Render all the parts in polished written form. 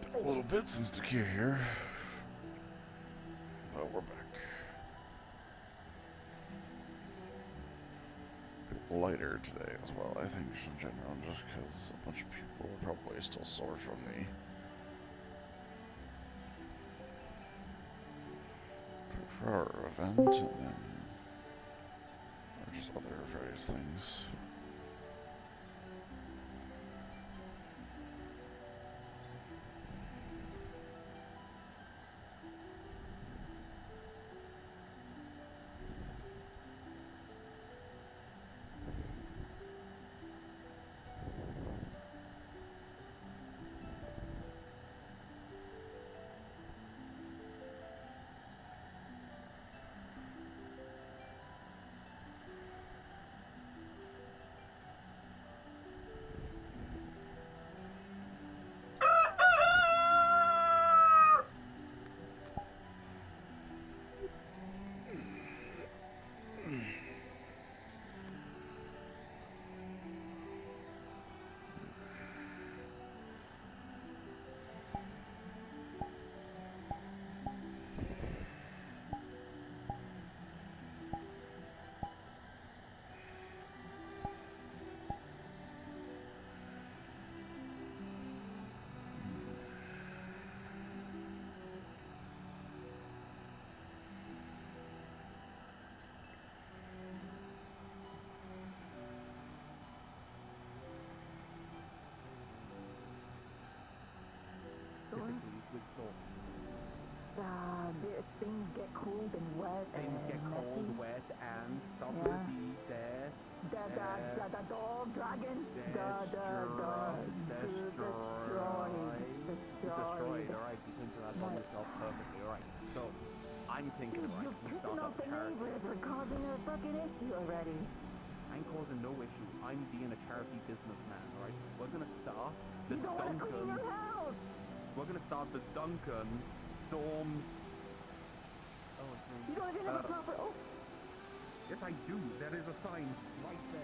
Been a little bit since Na-Kir here, but we're back. Lighter today as well, I think, in general, just because a bunch of people are probably still sore from the for our event, and then or just other various things. Things get cold and wet. Things get cold, wet, and stop with the dog dragon. Destroyed. Alright, you think that's on yourself perfectly. Alright, so I'm thinking You're pissing off the neighbors. We're causing a fucking issue already. I'm causing no issue. I'm being a charity businessman, alright? We're gonna start the You don't want to clean your house. We're gonna start the Duncan Storm. You don't even have a proper. Oh. Yes, I do. There is a sign right there.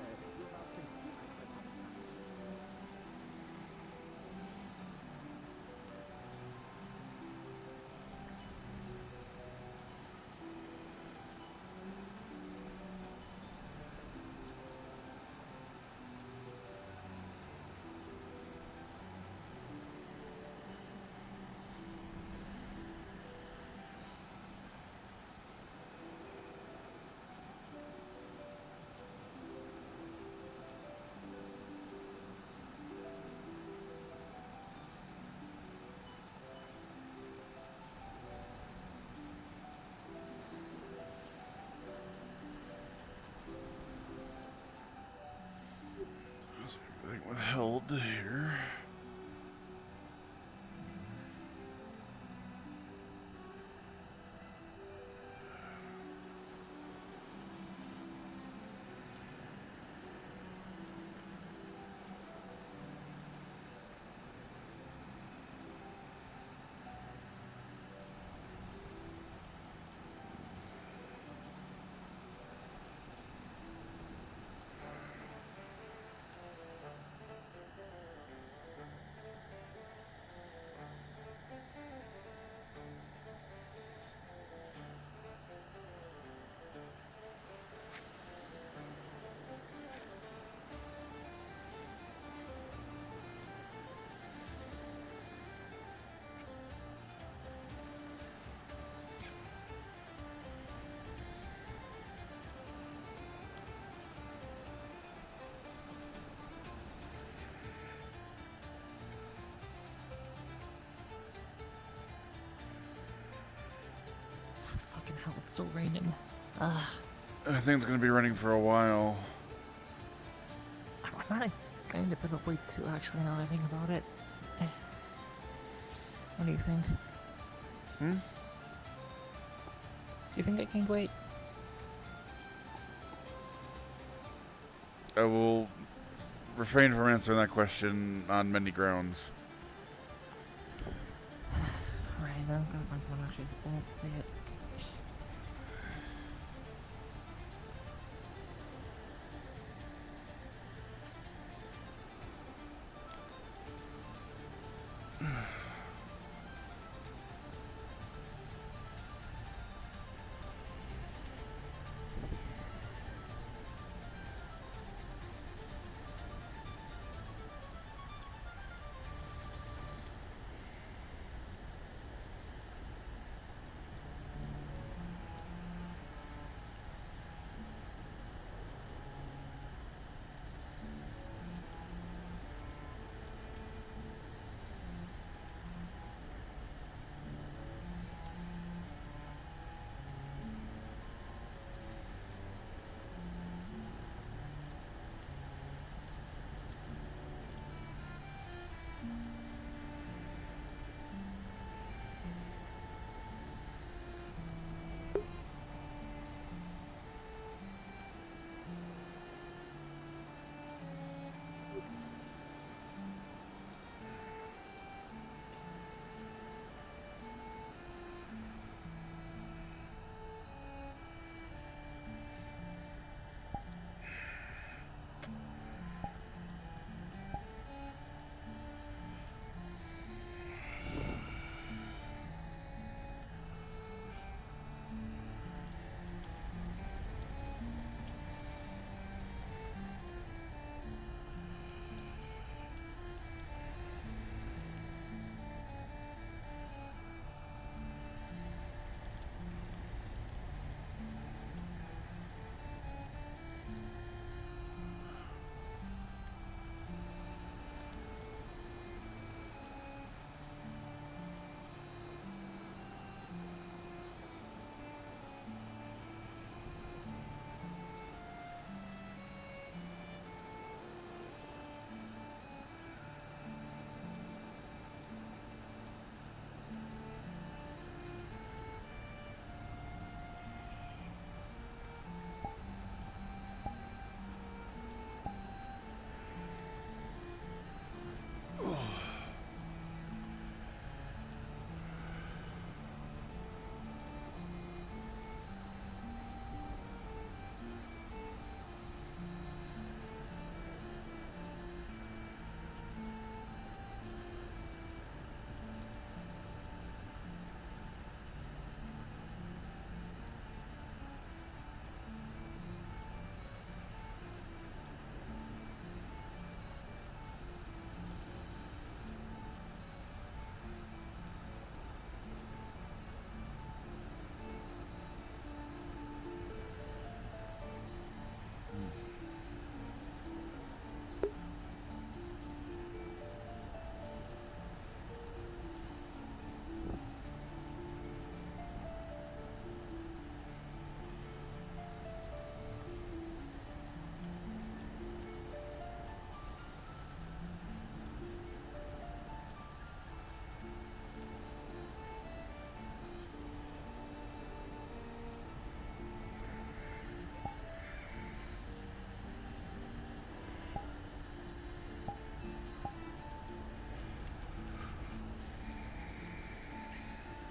Everything withheld here. Fucking hell, it's still raining. Ugh. I think it's gonna be running for a while. I'm not kind of been awake too, actually, now that I think about it. What do you think? Hmm? Do you think I can wait? I will refrain from answering that question on many grounds. Right. though. Gotta find someone who actually has the balls to say it.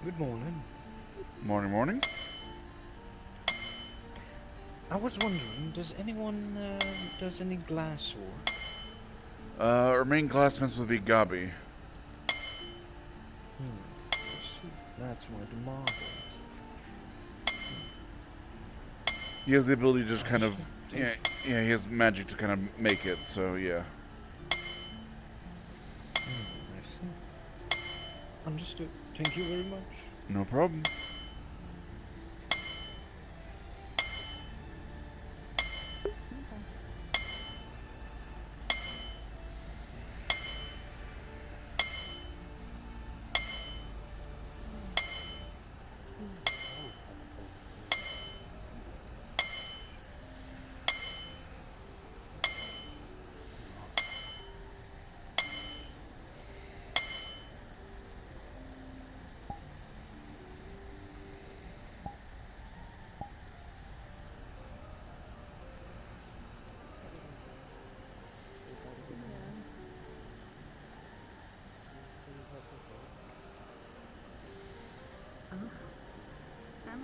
Good morning. Morning, morning. I was wondering, does anyone does any glass work? Our main glassmith would be Gabi. Let's see. That's why the marbles. He has the ability to just kind of, yeah, he has magic to kind of make it, so yeah. I see. Understood. Thank you very much. No problem.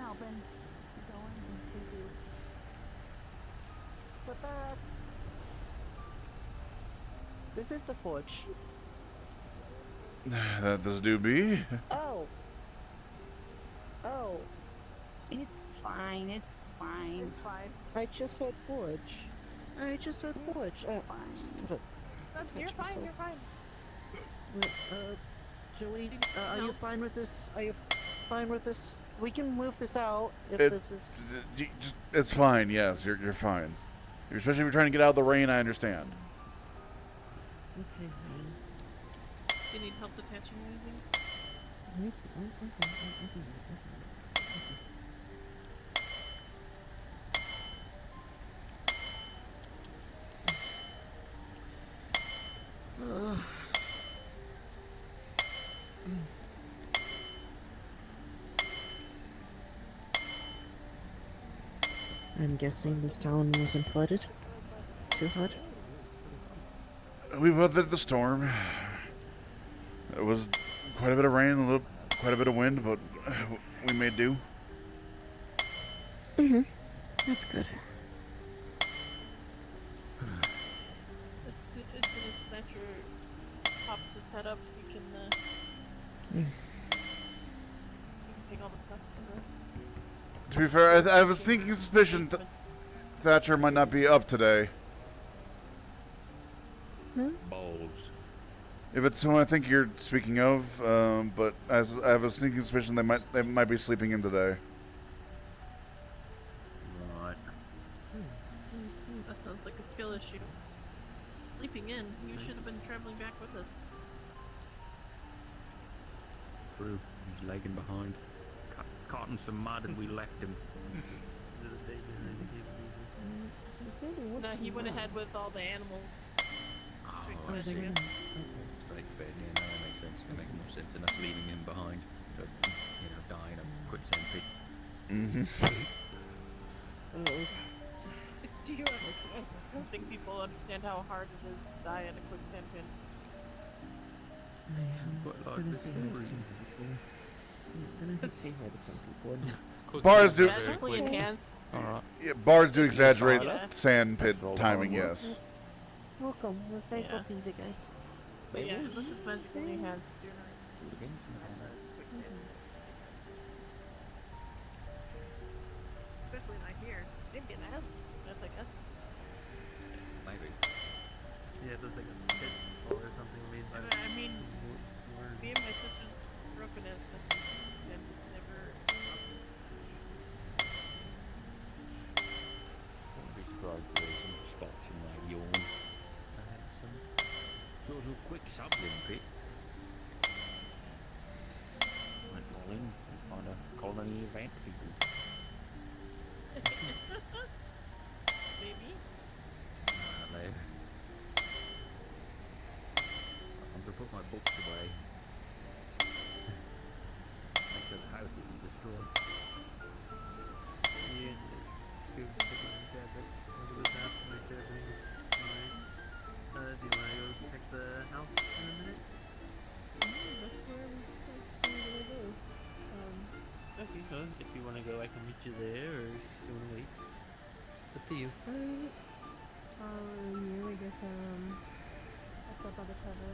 helping. Going to do. Put that. This is the forge. That this do be? Oh. Oh. It's fine. It's fine. It's fine. I just heard forge. I just heard forge. Fine. You're fine, you're fine. Joey, are you fine with this? Are you fine with this? We can move this out if It- this is. It's fine. Yes, you're fine. Especially if you're trying to get out of the rain. I understand. Okay. Do you need help detaching anything? I'm guessing this town wasn't flooded too hard. We weathered the storm. It was quite a bit of rain, quite a bit of wind, but we made do. That's good. As soon as Snatcher pops his head up, you can take all the stuff to To be fair, I have a sneaking suspicion Thatcher might not be up today. Balls. If it's who I think you're speaking of, but I have a sneaking suspicion they might be sleeping in today. Right. That sounds like a skill issue. Sleeping in, you should have been traveling back with us. True. He's lagging behind. Caught in some mud and we left him. No, he went ahead with all the animals. Straight Oh, I see. measuring us. Very fair, yeah, no, that makes sense. It makes more sense than us leaving him behind. To, die in a quicksand pit. Do you understand? I don't think people understand how hard it is to die in a quicksand pit. But like gonna this say story. I've seen it before. I'm gonna say hi to some people. Bars do. Magically enhance. Alright. Yeah, bards do exaggerate Yeah. sand pit timing. Yes. Welcome. It was nice Yeah. talking to you guys. But yeah, this is magically enhanced. You're not Do it again. quicksand pit. Especially not here. They'd be an that's like us. Maybe. Yeah, there's like a pit or something made by I mean, me and my sister's broken it, and never. Wouldn't be surprised if there's some spots in my yawn. I had some sort of quick subbing pit. Went all in and find a colony of ant people. Maybe. There. I'm gonna put my books away. Make sure the house isn't destroyed. Yeah, give it to my dad. Look at this house right there. But it's fine. Do you want to go check the house in a minute? That's where we're gonna go. Okay, so if you want to go, I can meet you there, or if you want to wait. It's up to you. I guess, that's up on the cover.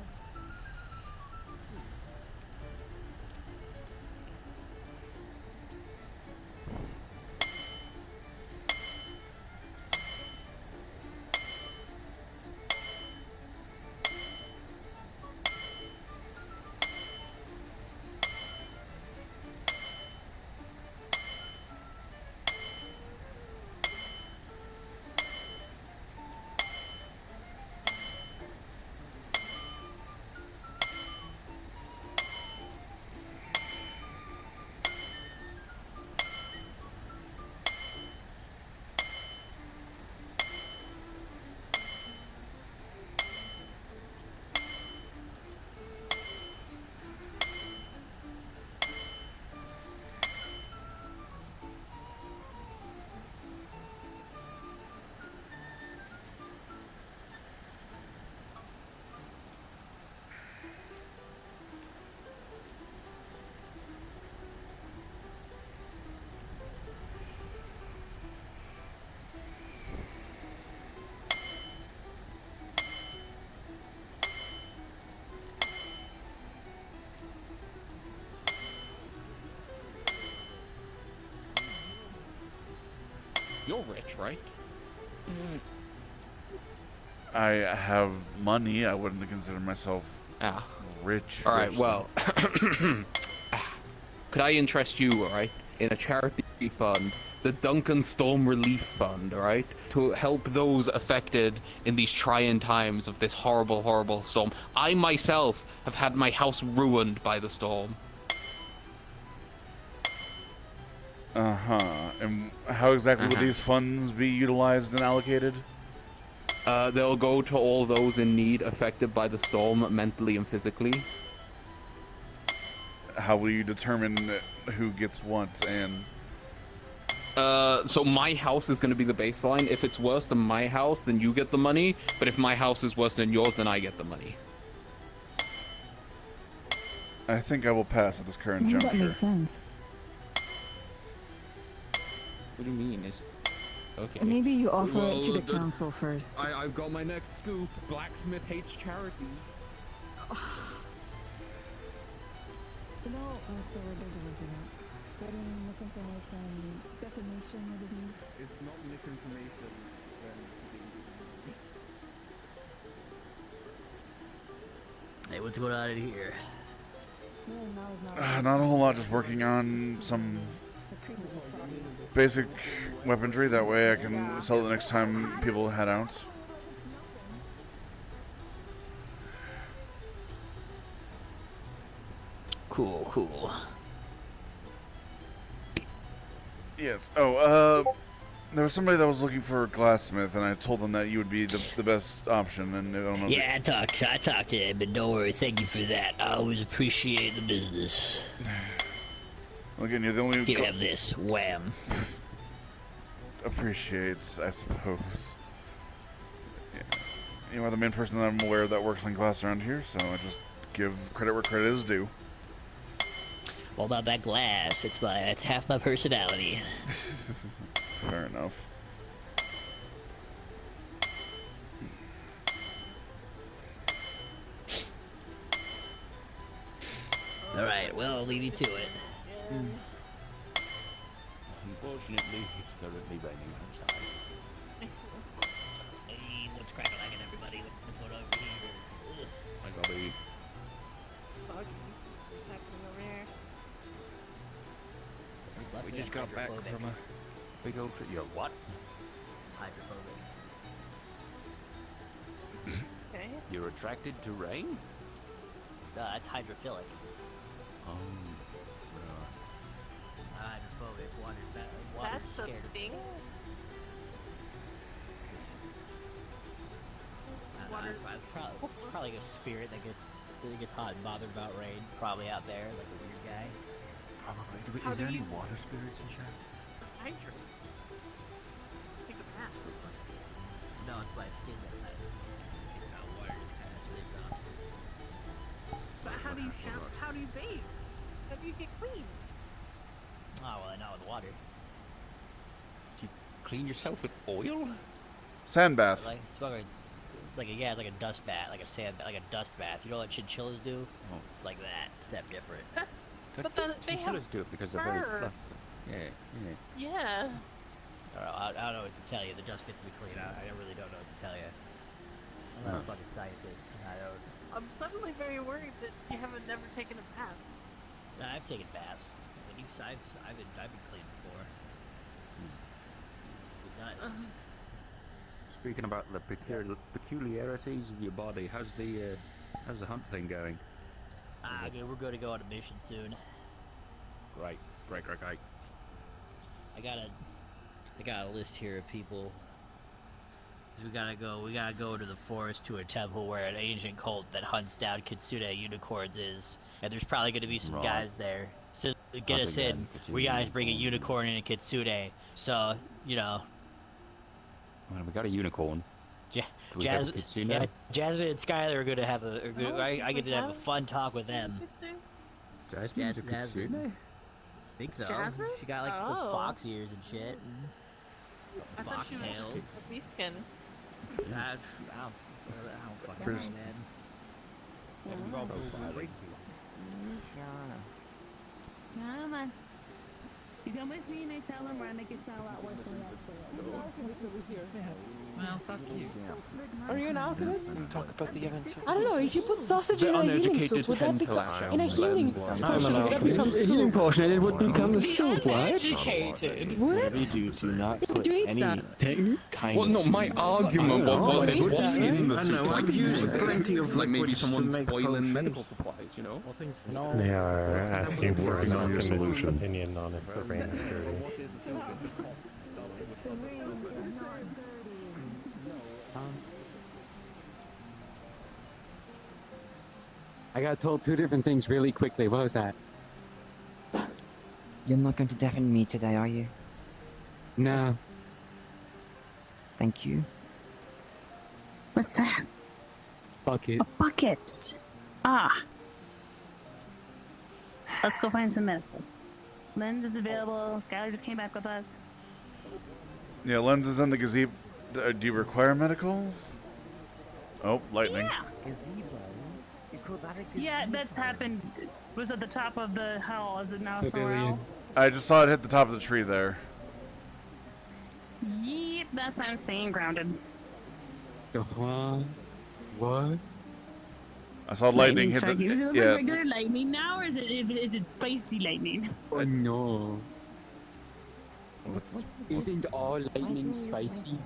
You're rich, right? I have money. I wouldn't consider myself Ah. rich. All right. rich, Well, could I interest you, all right, in a charity fund, the Duncan Storm Relief Fund, all right, to help those affected in these trying times of this horrible, horrible storm? I myself have had my house ruined by the storm. Uh-huh. And how exactly would these funds be utilized and allocated? They'll go to all those in need affected by the storm, mentally and physically. How will you determine who gets what and... So my house is going to be the baseline. If it's worse than my house, then you get the money. But if my house is worse than yours, then I get the money. I think I will pass at this current That juncture. makes sense. What do you mean? Is okay. Maybe you offer it to Well, the council first. I've got my next scoop. Blacksmith hates charity. You know, so we're getting misinformation, defamation, maybe. It's not misinformation. Hey, what's going on in here? No, no, no. Not a whole lot, just working on some basic weaponry. That way I can sell it the next time people head out. Cool, cool. Yes. There was somebody that was looking for a glassmith, and I told them that you would be the best option. And I don't know. Yeah, I talked to him, but don't worry. Thank you for that. I always appreciate the business. Again, you're the only You have this. Wham. appreciates, I suppose. Yeah. You are the main person that I'm aware of that works on glass around here, so I just give credit where credit is due. All about that glass. It's half my personality. Fair enough. All right. Well, I'll leave you to it. Unfortunately, it's currently raining outside. Hey, what's cracking, everybody? What's going on over here? Ugh. I gotta be. We just got back from a big old trip. Yo, what? Hydrophobic. Okay. You're attracted to rain? It's hydrophilic. Oh, Hydrophobic. Water's That's a scared of thing. Water. Probably a spirit that gets hot and bothered about rain. Probably out there, like a weird guy. probably. How Is there do any you- water spirits and shit? Hydrate. Take a bath. No, it's my skin that kind of water just kind of slips off. But how do you shower? How do you bathe? How do you get clean? Oh well, not with water. You clean yourself with oil? Sand bath. Like it's like a dust bath, like a dust bath. You know what chinchillas do? Oh. Like that, except different. But they have Chinchillas do it because they're very fur. fluffy. Yeah, yeah. Yeah. I don't know what to tell you. The dust gets me clean. I really don't know what to tell you. I'm not a fucking scientist. I don't. I'm suddenly very worried that you haven't never taken a bath. No, I've taken baths. I've been clean before. It's nice. Speaking about the peculiarities of your body, how's the hunt thing going? Okay, we're going to go on a mission soon. Great. I got a list here of people. We gotta go to the forest to a temple where an ancient cult that hunts down kitsune unicorns is, and there's probably gonna be some Right. guys there. So to get Hunting us in, down kitsune we gotta bring a unicorn. unicorn and a kitsune. So Well, we got a unicorn. Ja- Do we have a Jas- kitsune? yeah, Jasmine and Skylar are gonna have I get to have a have fun talk with them. Kitsune? Jasmine's a Jasmine. kitsune? Think so. Jasmine? She got like the Oh. fox ears and shit. I thought Fox she was just tails. a beastkin. I don't fucking First- know, man. Come on. You come with me and I tell him, or I make it sound a lot worse than it actually is. Well, fuck you. Are you an alchemist? Talk about the event. I don't know. If you put sausage The in a healing uneducated soup, would that tend to become lash in a out. healing potion? Would that become soup? portion and it would become the soup, what? Educated. Would Whatever it? you do not put Do you eat any that? kind Well, no, my argument was it would be in the I don't know, soup. I've used plenty of Like maybe liquids to someone's make boiling potions. medical supplies, you know? They are asking for an alchemist's opinion on if the rain is dirty. I got told two different things really quickly. What was that? You're not going to deafen me today, are you? No. Thank you. What's that? Bucket. A bucket. Ah. Let's go find some medical. Lens is available. Skylar just came back with us. Yeah, Lens is in the gazebo. Do you require medical? Oh, lightning. Yeah. Yeah, that's happened. It was at the top of the hall. Is it now somewhere else? I just saw it hit the top of the tree there. Yep, that's what I'm saying. Grounded. What? I saw lightning hit the. Is it Yeah. regular lightning now, or is it spicy lightning? Oh no. What's Isn't all lightning spicy?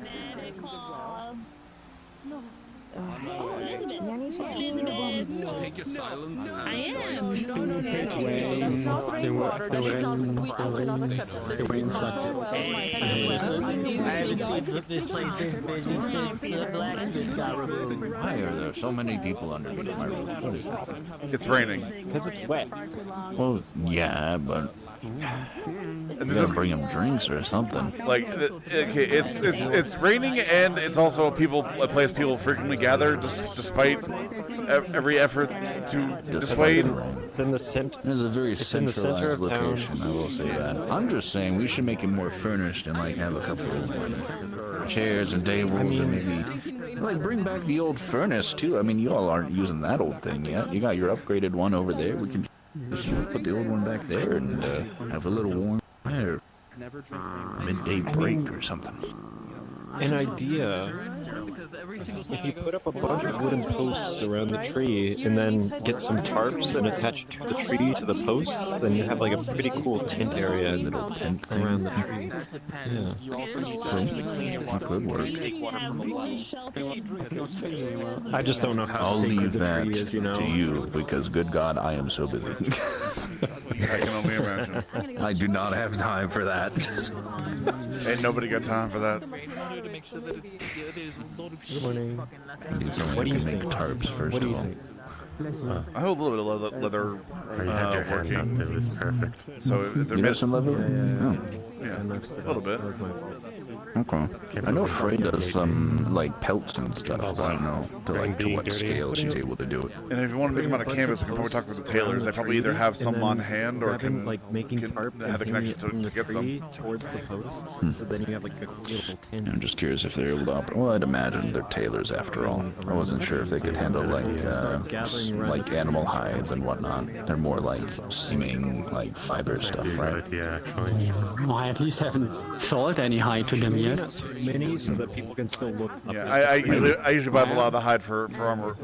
Medical. No. I'll take your silence. I am. That's not rainwater. That is not. I would not accept it. The rain sucks. I haven't seen this place this busy since the blacksmith got removed. Why are there so many people underneath my roof? What is happening? It's raining. Because it's wet. Well, yeah, but And you this gotta is bring them drinks or something. like okay. It's raining, and it's also a place people frequently gather, despite every effort to dissuade. It's in the center. It is a very in the center centralized of town. location, I will say that. I'm just saying we should make it more furnished and like have a couple of like, chairs and tables and maybe like bring back the old furnace too. I mean, you all aren't using that old thing yet. You got your upgraded one over there. We can just put the old one back there and have a little warm fire. A midday break or something. An idea. If you put up a bunch of wooden posts around the tree and then get some tarps and attach the tree to the posts, then you have like a pretty cool tent area Little tent thing. around the tree. That could work. I just don't know how I'll sacred leave the that tree is, you know. to you because, good God, I am so busy. I can only imagine. I do not have time for that. Ain't nobody got time for that. Good morning. I need someone What do who you can make think? tarps first What do of you all. think? I hold a little bit of leather You had your hand up. working. It was perfect. So if they're You know made, some leather? yeah, a little bit. Okay. I know Frey does some like pelts and stuff. So I don't know to what scale she's able to do it. And if you want to make them out of canvas, we can probably talk with the tailors. They probably either have some on hand or grabbing, can like making can tarp have the and hanging connection it from to the get some. tree towards the posts. So then you have like a cool little tent. I'm just curious if they're able to operate. Well, I'd imagine they're tailors after all. I wasn't sure if they could handle like animal hides and whatnot. They're more like seeming like fiber stuff, right? Yeah, actually. Oh, I at least haven't sold any hide to them yet. Many so that people can still look up. Yeah, at the I usually buy a lot of the hide for armor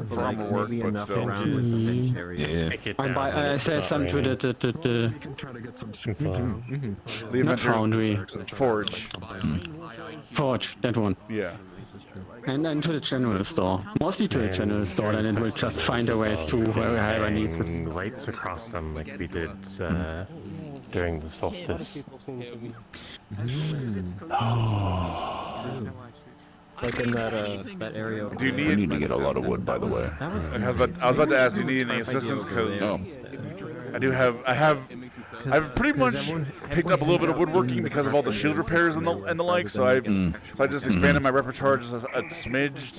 work, maybe but enough still. around with the bench area. Yeah. Take it I down buy. when I it's said not some to raining. the As well. The not inventor foundry, forge. forge, that one, Yeah. and then to the general store. Mostly to the general store, and it will just find a way to wherever needs it. And lights across them like we did during the solstice. Like in that area. Do you I need to get a lot of wood, by the way. I was about to ask, do you need any assistance? Because I've pretty much picked up a little bit of woodworking because of all the shield repairs and the like. So I just expanded my repertoire just a smidge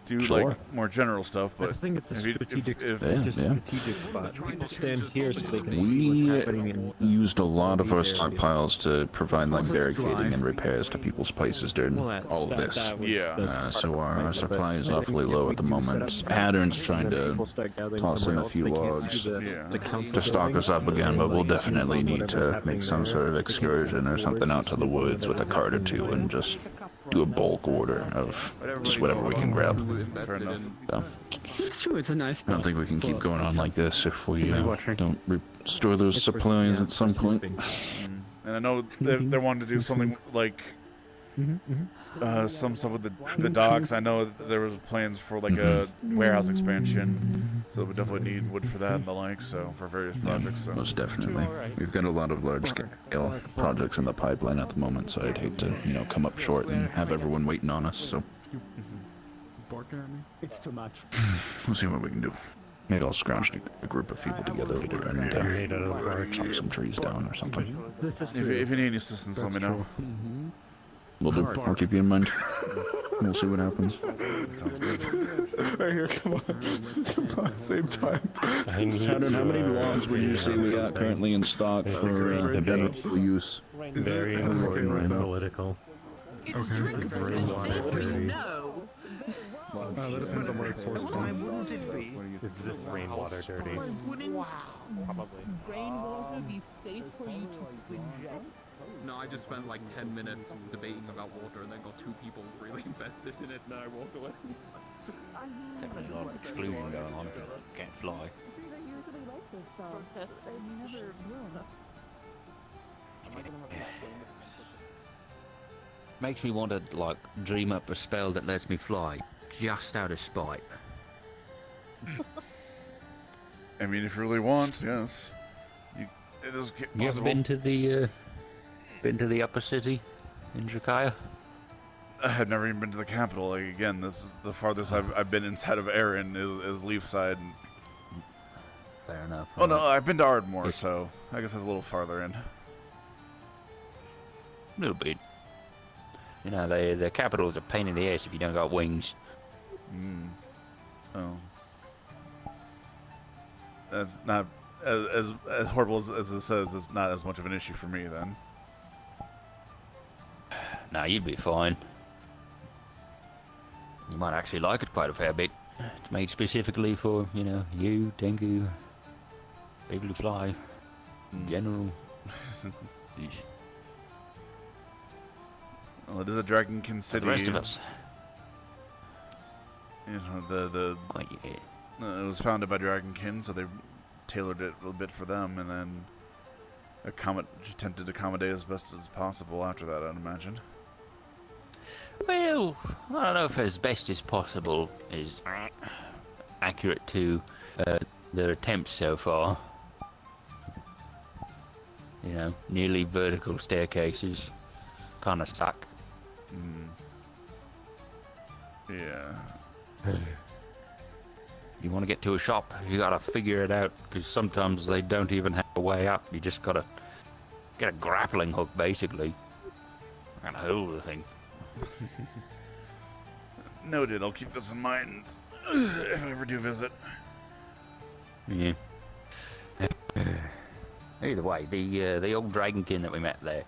do Sure. like more general stuff, but I think it's a if you- strategic, if- it's a Yeah, yeah. strategic spot. People stand here so they can see what's happening. In, Used a lot of our these areas. stockpiles to provide like Plus it's barricading dry. and repairs to people's places during Well, all of this. that was Yeah. the So part our of it, supply but is I think awfully if low we at the do set moment. up shop, Pattern's and trying then to people start gathering toss in somewhere a else, few they can't logs see Yeah. the council to stock us up building, again, but we'll like, definitely need whatever's to happening make some there. sort of They can excursion or something out to the woods with a cart or two and just do a bulk order of just whatever we can grab. Fair enough. So, It's true, it's a nice I don't think we can keep going on like this if we watching. don't restore those supplies at some point. And I know they're wanting to do something like some stuff with the docks. I know there was plans for like a warehouse expansion, so we definitely need wood for that and the like. So for various projects. So. Most definitely. We've got a lot of large-scale projects in the pipeline at the moment, so I'd hate to, come up short and have everyone waiting on us. So It's too much. we'll see what we can do. Maybe I'll scrounge a group of people together later and chop some trees down or something. This is If you need any assistance, let me know. We'll do. I'll keep you in mind. We'll see what happens. Sounds good. Right here, come on. Same time. Saturn, How many logs would you say we got currently in stock for general use? Very important right now. Political. It's drinkable and safe, we know. That depends on where it's sourced Why from. wouldn't it be? Is this rainwater dirty? Why wouldn't? Probably. Rainwater be safe for you to ingest? No, I just spent like 10 minutes debating about water and then got 2 people really invested in it and then I walked away. Definitely a lot of exclusion going on. Can't fly. Protests and stuff. Makes me want to, like, dream up a spell that lets me fly, just out of spite. I mean, if you really want, yes. It is possible. You ever been to the upper city in Jakaya? I have never even been to the capital. Like, again, this is the farthest I've been inside of Erin is Leafside. Fair enough. Oh no, I've been to Ardmore, so I guess it's a little farther in. A little bit. You know, the capital is a pain in the ass if you don't got wings. Oh. That's not as horrible as this says. It's not as much of an issue for me then. Nah, you'd be fine. You might actually like it quite a fair bit. It's made specifically for, you, Tengu, people who fly, in general. Yeesh. Well, it is a Dragonkin For city. the rest of us. You know, Oh, yeah. it was founded by Dragonkin, so they tailored it a little bit for them, and then attempted to accommodate as best as possible after that, I'd imagine. Well, I don't know if as best as possible is accurate to their attempts so far. Nearly vertical staircases kind of suck. Yeah. You want to get to a shop, you gotta figure it out, because sometimes they don't even have a way up. You just gotta get a grappling hook, basically, and hold the thing. Noted. I'll keep this in mind if I ever do visit. Yeah. Either way, the old Dragonkin that we met there,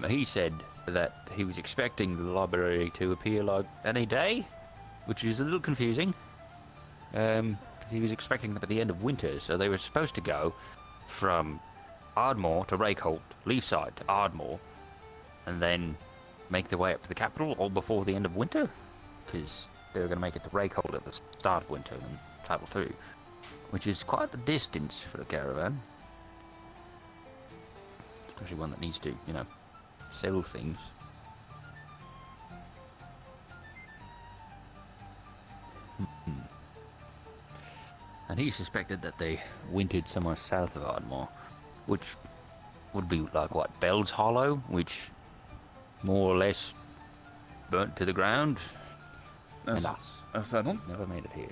he said that he was expecting the library to appear like any day, which is a little confusing. Because he was expecting them at the end of winter, so they were supposed to go from Ardmore to Rakeholt, Leafside to Ardmore, and then make their way up to the capital all before the end of winter, because they were going to make it to Rakeholt at the start of winter and travel through, which is quite the distance for a caravan, especially one that needs to, sell things. And he suspected that they wintered somewhere south of Ardmore, which would be like, what, Bell's Hollow, which more or less burnt to the ground. And us. I don't never made it here.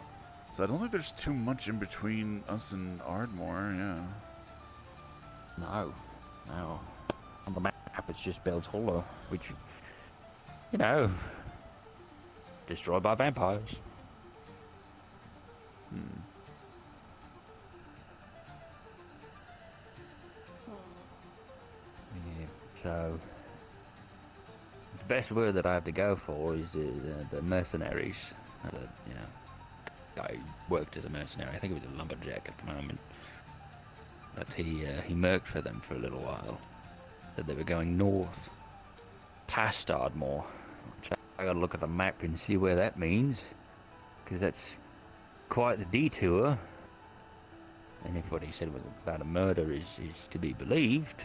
So I don't think there's too much in between us and Ardmore, yeah. No. On the map it's just Bell's Hollow, which, destroyed by vampires. Yeah, so the best word that I have to go for is the mercenaries. You know, guy who worked as a mercenary. I think he was a lumberjack at the moment, but he merked for them for a little while. Said they were going north, past Ardmore. I gotta look at the map and see where that means, because that's quite the detour. And if what he said was about a murder is to be believed,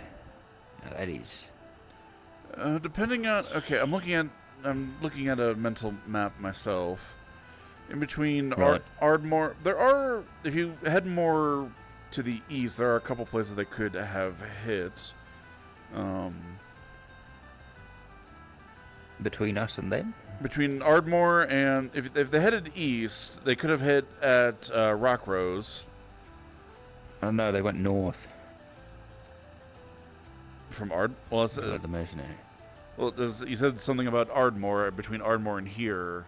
now that is. Depending on I'm looking at a mental map myself. In between Right. Ardmore, there are, if you head more to the east, there are a couple places they could have hit. Between us and them? Between Ardmore and if they headed east, they could have hit at Rock Rose. Oh no, they went north. From Ard? Well, it's the mercenary. Well, you said something about Ardmore, between Ardmore and here.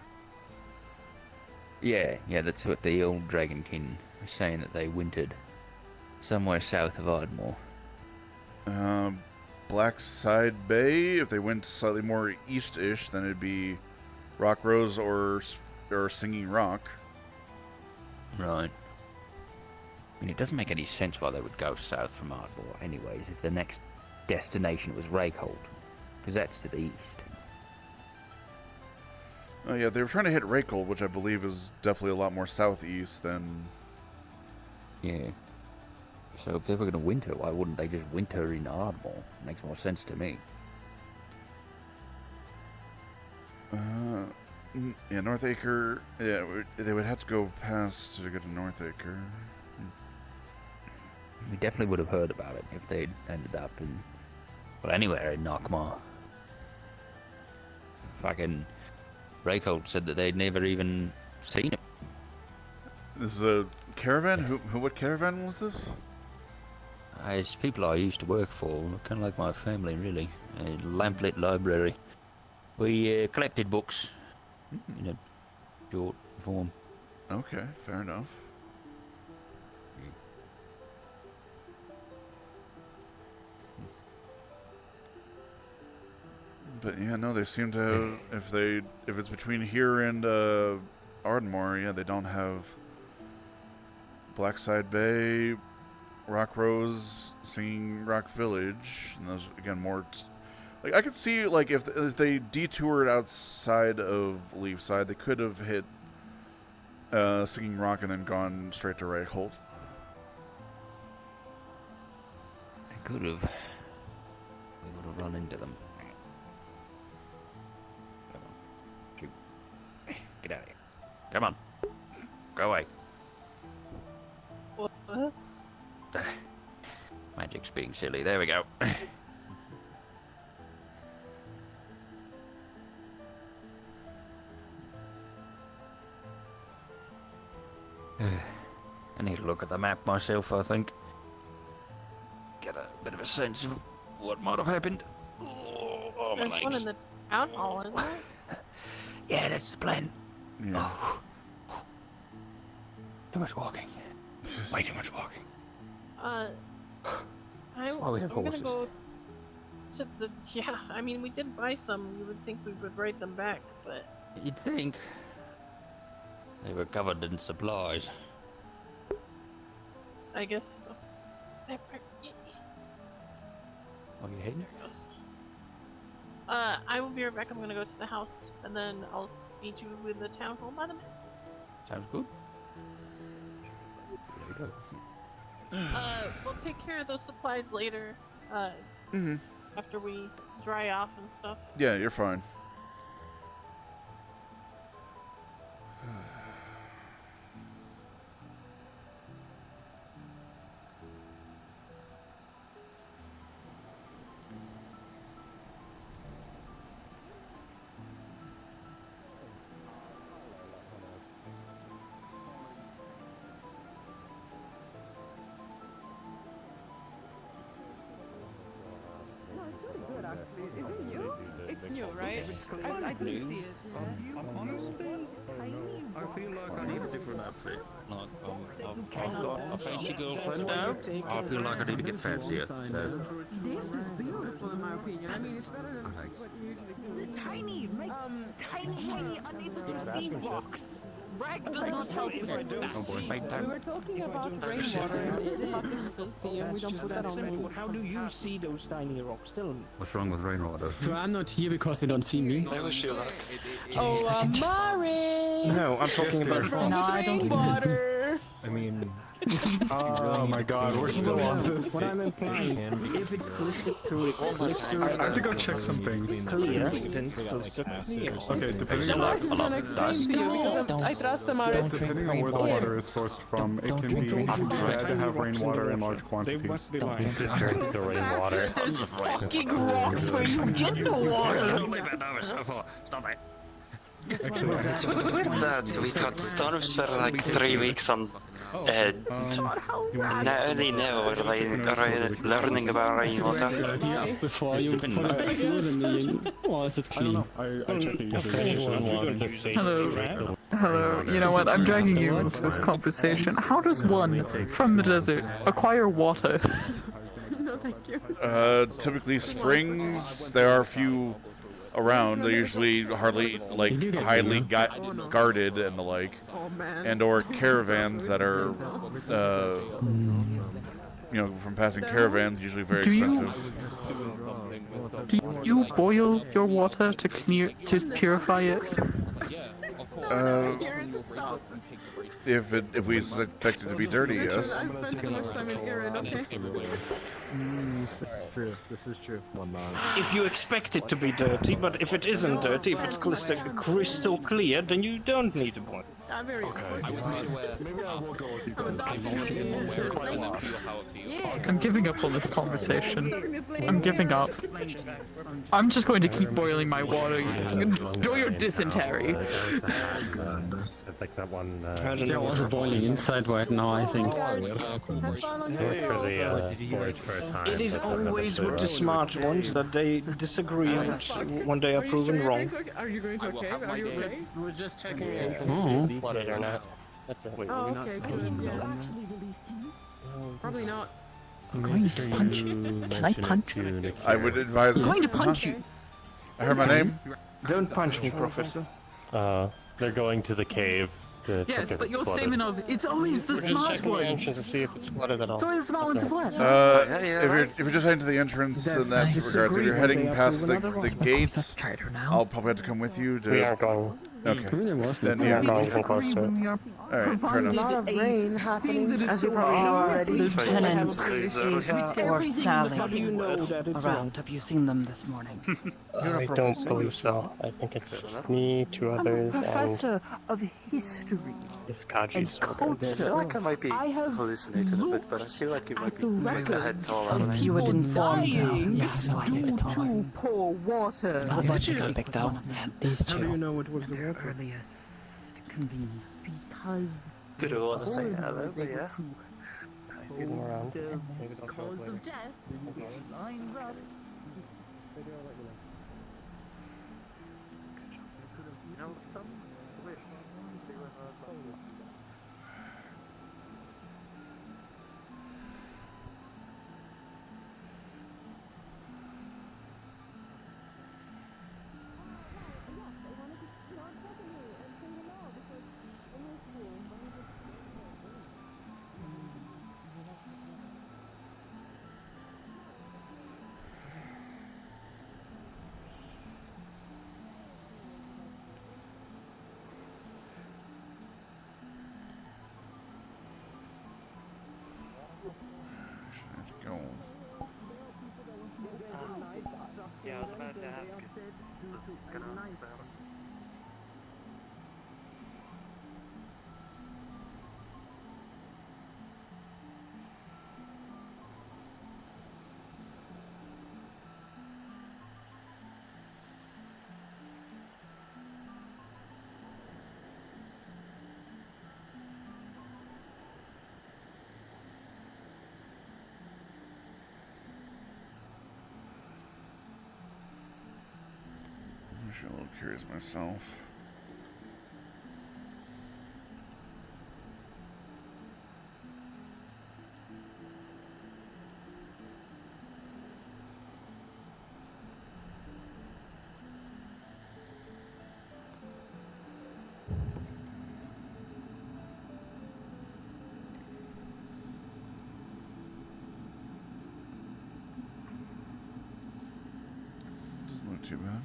Yeah, that's what the old Dragonkin was saying, that they wintered somewhere south of Ardmore. Blackside Bay, if they went slightly more east-ish, then it'd be Rock Rose or Singing Rock. Right. I mean, it doesn't make any sense why they would go south from Ardmore anyways, if the next destination was Rakehold, because that's to the east. Oh yeah, they were trying to hit Rakehold, which I believe is definitely a lot more southeast than... Yeah. So if they were going to winter, why wouldn't they just winter in Ardmore? Makes more sense to me. Yeah, North Acre. Yeah, they would have to go past to get to North Acre. We definitely would have heard about it if they'd ended up in, well, anywhere in Knockmar. Fucking Rakehold said that they'd never even seen him. This is a caravan? What caravan was this? It's people I used to work for, kind of like my family, really. A lamplit library. We collected books in a short form. Okay, fair enough. But yeah, no, they seem to. If it's between here and Ardmore, yeah, they don't have Blackside Bay, Rock Rose, Singing Rock Village, and those again more. Like I could see, like if they detoured outside of Leafside, they could have hit Singing Rock and then gone straight to Rakehold. They could have. We would have run into them. Get out of here. Come on. Go away. What? Magic's being silly. There we go. I need to look at the map myself, I think. Get a bit of a sense of what might have happened. Oh, my There's one legs. in the town hall, isn't there? Yeah, that's the plan. Yeah. Oh. Too much walking. Way too much walking. I'm why we have gonna horses. go to the. Yeah, I mean, we did buy some. You would think we would ride them back, but You'd think they were covered in supplies. I guess. Are you heading? I will be right back. I'm gonna go to the house, and then I'll meet you in the town hall, madam. Sounds good. There you go. We'll take care of those supplies later. After we dry off and stuff. Yeah, you're fine. It's new, right? I didn't see it. Honestly, I feel like I need a different outfit. Look, I'll face your girlfriend now. I feel like I need to get fancier. So. This is beautiful in my opinion. I mean, it's better than what you usually do. Tiny, tiny, unable to see rocks. Rag does not help with Oh boy. We were talking about rainwater and the fuck is filthy and we don't put that on the roof. How do you see those tiny rocks? Still. What's wrong with rainwater? So I'm not here because they don't see me. Oh, Mari! No, I'm talking about. No, I don't Water. I mean, Oh my god, we're still on this. What I'm implying, if it's crystal clear, I have to go check some things. clear, then it's crystal clear. Okay, depending on Mark is gonna explain to you because I trust the Maris. depending on where the water is sourced from, it can be bad to have rainwater in large They quantities. must be lying. Drink the rainwater. There's fucking rocks where you get the water. Stop it. Actually, With that, we got storms for like 3 weeks on end. Not only now we're learning about rainwater. Before you put it in the or is it clean? I check it. Hello. Hello. You know what? I'm dragging you into this conversation. How does one from the desert acquire water? No, thank you. Typically springs, there are a few around. They're usually hardly, like, highly guarded and the like. Oh, man. And or caravans that are, you know, from passing caravans, usually very expensive. Do you boil your water to purify it? If we expect it to be dirty, yes. I spent too much time in Iran, okay? This is true. If you expect it to be dirty, but if it isn't dirty, if it's crystal clear, then you don't need to boil. I'm very Maybe I will go with you. I'm giving up on this conversation. I'm giving up. I'm just going to keep boiling my water. Enjoy your dysentery. It's like that one. There was a boiling inside right now, I think. It is always with the smart ones that they disagree when they are proven wrong. Are you going to okay? Are you okay? We're just checking it. Flooded or not. That's it. Wait, Oh, okay. Probably not. I'm going to punch you. Can I punch you? I would advise. I'm going to punch you. I heard my name. Don't punch me, Professor. They're going to the cave. Yes, but your statement of it's always the smart ones. To see if it's flooded at all. It's always the smart ones of what? If you're just heading to the entrance in that regards, if you're heading past the gates, I'll probably have to come with you to. We aren't going. Okay. Then yeah. We aren't going close to it. Alright, fair enough. A lot of rain happening, as you probably know already. Lieutenants or Sally How do you know that it's around. Have you seen them this morning? I don't believe so. I think it's me, two others, and Professor of history if Kaji's and culture. I feel like I might be hallucinating a bit, but I feel like you might be a head taller. If you would inform them. Yes, due to poor water. How much is it picked down? These How do you two. know it was the water? Earliest convenience. Because Didn't want to say hello, but yeah. I see them around. Maybe they'll show up later. Go. Yeah, I was about to ask. I'm a little curious myself. too bad.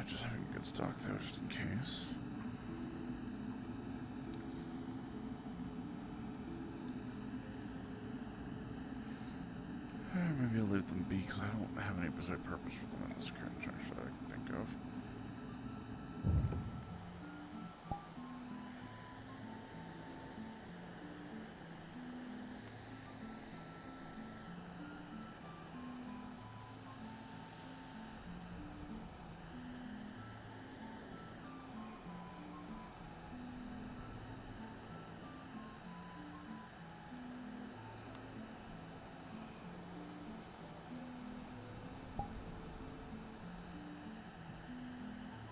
Just having good stock there, just in case. Maybe I'll leave them be, because I don't have any specific purpose for them at this current juncture that I can think of.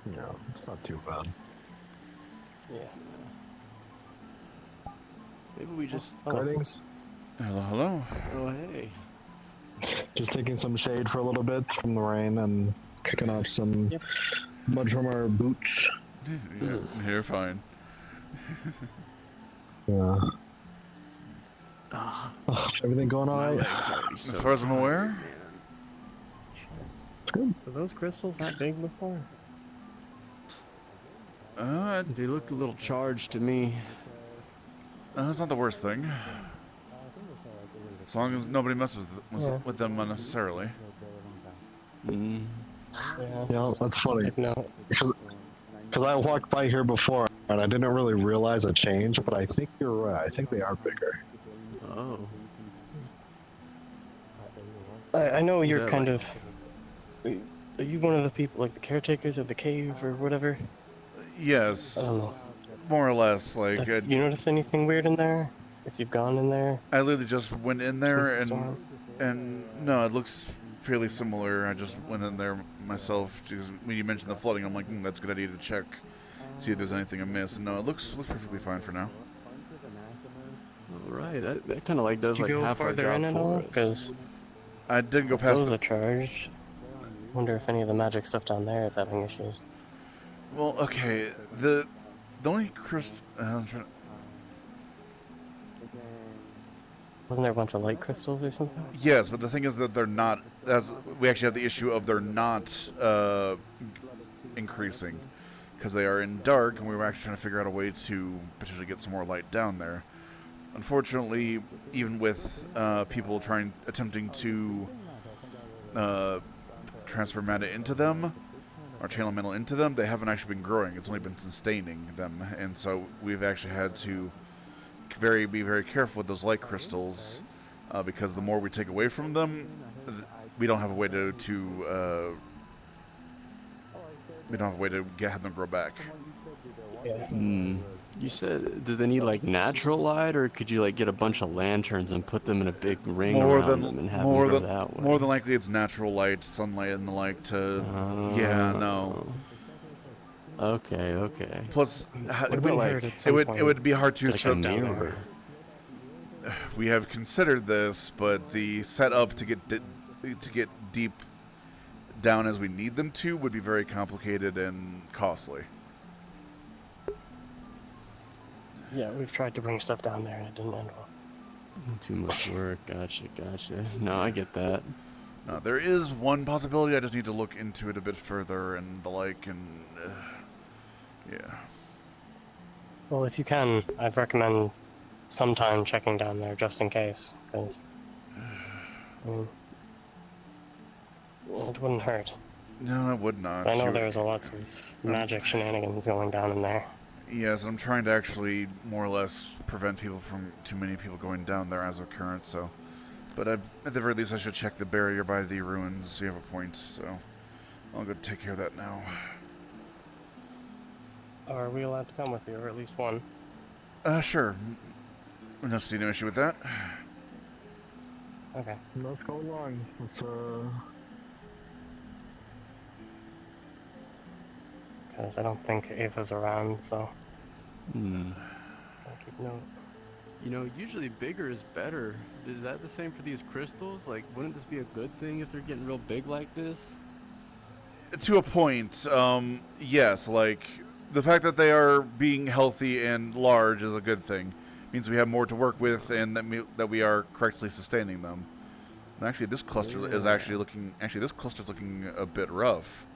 No, it's not too bad. Yeah. Maybe we just. Greetings. Hello, hello. Oh, hey. Just taking some shade for a little bit from the rain and kicking off some mud from our boots. Yeah, you're fine. Yeah. Everything going all right? As far as I'm aware. It's good. Were those crystals that big before? They looked a little charged to me. That's not the worst thing. As long as nobody messes with them unnecessarily. Yeah, that's funny. Because I walked by here before and I didn't really realize a change, but I think you're right. I think they are bigger. Oh. I know Is you're that kind like- of. Are you one of the people, like the caretakers of the cave or whatever? Yes. I don't know. More or less, like. Have you noticed anything weird in there? If you've gone in there? I literally just went in there Since the and no, it looks fairly similar. I just went in there myself because when you mentioned the flooding, I'm like, that's a good idea to check, see if there's anything amiss. And no, it looks perfectly fine for now. All right, that kind of like does Did like you go half our farther job in at for all? us. Because I didn't go past those are charged. Wonder if any of the magic stuff down there is having issues. Well, okay, the only I'm trying. Wasn't there a bunch of light crystals or something? Yes, but the thing is that they're not. We actually have the issue of they're not increasing because they are in dark, and we were actually trying to figure out a way to potentially get some more light down there. Unfortunately, even with people attempting to transfer mana into them or channel metal into them, they haven't actually been growing. It's only been sustaining them, and so we've actually had to be very careful with those light crystals because the more we take away from them, we don't have a way to have them grow back. You said, do they need like natural light, or could you like get a bunch of lanterns and put them in a big ring around them and have them go that way? More than likely, it's natural light, sunlight, and the like to. Yeah, no. Okay. Plus, What about, like, it would be hard to. like a mirror? We have considered this, but the setup to get deep down as we need them to would be very complicated and costly. Yeah, we've tried to bring stuff down there and it didn't end well. Too much work. Gotcha. No, I get that. No, there is one possibility. I just need to look into it a bit further and the like, and yeah. Well, if you can, I'd recommend sometime checking down there just in case, because it wouldn't hurt. No, it would not. I know there's lots of magic shenanigans going down in there. Yes, I'm trying to actually more or less prevent too many people going down there as of current, so. But at the very least, I should check the barrier by the ruins. You have a point, so I'll go take care of that now. Are we allowed to come with you, or at least one? Sure. No, see no issue with that. Okay. Let's go along. because I don't think Ava's around, so Hmm. I'll keep note. You know, usually bigger is better. Is that the same for these crystals? Like, wouldn't this be a good thing if they're getting real big like this? To a point, yes. Like, the fact that they are being healthy and large is a good thing. It means we have more to work with, and that we are correctly sustaining them. And actually, this cluster is actually looking. Actually, this cluster's looking a bit rough.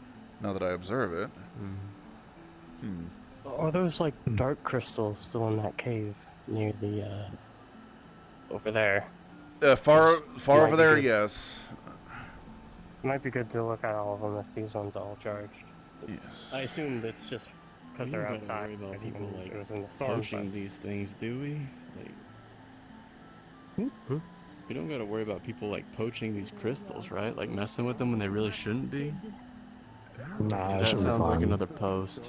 Now that I observe it. Are those like dark crystals still in that cave near the over there? Far over there, good. yes. It might be good to look at all of them if these ones are all charged. Yes. I assume it's just because they're outside. About If people, even like, it was in the storm. poaching these things, do we? Like, we don't gotta worry about people like poaching these crystals, right? Like messing with them when they really shouldn't be. Nah, That should be sounds like fine. another post.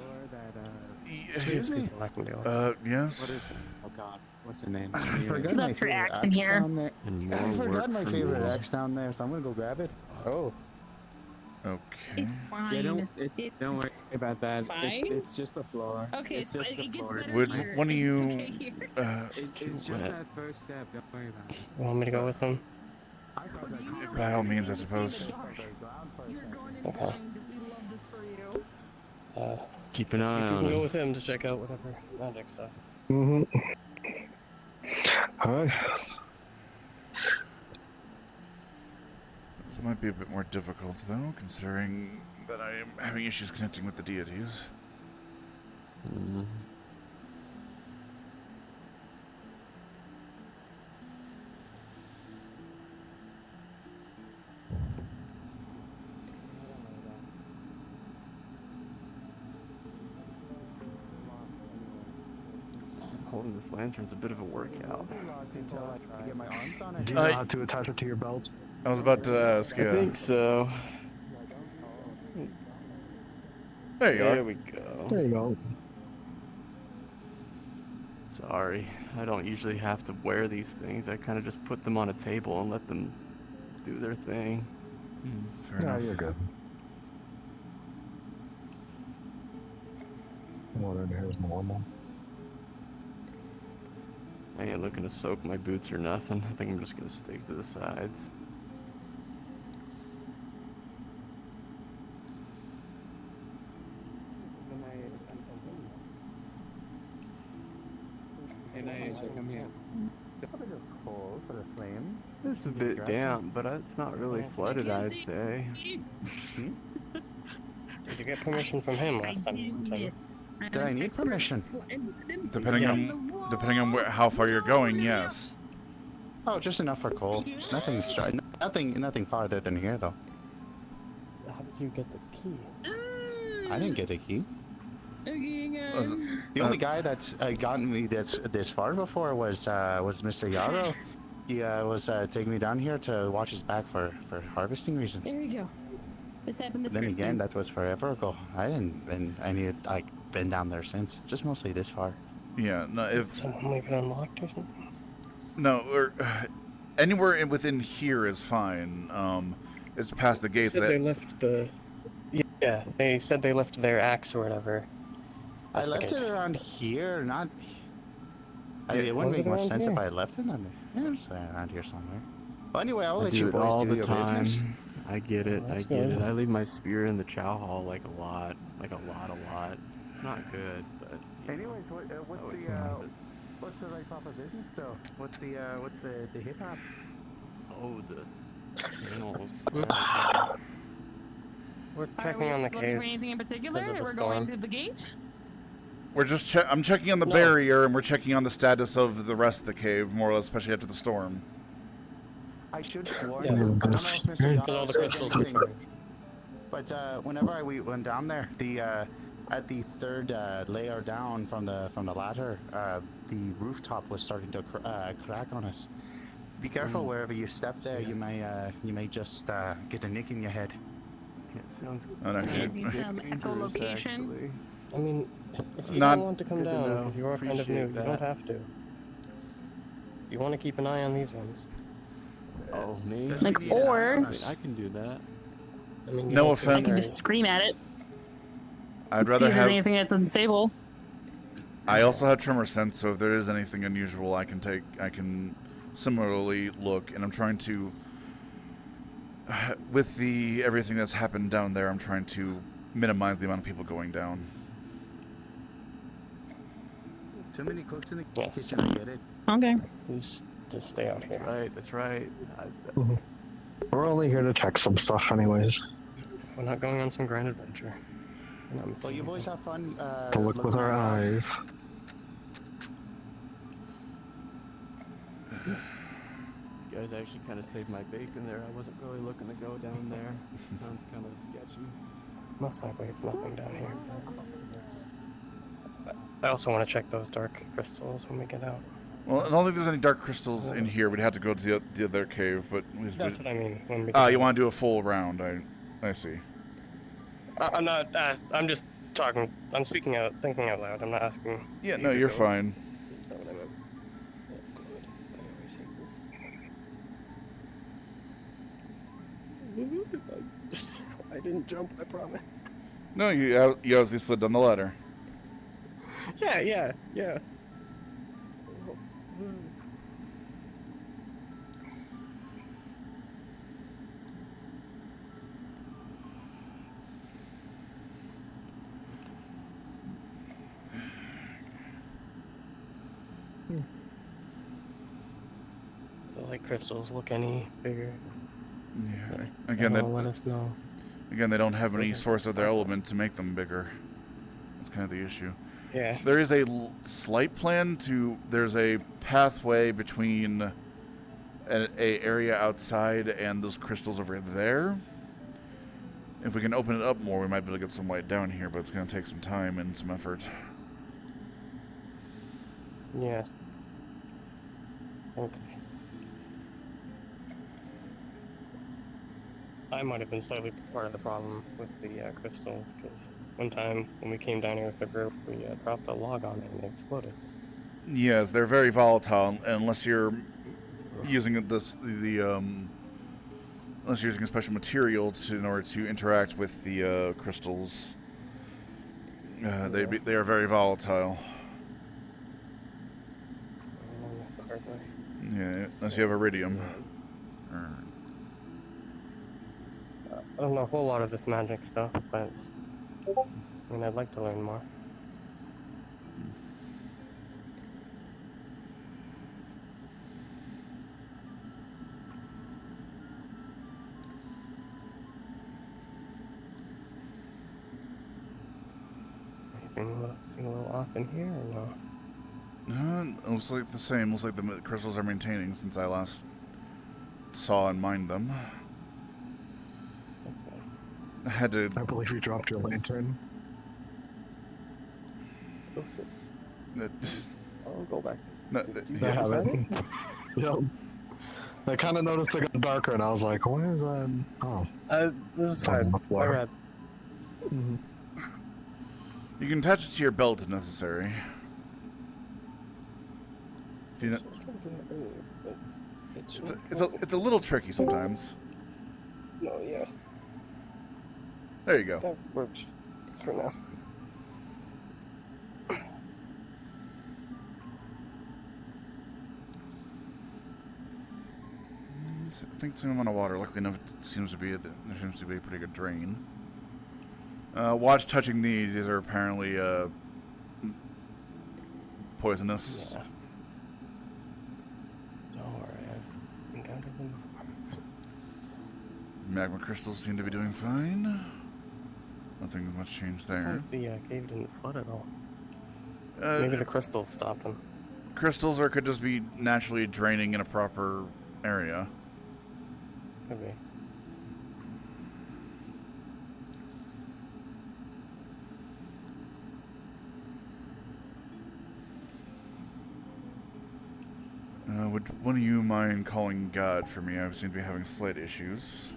Excuse me? Yes. What is it? Oh God, what's the name? I forgot my favorite axe in here. down there. And I more forgot work my for favorite you. axe down there, so I'm gonna go grab it. Oh. Okay. It's fine. Yeah, don't worry about that. fine? It's just the floor. Okay, it's just the it gets floor. better Would here. one of It's you? okay here. It's just wet. that first step. Don't worry about it. You want me to go with them? By all means, I suppose. Okay. Keep an eye You on can go him. with him to check out whatever magic stuff. Yes. This might be a bit more difficult, though, considering that I am having issues connecting with the deities. Holding this lantern's a bit of a workout. Get my arms on it. Do you know how to attach it to your belt? I was about to ask. I think so. There you are. There we go. There you go. Sorry, I don't usually have to wear these things. I kind of just put them on a table and let them do their thing. Fair No, enough. you're good. Water in here is normal. I ain't looking to soak my boots or nothing. I think I'm just gonna stick to the sides. Come here. Coal for the flame. It's a bit damp, but it's not really flooded, I'd say. Did you get permission from him last time? Did I need permission? Depending on how far you're going, yes. Oh, just enough for coal. Nothing farther than here, though. How did you get the key? I didn't get a key. Was it- The only guy that's gotten me this far before was Mr. Yarrow. He was taking me down here to watch his back for harvesting reasons. There you go. This happened the Then first again, time. that was forever ago. I've been down there since. Just mostly this far. Yeah, no, if Something we can unlock or something? no, or anywhere within here is fine. It's past the They gate said that. they left the... Yeah, they said they left their axe or whatever. I left it around here, not. It wouldn't Was make it much around sense here? if I left it on there. Yeah, it's around here somewhere. Well, anyway, I'll I let do you it boys all do the your time. business. I get it. I That's get good. it. I leave my spear in the chow hall like a lot. It's not good, but. Anyways, what's the right proposition still? What's the hip hop? Oh, the channels. We're Are checking we on the looking caves. for anything in particular? because of the We're going storm. through the gate? We're just I'm checking on the No. barrier, and we're checking on the status of the rest of the cave, more or less, especially after the storm. I should warn Yeah. you. I don't know if Mr. Because all the Yarrow crystals said anything, but whenever we went down there, at the third layer down from the ladder, the rooftop was starting to crack on us. Be careful wherever you step there. You may just get a nick in your head. It sounds Oh, no, Is he dangerous, some echolocation? I mean, if you Not don't want to come good to down, know. because you are kind of Appreciate new, that. you don't have to. You want to keep an eye on these ones. Oh, me? Like, or I can do that. I mean, you No don't feel I can offense. very- just scream at it. I'd See rather if there's have. anything that's unstable. I also have tremor sense, so if there is anything unusual, I can similarly look, and I'm trying to. With everything that's happened down there, I'm trying to minimize the amount of people going down. Too many cooks in the Yes. kitchen. I get it. Okay. Just stay out here. Right, that's right. We're only here to check some stuff, anyways. We're not going on some grand adventure. Well, you boys have fun. To look with our eyes. You guys actually kind of saved my bacon there. I wasn't really looking to go down there. Sounds kind of sketchy. Most likely it's nothing down here. I also want to check those dark crystals when we get out. Well, I don't think there's any dark crystals in here. We'd have to go to the other cave, but... That's what I mean. When we you want to do a full round. I see. I'm not... I'm just talking... I'm thinking out loud. I'm not asking... Yeah, no, you're fine. I didn't jump, I promise. No, you obviously slid down the ladder. Yeah. The light crystals look any bigger? Yeah. Again, let us know. Again, they don't have any source of their element to make them bigger. That's kind of the issue. Yeah. There is a slight plan to. There's a pathway between an area outside and those crystals over there. If we can open it up more, we might be able to get some light down here, but it's going to take some time and some effort. Yeah. Okay. I might have been slightly part of the problem with the crystals, because one time when we came down here with the group, we dropped a log on it and it exploded. Yes, they're very volatile unless you're using unless you're using a special material in order to interact with the crystals. They are very volatile. Yeah, unless you have iridium. I don't know a whole lot of this magic stuff, but I mean, I'd like to learn more. Anything seem a little off in here or no? It looks like the same. Looks like the crystals are maintaining since I last saw and mined them. I had to. I believe you dropped your lantern. Oh shit. I'll go back. I haven't. Yep. I kind of noticed it got darker, and I was like, "What is that?" Oh. This is fine. My bad. You can attach it to your belt if necessary. Do you know? It's a little tricky sometimes. No, yeah. There you go. That works for now. I think the same amount of water. Luckily enough, there seems to be a pretty good drain. Watch touching these. These are apparently poisonous. Yeah. Don't worry, I've encountered them before. Magma crystals seem to be doing fine. Nothing much changed there. The cave didn't flood at all. Maybe the crystals stopped them. Crystals, or could just be naturally draining in a proper area. Could be. Would one of you mind calling God for me? I seem to be having slight issues.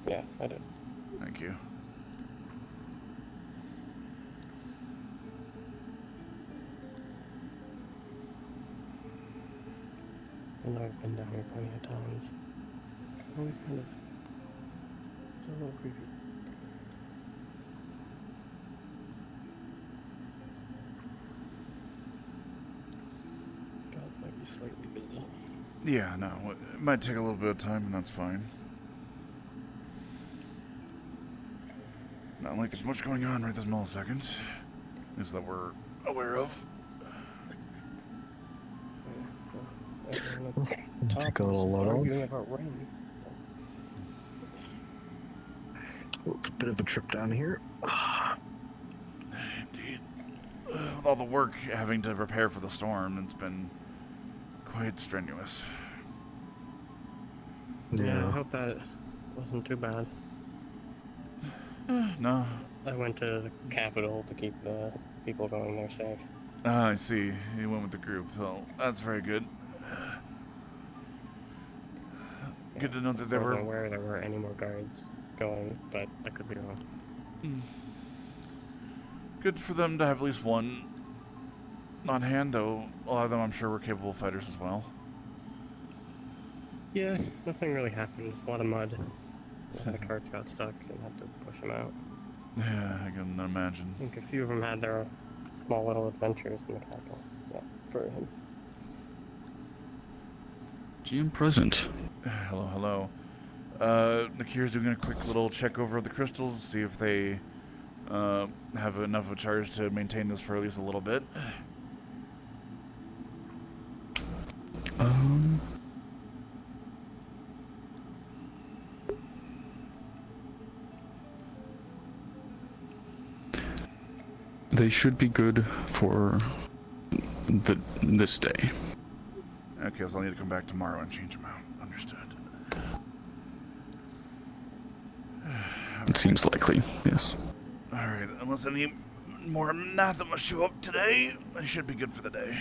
Yeah, I do. Thank you. I know I've been down here plenty of times. It's always kind of... It's a little creepy. be slightly busy. Yeah, no, it might take a little bit of time, and that's fine. Not like there's much going on right this millisecond. Is that we're aware of. Take a little load arguing off. about rain. It's a bit of a trip down here. Indeed. With all the work having to prepare for the storm, it's been quite strenuous. Yeah, I hope that wasn't too bad. No. I went to the capital to keep the people going there safe. Ah, I see. You went with the group. Well, that's very good. Good to know that there I were... wasn't aware there were any more guards going, but I could be wrong. Good for them to have at least one on hand, though a lot of them I'm sure were capable fighters as well. Yeah, nothing really happened. It's a lot of mud. The carts got stuck and had to push them out. Yeah, I can imagine. I think a few of them had their small little adventures in the capital. Yeah, for him. GM present. Hello, hello. Na-Kir's doing a quick little check over the crystals, see if they have enough of a charge to maintain this for at least a little bit. They should be good for this day. Okay, so I'll need to come back tomorrow and change them out. Understood. It seems likely, yes. Alright, unless any more anathema show up today, they should be good for the day.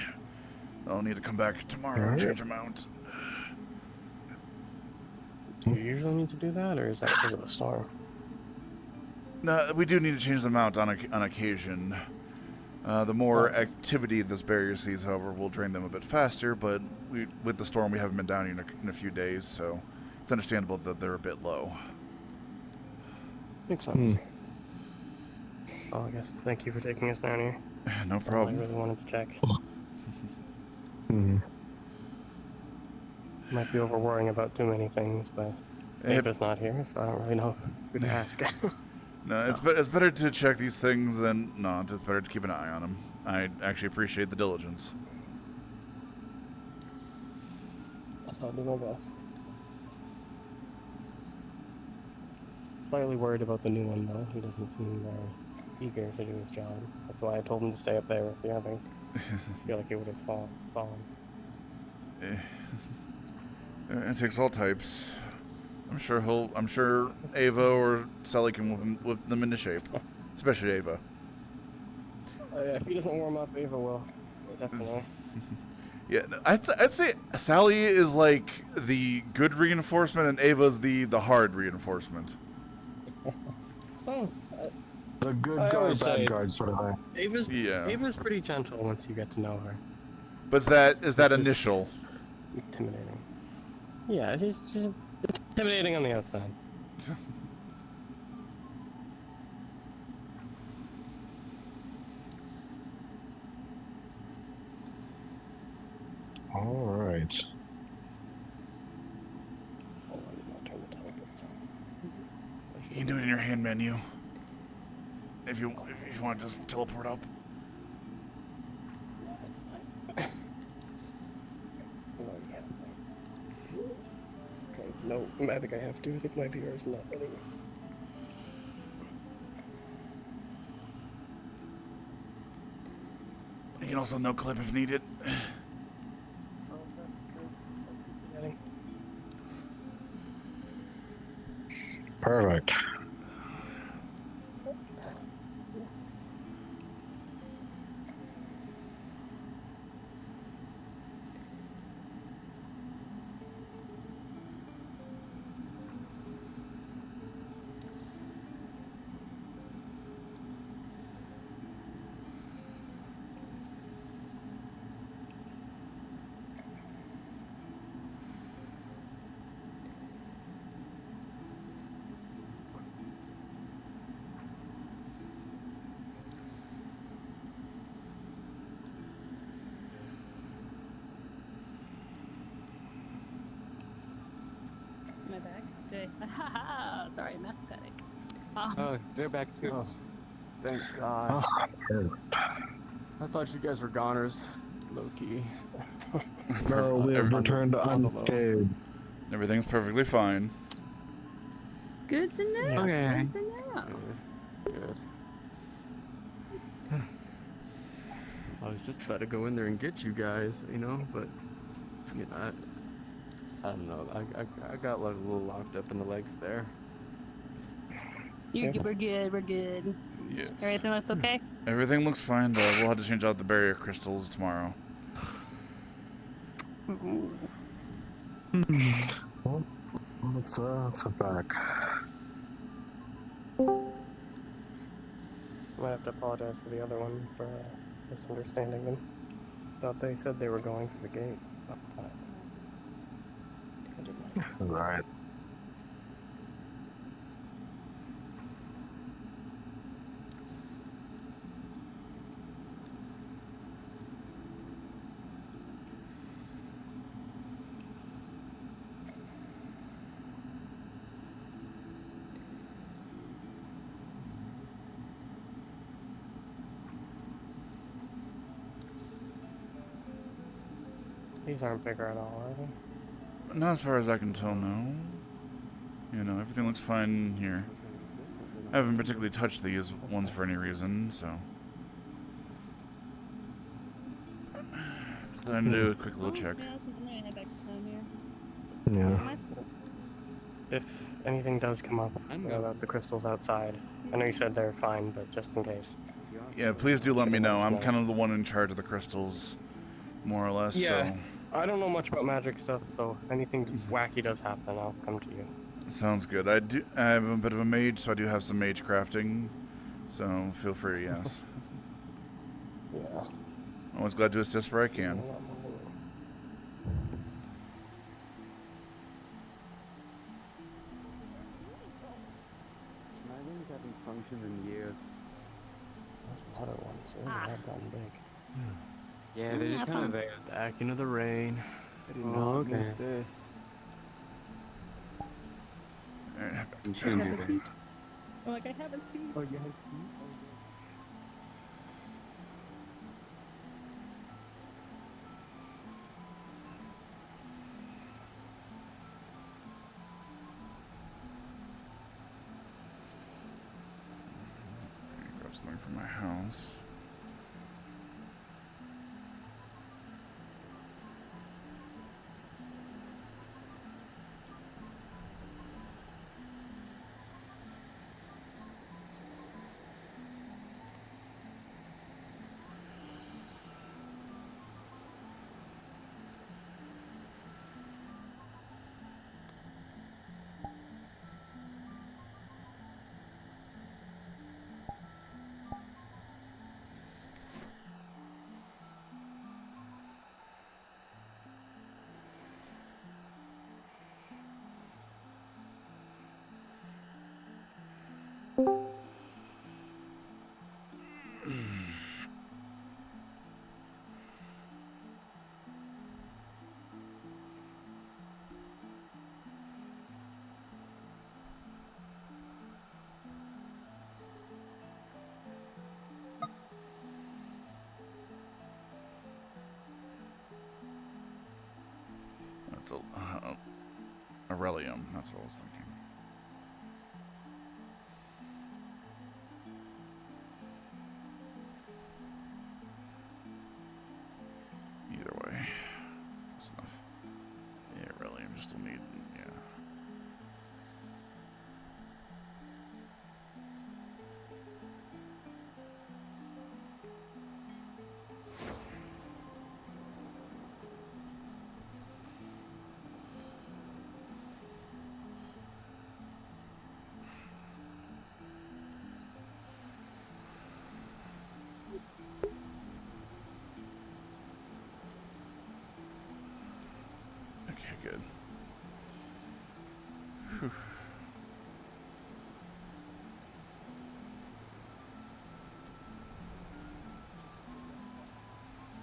I'll need to come back tomorrow and change them out. Do you usually need to do that, or is that because of the storm? No, we do need to change them out on occasion. The more activity this barrier sees, however, will drain them a bit faster, but with the storm we haven't been down in a few days, so it's understandable that they're a bit low. Makes sense. Oh, I guess thank you for taking us down here. No problem. I really wanted to check. Might be over worrying about too many things, but Ava's not here, so I don't really know who to ask. No, it's better to check these things than not. It's better to keep an eye on them. I actually appreciate the diligence. I'll do my best. Slightly worried about the new one, though. He doesn't seem very eager to do his job. That's why I told him to stay up there with the others. I feel like he would have fallen. It takes all types. I'm sure Ava or Sally can whip them into shape. Especially Ava. If he doesn't warm up, Ava will. Definitely. Yeah, I'd say Sally is like the good reinforcement and Ava's the hard reinforcement. The good I guard, always say- bad guard sort of thing. Ava's pretty gentle once you get to know her. But is that It's initial? Intimidating. Yeah, she's intimidating on the outside. All right. You can do it in your hand menu. If you want to just teleport up. That's fine. Okay, no, I think I have to. I think my VR is not ready. You can also no clip if needed. Perfect. Oh, they're back too. Oh. Thank God. Oh. I thought you guys were goners, low key. No, we have Every- returned unscathed. Everything's perfectly fine. Good to know. Okay. Good to know. Good. I was just about to go in there and get you guys, you know, but you know, I don't know. I got like a little locked up in the legs there. We're good. We're good. Yes. Everything looks okay. Everything looks fine. We'll have to change out the barrier crystals tomorrow. Well, let's head back. Might have to apologize for the other one for misunderstanding them. Thought they said they were going for the gate. Alright. These aren't bigger at all, are they? Not as far as I can tell, no. You know, everything looks fine here. I haven't particularly touched these ones for any reason, so. Just let him do a quick little check. Yeah. If anything does come up about the crystals outside, I know you said they're fine, but just in case. Yeah, please do let me know. I'm kind of the one in charge of the crystals, more or less, Yeah. so. I don't know much about magic stuff, so if anything wacky does happen, I'll come to you. Sounds good. I am a bit of a mage, so I do have some mage crafting. So feel free, yes. Yeah. I'm always glad to assist where I can. My wings haven't functioned in years. Those water ones, they have gotten big. Yeah, they're just kind of there. Back into the rain. I did not miss this. Like I haven't seen. Oh, you have Grab something from my house. That's a Aurelium, that's what I was thinking. Either way, close enough. Yeah, Aurelium, just still need, yeah. Okay, good. Whew.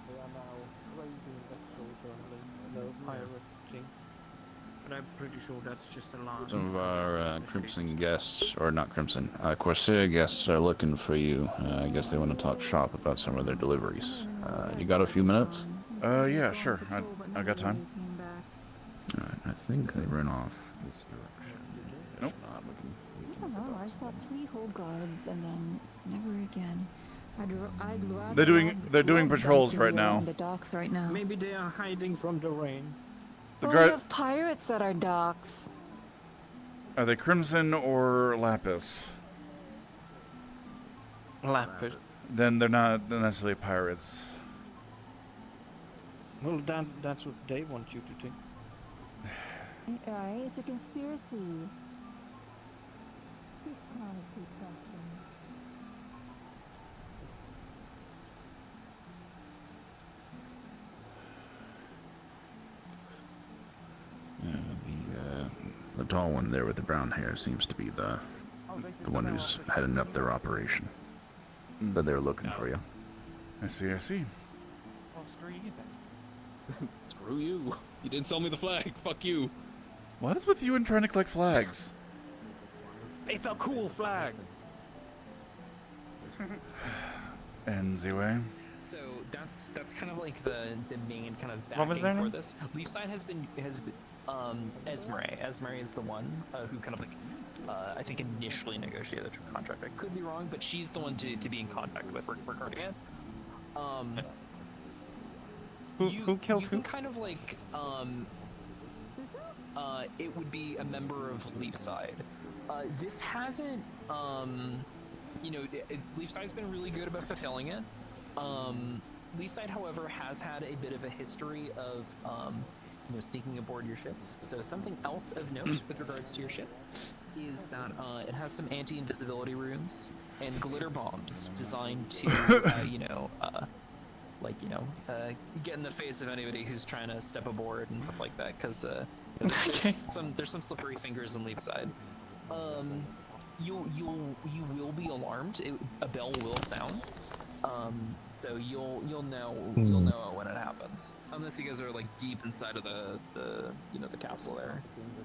They are now raising vessels only, no pirating. but I'm pretty sure that's just a lie. Some of our Crimson guests, or not Crimson, Corsair guests are looking for you. I guess they want to talk shop about some of their deliveries. You got a few minutes? Yeah, sure. I got time. Alright, I think they ran off this direction. Nope. I don't know. I saw 3 whole guards and then never again. They're doing patrols right now. The docks right now. Maybe they are hiding from the rain. The We guard have pirates at our docks. are they Crimson or Lapis? Lapis. Then they're not necessarily pirates. Well, that's what they want you to think. Alright, it's a conspiracy. It's not a conspiracy. The tall one there with the brown hair seems to be the one who's heading up their operation. But they're looking for you. I see, I see. Well, screw you then. Screw you. You didn't sell me the flag. Fuck you. What is with you and trying to collect flags? It's a cool flag. And Ziwei? So that's kind of like the main kind of What was backing their for name? this. Leafside has been Esmeralda. Esmeralda is the one who kind of like I think initially negotiated the contract. I could be wrong, but she's the one to be in contact with regarding it. Who killed you who? can kind of like it would be a member of Leafside. This hasn't you know, Leafside's been really good about fulfilling it. Leafside, however, has had a bit of a history of you know, sneaking aboard your ships. So something else of note with regards to your ship is that it has some anti-invisibility runes and glitter bombs designed to you know, like, you know, get in the face of anybody who's trying to step aboard and stuff like that, because you know, there's some slippery fingers in Leafside. You will be alarmed. A bell will sound. So you'll know when it happens. Unless you guys are like deep inside of the you know, the capsule there.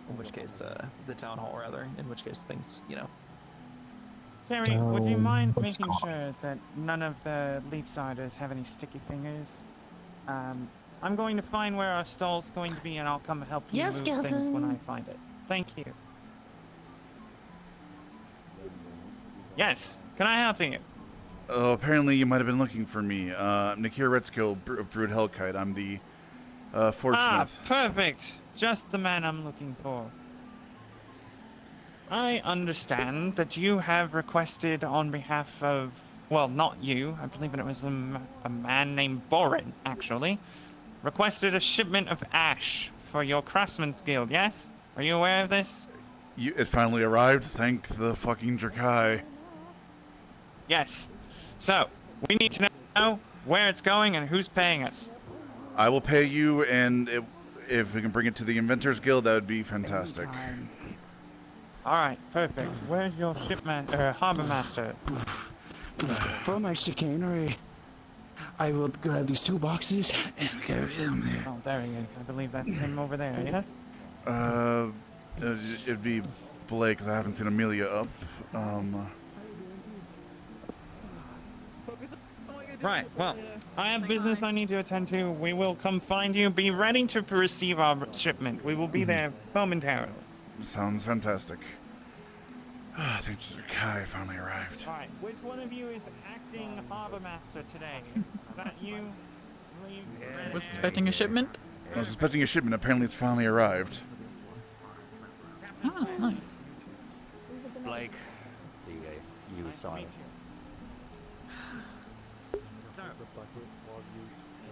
In which case, the town hall rather. In which case things, you know. Terry, would you mind making sure that none of the Leafsiders have any sticky fingers? I'm going to find where our stall's going to be, and I'll come help you Yes, move things Skeleton. when I find it. Thank you. Yes, can I help you? Oh, apparently you might have been looking for me. Na-Kir of Brood Hellkite. I'm the forgesmith. Ah, perfect. Just the man I'm looking for. I understand that you have requested on behalf of, well, not you, I believe it was a man named Warden, actually, requested a shipment of ash for your Craftsman's Guild, yes? Are you aware of this? It finally arrived. Thank the fucking Drakai. Yes. So, we need to know where it's going and who's paying us. I will pay you, and if we can bring it to the Inventors Guild, that would be fantastic. Alright, perfect. Where's your harbor master? For my chicanery, I will grab these 2 boxes and carry them there. Oh, there he is. I believe that's him over there, yes? It'd be Blake, because I haven't seen Amelia up. Right, well, I have business I need to attend to. We will come find you. Be ready to receive our shipment. We will be there momentarily. Sounds fantastic. I think Drakai finally arrived. Alright, which one of you is acting harbor master today? Is that you? Was expecting a shipment? I was expecting a shipment. Apparently it's finally arrived. Ah, nice. Blake. You saw it.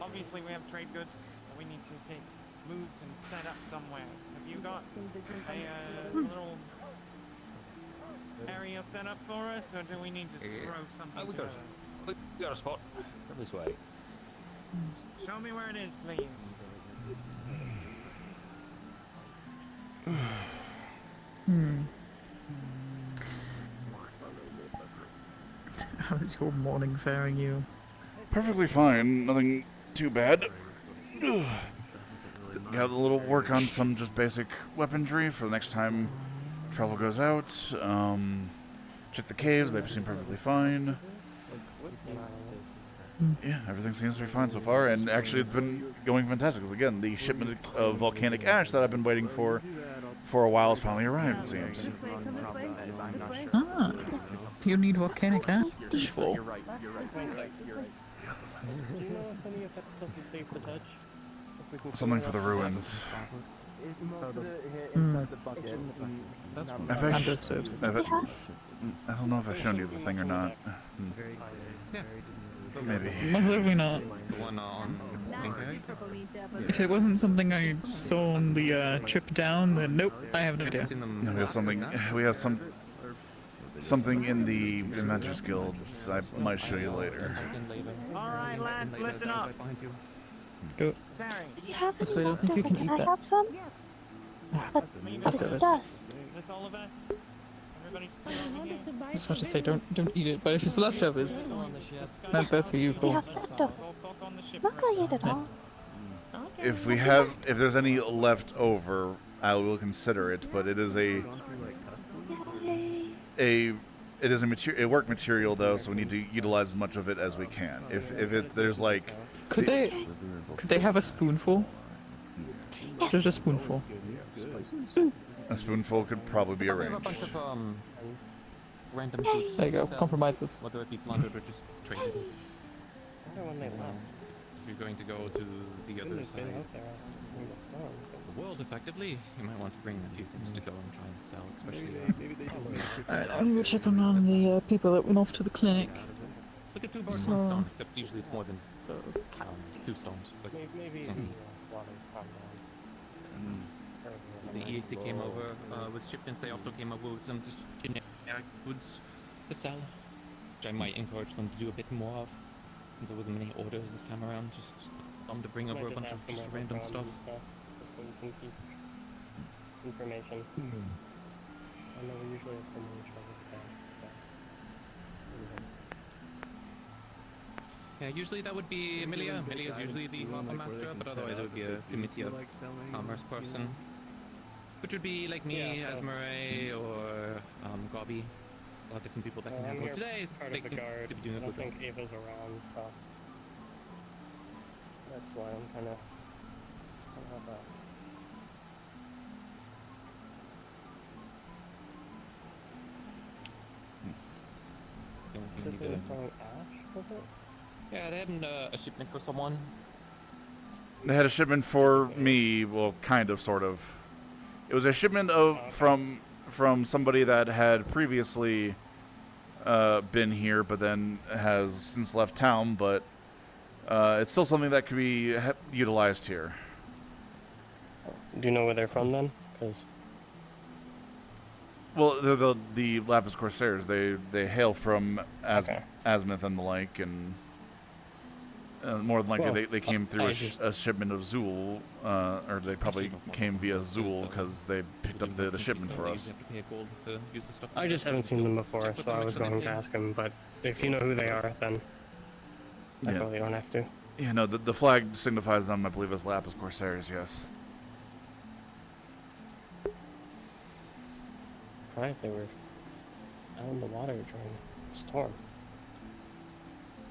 Obviously we have trade goods that we need to take moved and set up somewhere. Have you got a little area set up for us, or do we need to throw something together? We got a spot. This way. Show me where it is, please. How's your morning faring you? Perfectly fine. Nothing too bad. got a little work on some just basic weaponry for the next time travel goes out. Check the caves, they seem perfectly fine. Yeah, everything seems to be fine so far, and actually it's been going fantastic. Because again, the shipment of volcanic ash that I've been waiting for a while has finally arrived, it seems. Ah, you need volcanic ash for? You're right. Do you know if any of that stuff is safe to touch? Something for the ruins. Inside the bucket. Understood. I don't know if I've shown you the thing or not. Maybe. Most likely not. If it wasn't something I saw on the trip down, then nope, I have no idea. No, we have something. We have something in the Inventors Guild. I might show you later. All right, lads, listen up. Go. So I don't think you can eat I that. have some? After It's this. dust. I was about to say don't eat it, but if it's leftovers, that's a you We call. have leftovers. I'm not gonna eat it all. If there's any left over, I will consider it. But it is a work material though, so we need to utilize as much of it as we can. There's like, Could they have a spoonful? Just a spoonful. a spoonful could probably be arranged. Random There you go. Compromises. Whether it be plundered or just traded. If you're going to go to the other side of the world, effectively, you might want to bring a few things to go and try and sell, especially. Alright, I'm gonna go check on the people that went off to the clinic. Look at two birds, one stone, except usually it's more than 2 stones. But the EAC came over with shipments. They also came over with some just generic goods to sell, which I might encourage them to do a bit more of. Since there wasn't many orders this time around, just them to bring over a bunch of just random stuff. Information. I know we usually have so many troubles Yeah, usually that would be Amelia. Amelia is usually the harbor master, but otherwise it would be a committee of commerce person. Which would be like me, Asmarae, or Gobby. A lot of different people that can handle it. Today, they seem to be doing a good job. I don't think Ava's around, so that's why I'm kind of about. Yeah, they had a shipment for someone. They had a shipment for me. Well, kind of, sort of. It was a shipment from somebody that had previously been here, but then has since left town. But it's still something that could be utilized here. Do you know where they're from then? Because well, they're the Lapis Corsairs. They hail from Azimuth and the like, and more than likely they came through a shipment of Zool, or they probably came via Zool because they picked up the shipment for us. I just haven't seen them before, so I was going to ask them. But if you know who they are, then I probably don't have to. Yeah, no, the flag signifies them, I believe, as Lapis Corsairs. Yes. Surprised they were out in the water during the storm.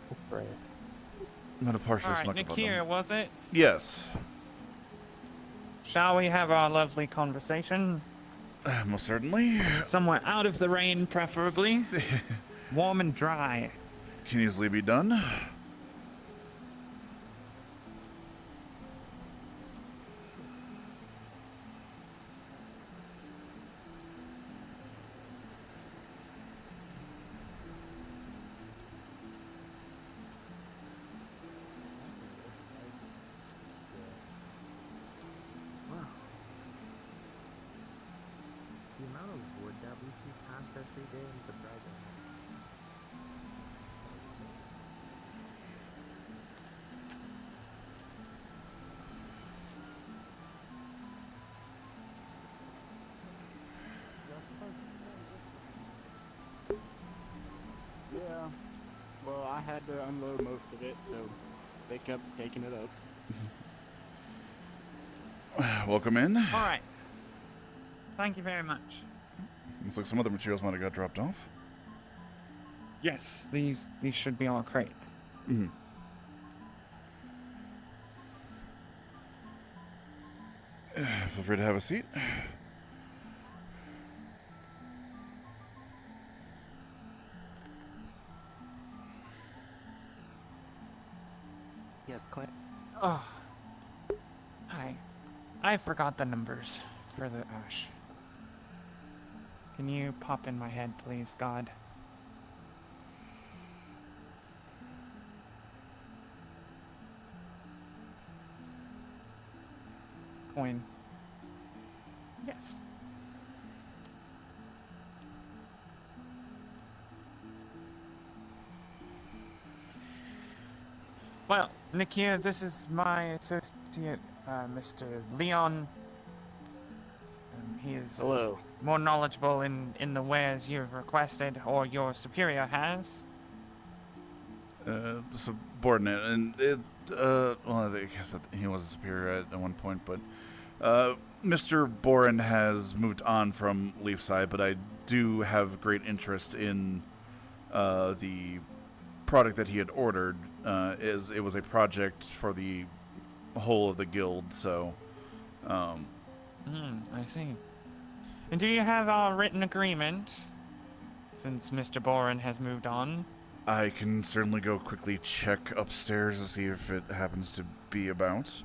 That's brave. I'm gonna partially Alright, snuck about Na-Kir, them. was it? Yes. Shall we have our lovely conversation? Most certainly. Somewhere out of the rain, preferably. Warm and dry. Can easily be done. The amount of wood that we see past every day is surprising. Yeah. Well, I had to unload most of it, so they kept taking it up. Welcome in. All right. Thank you very much. Looks like some other materials might have got dropped off. Yes, these should be all crates. Mm-hmm. Feel free to have a seat. Yes, Clint. Oh. Hi. I forgot the numbers for the ash. Can you pop in my head, please, God? Coin. Yes. Well, Na-Kir, this is my associate, Mr. Leon. He is more knowledgeable in the wares you've requested, or your superior has. Subordinate, and it, well, I guess he was a superior at one point, but, Mr. Boren has moved on from Leafside, but I do have great interest in, the product that he had ordered. It was a project for the whole of the guild, so, I see. And do you have our written agreement, since Mr. Boren has moved on? I can certainly go quickly check upstairs to see if it happens to be about.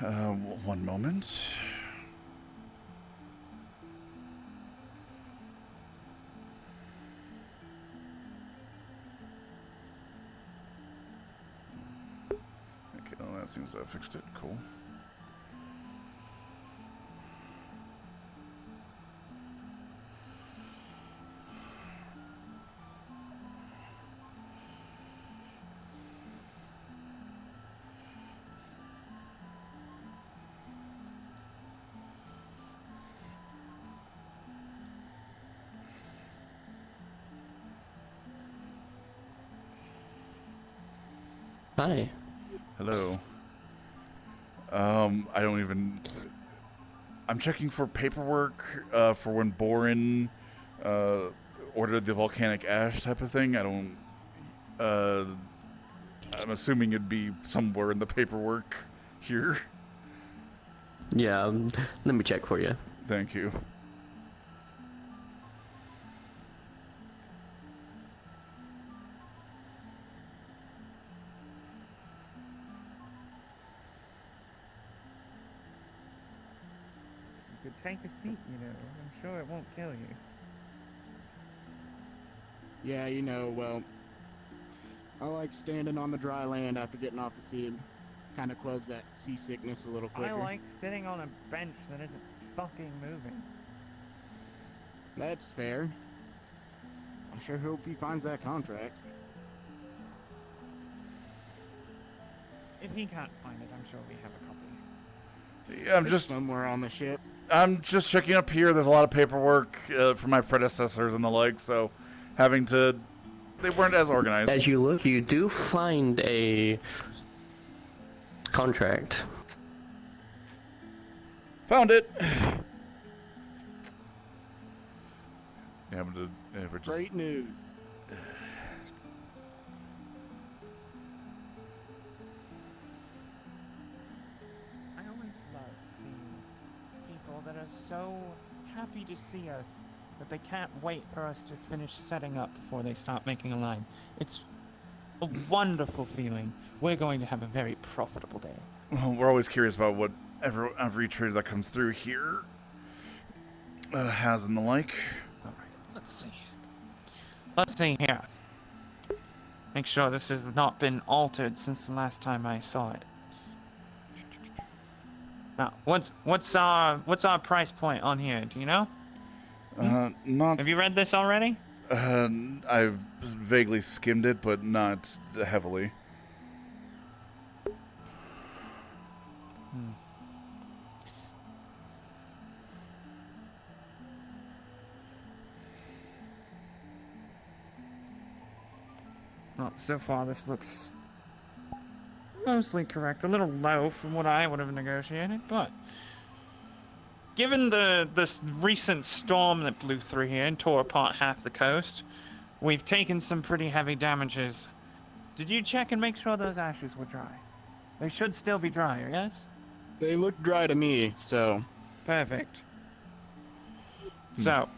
One moment. Okay, well, that seems to have fixed it. Cool. Hi. Hello. I don't even... I'm checking for paperwork, for when Boren, ordered the volcanic ash type of thing. I don't... I'm assuming it'd be somewhere in the paperwork here. Yeah, let me check for you. Thank you. You could take a seat, I'm sure it won't kill you. Yeah, well, I like standing on the dry land after getting off the sea. Kind of close that seasickness a little quicker. I like sitting on a bench that isn't fucking moving. That's fair. I sure hope he finds that contract. If he can't find it, I'm sure we have a copy. Yeah, I'm It's just... somewhere on the ship. I'm just checking up here. There's a lot of paperwork from my predecessors and the like, so having to... They weren't as organized. As you look, you do find a contract. Found it. Yeah, we're just... Great news. I always love seeing people that are so happy to see us that they can't wait for us to finish setting up before they start making a line. It's a wonderful feeling. We're going to have a very profitable day. Well, we're always curious about what every trader that comes through here has and the like. All right, let's see. Let's see here. Make sure this has not been altered since the last time I saw it. Now, what's our price point on here? Do you know? Not. Have you read this already? I've vaguely skimmed it, but not heavily. Well, so far this looks Mostly correct. A little low from what I would have negotiated, but given this recent storm that blew through here and tore apart half the coast, we've taken some pretty heavy damages. Did you check and make sure those ashes were dry? They should still be dry, yes? They look dry to me, so. Perfect. So,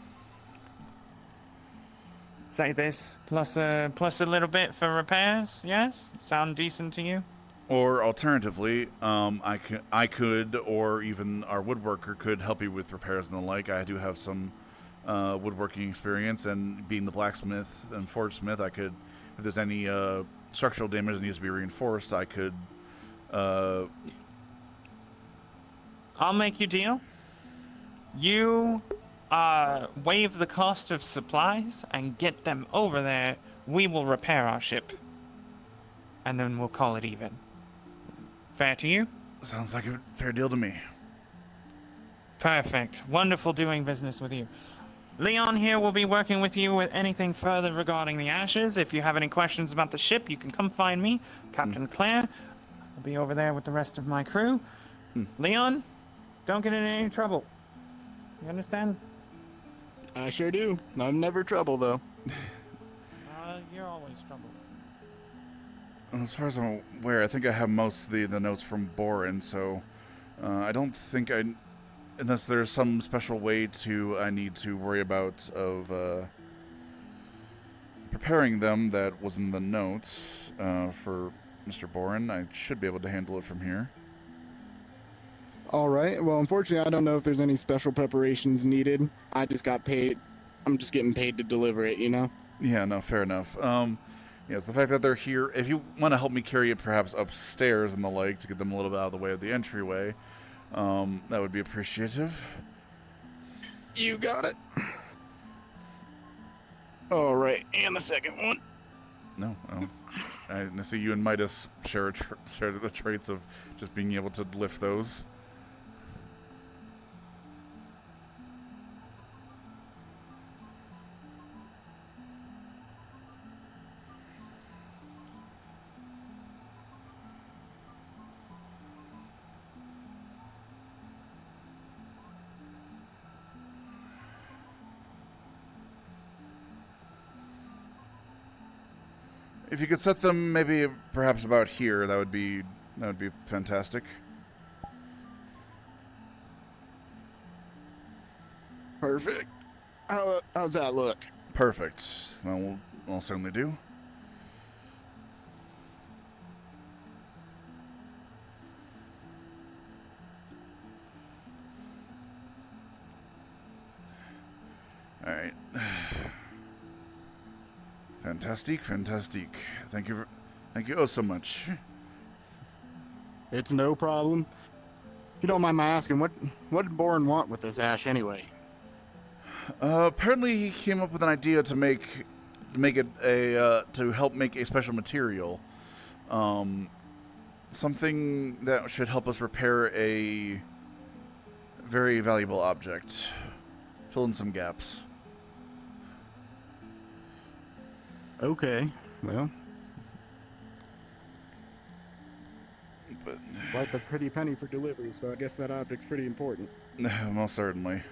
say this plus a little bit for repairs, yes? Sound decent to you? Or alternatively, I could, or even our woodworker could help you with repairs and the like. I do have some woodworking experience, and being the blacksmith and forge smith, I could, if there's any structural damage that needs to be reinforced, I could. I'll make you a deal. You waive the cost of supplies and get them over there. We will repair our ship, and then we'll call it even. Fair to you? Sounds like a fair deal to me. Perfect. Wonderful doing business with you. Leon here will be working with you with anything further regarding the ashes. If you have any questions about the ship, you can come find me, Captain Claire. I'll be over there with the rest of my crew. Leon, don't get in any trouble. You understand? I sure do. I'm never trouble, though. You're always trouble. As far as I'm aware, I think I have most of the notes from Boren, so I don't think unless there's some special way I need to worry about of preparing them that was in the notes for Mr. Boren, I should be able to handle it from here. All right. Well, unfortunately, I don't know if there's any special preparations needed. I just got paid. I'm just getting paid to deliver it, you know? Yeah, no, fair enough. Yes, the fact that they're here, if you want to help me carry it perhaps upstairs and the like to get them a little bit out of the way of the entryway, that would be appreciative. You got it. All right, and the second one. No, I see you and Midas share the traits of just being able to lift those. If you could set them maybe perhaps about here, that would be fantastic. Perfect. How's that look? Perfect. That will certainly do. All right. Fantastic. Thank you oh so much. It's no problem. If you don't mind my asking, what did Boren want with this ash anyway? Apparently he came up with an idea to make it to help make a special material. Something that should help us repair a very valuable object. Fill in some gaps. Okay, well. But quite the pretty penny for delivery, so I guess that object's pretty important. Most certainly.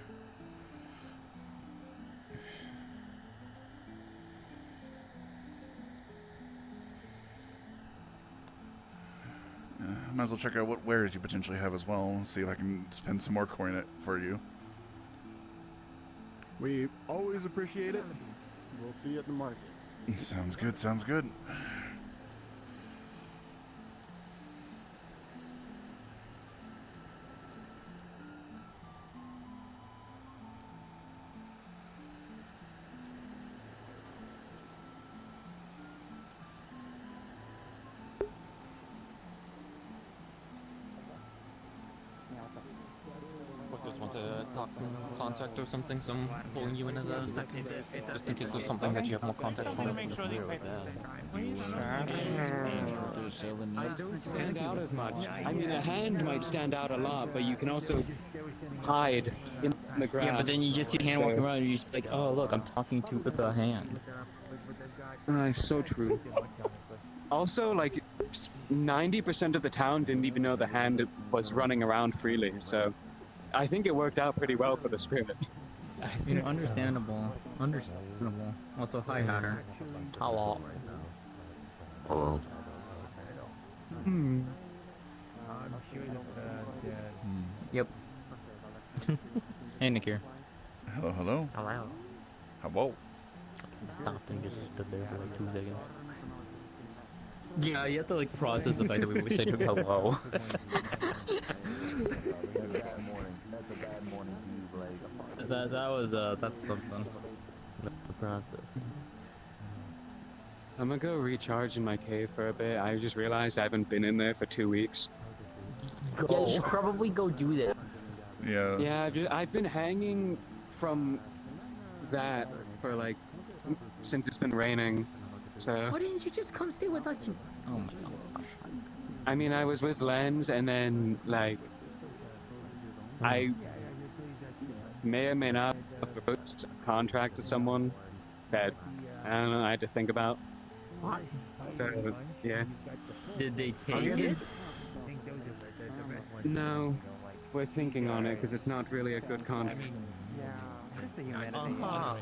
Might as well check out what wares you potentially have as well. See if I can spend some more coin for you. We always appreciate it. We'll see you at the market. Sounds good. Just want to talk some contact or something, so I'm pulling you in as a second, just in case there's something that you have more context on. Make sure these papers stay dry, please. I don't stand out as much. I mean, a hand might stand out a lot, but you can also hide in the grass. Yeah, but then you just see a hand walking around and you just be like, oh, look, I'm talking to the hand. So true. Also, like, 90% of the town didn't even know the hand was running around freely, so I think it worked out pretty well for the spirit. You know, understandable. Understandable. Also, hi, Hatter. Hello. Hello. Yep. Hey, Na-Kir. Hello, hello. Hello. Hello. Stopped and just stood there for like 2 seconds. Yeah, you have to like process the fact that we said hello. That's something. The process. I'm gonna go recharge in my cave for a bit. I just realized I haven't been in there for 2 weeks. Yeah, you should probably go do that. Yeah. Yeah, I've been hanging from that for like since it's been raining. So Why didn't you just come stay with us? Oh my gosh. I mean, I was with Lens, and then like I may or may not have proposed a contract to someone that I don't know. I had to think about. What? So yeah. Did they take it? No, we're thinking on it because it's not really a good contract. Uh-huh.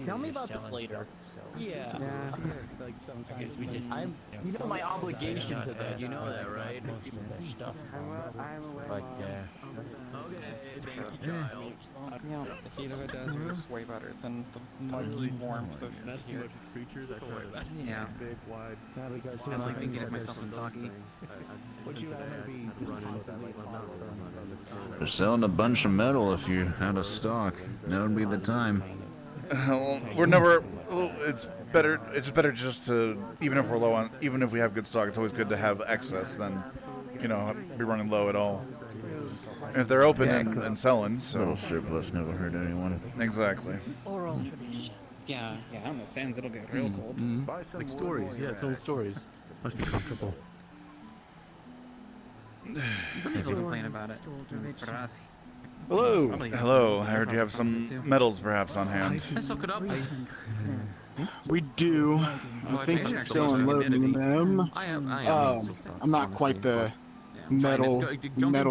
Tell me about this later. Yeah. You know my obligation to that. You know that, right? I'm aware. Like, Okay, thank you, child. The heat of a desert is way better than the muggy warmth of here. Creatures, I try to Yeah. big, wide. I was like thinking of myself in sake. They're selling a bunch of metal if you're out of stock. That would be the time. Well, we're never. It's better. It's better just to, even if we're low on, even if we have good stock, it's always good to have excess than, be running low at all. And if they're open and selling, so Little surplus never hurt anyone. Exactly. Oral tradition. Yeah, on the sands it'll get real cold. Like stories, yeah, tell stories. Must be comfortable. Some people complain about it. For us. Hello. Hello. I heard you have some metals perhaps on hand. I suck it up. We do. I think I'm still unloading them. I'm not quite the metal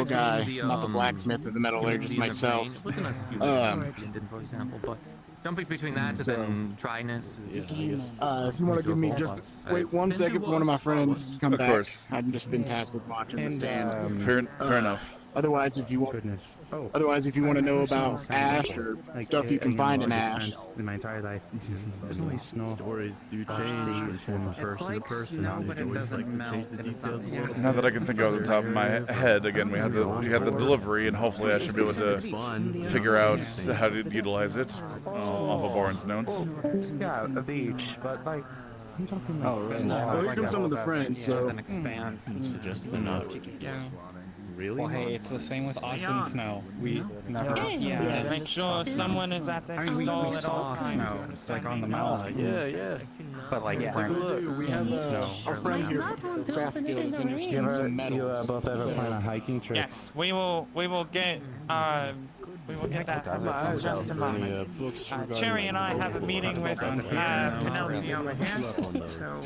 guy. I'm not the blacksmith or the metallurgist myself. For example, but jumping between that to then dryness is if you want to give me just wait 1 second for one of my friends to come back. Of course. I've just been tasked with watching the stand. Fair enough. Otherwise, if you want, to know about ash or stuff you can find in ash. In my entire life, there's always snow. Stories do change from person to person. But it doesn't change the details a little. Now that I can think of off the top of my head, again, we had the delivery, and hopefully I should be able to figure out how to utilize it off of Warren's notes. Yeah, a beach, but like. Well, here come some of the friends. So. Really? Well, hey, it's the same with us and snow. We never. Yeah, make sure someone is at the stall we at saw all times. snow, Like on the mountain. Yeah. but like We have our friend here, craft skills, interested in some metals. both ever plan on hiking trip? Yes, we will get that in just a moment. Cherry and I have a meeting with Penelope over here, so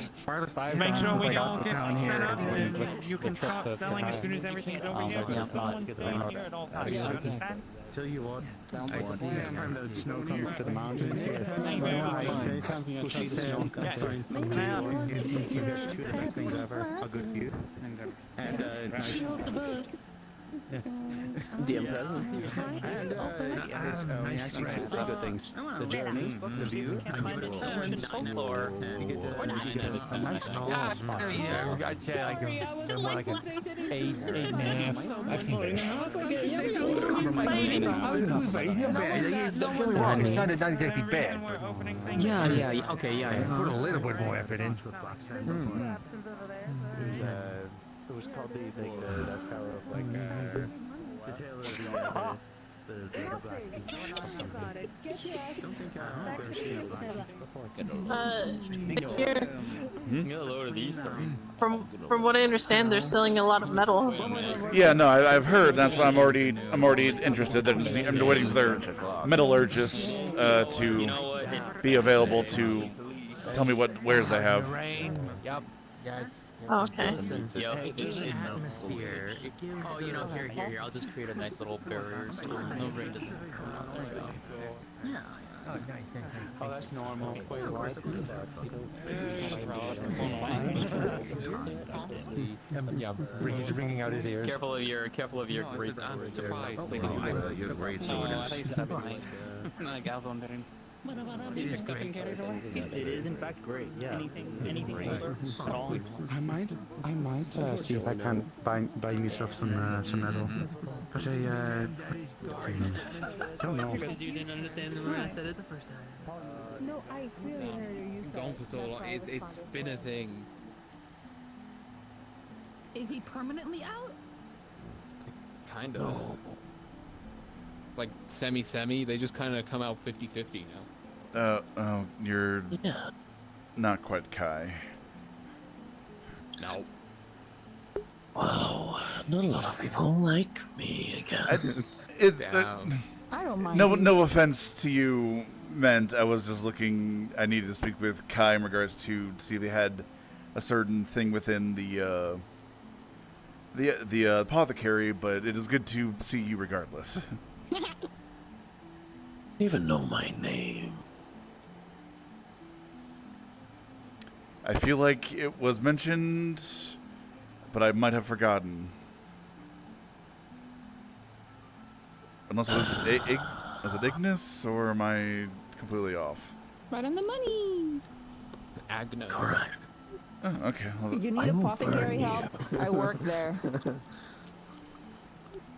make sure we all get set up and you can start selling as soon as everything's over here, because someone stays here at all times, you understand? Tell you what, next time the snow comes to the mountains, push the snow concerns to get two of the best things ever, a good view, and nice. DM present. And we actually have three good things: the journey, the view, and the little. You get to 9 out of 10. I'd say like an 8.5. I've seen better. Don't get me wrong, it's not exactly bad, but Yeah, okay, yeah. put a little bit more effort in. It was called the tower of like the tail of Here, from what I understand, they're selling a lot of metal. Yeah, no, I've heard. That's why I'm already interested. I'm waiting for their metallurgists to be available to tell me what wares they have. Yep. Oh, okay. Yeah, it gives an atmosphere. It gives. Oh, you know, here. I'll just create a nice little barrier so no rain doesn't come out. There we go. Yeah. Oh, nice. Oh, that's normal. Wait, what? Yeah, he's wringing out his ears. Careful of your great sword. Surprise. Your great sword is... It is in fact great. Yeah. Anything older at all? I might see if I can buy myself some metal. But I don't know. Because you didn't understand the way I said it the first time. No, I really heard you. Gone for so long. It's been a thing. Is he permanently out? Kind of. Like semi. They just kind of come out 50-50 now. Oh, you're not quite Kai. No. Wow, not a lot of people like me, I guess. I don't mind. No offense to you, meant I was just looking. I needed to speak with Kai in regards to see if they had a certain thing within the apothecary, but it is good to see you regardless. Even know my name. I feel like it was mentioned, but I might have forgotten. Unless it was was it Ignis, or am I completely off? Right on the money. Agnes. Correct. Oh, okay. Well, You need apothecary help? I work there.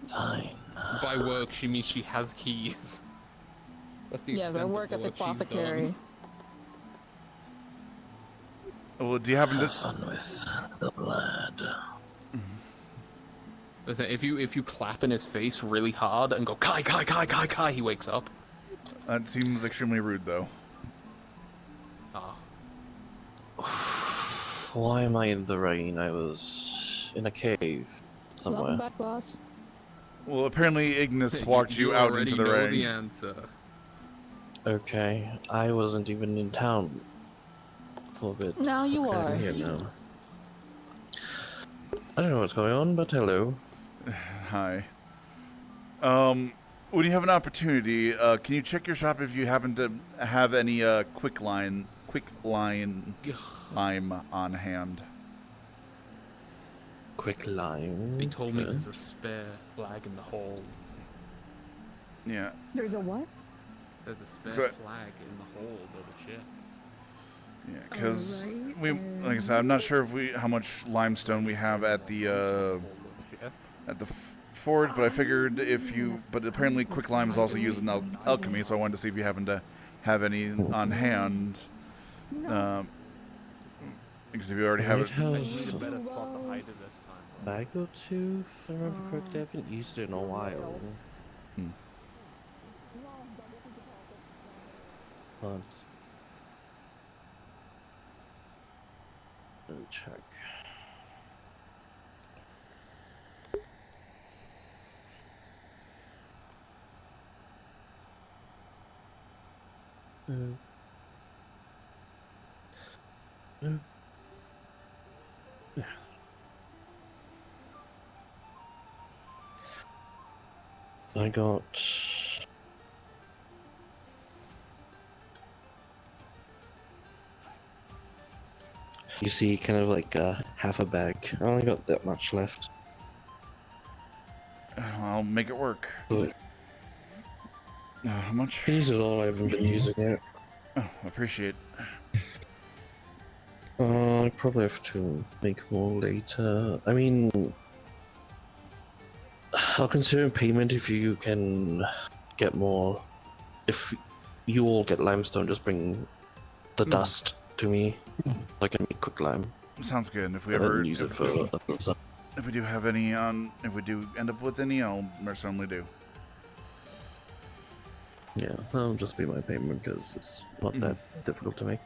Fine. By work, she means she has keys. That's the Yes, I extent work of at the work she's done. apothecary. well, do you happen to? Have fun with the blood. Listen, if you clap in his face really hard and go Kai, he wakes up. That seems extremely rude, though. Ah. Why am I in the rain? I was in a cave somewhere. Welcome back, boss. Well, apparently Ignis walked you out into the rain. The answer. Okay, I wasn't even in town for a bit. Now you Okay, are. I'm here now. I don't know what's going on, but hello. Hi. When you have an opportunity, can you check your shop if you happen to have any quick lime on hand? Quick lime. They told me there's a spare flag in the hall. Yeah. There's a what? There's a spare flag in the hold of the ship. Yeah, because like I said, I'm not sure if how much limestone we have at the forge, but I figured but apparently quick lime is also used in alchemy, so I wanted to see if you happen to have any on hand. Because if you already have it. Bag or two, if I remember correctly. I haven't used it in a while. But let me check. Yeah. I got you see kind of like half a bag. I only got that much left. I'll make it work. How much? Use it all. I haven't been using it. Oh, appreciate. I probably have to make more later. I mean, I'll consider payment if you can get more. If you all get limestone, just bring the dust to me, so I can make quick lime. Sounds good. If we And ever then use it for other stuff. if we do have any on, if we do end up with any, I'll most certainly do. Yeah, that'll just be my payment because it's not that difficult to make.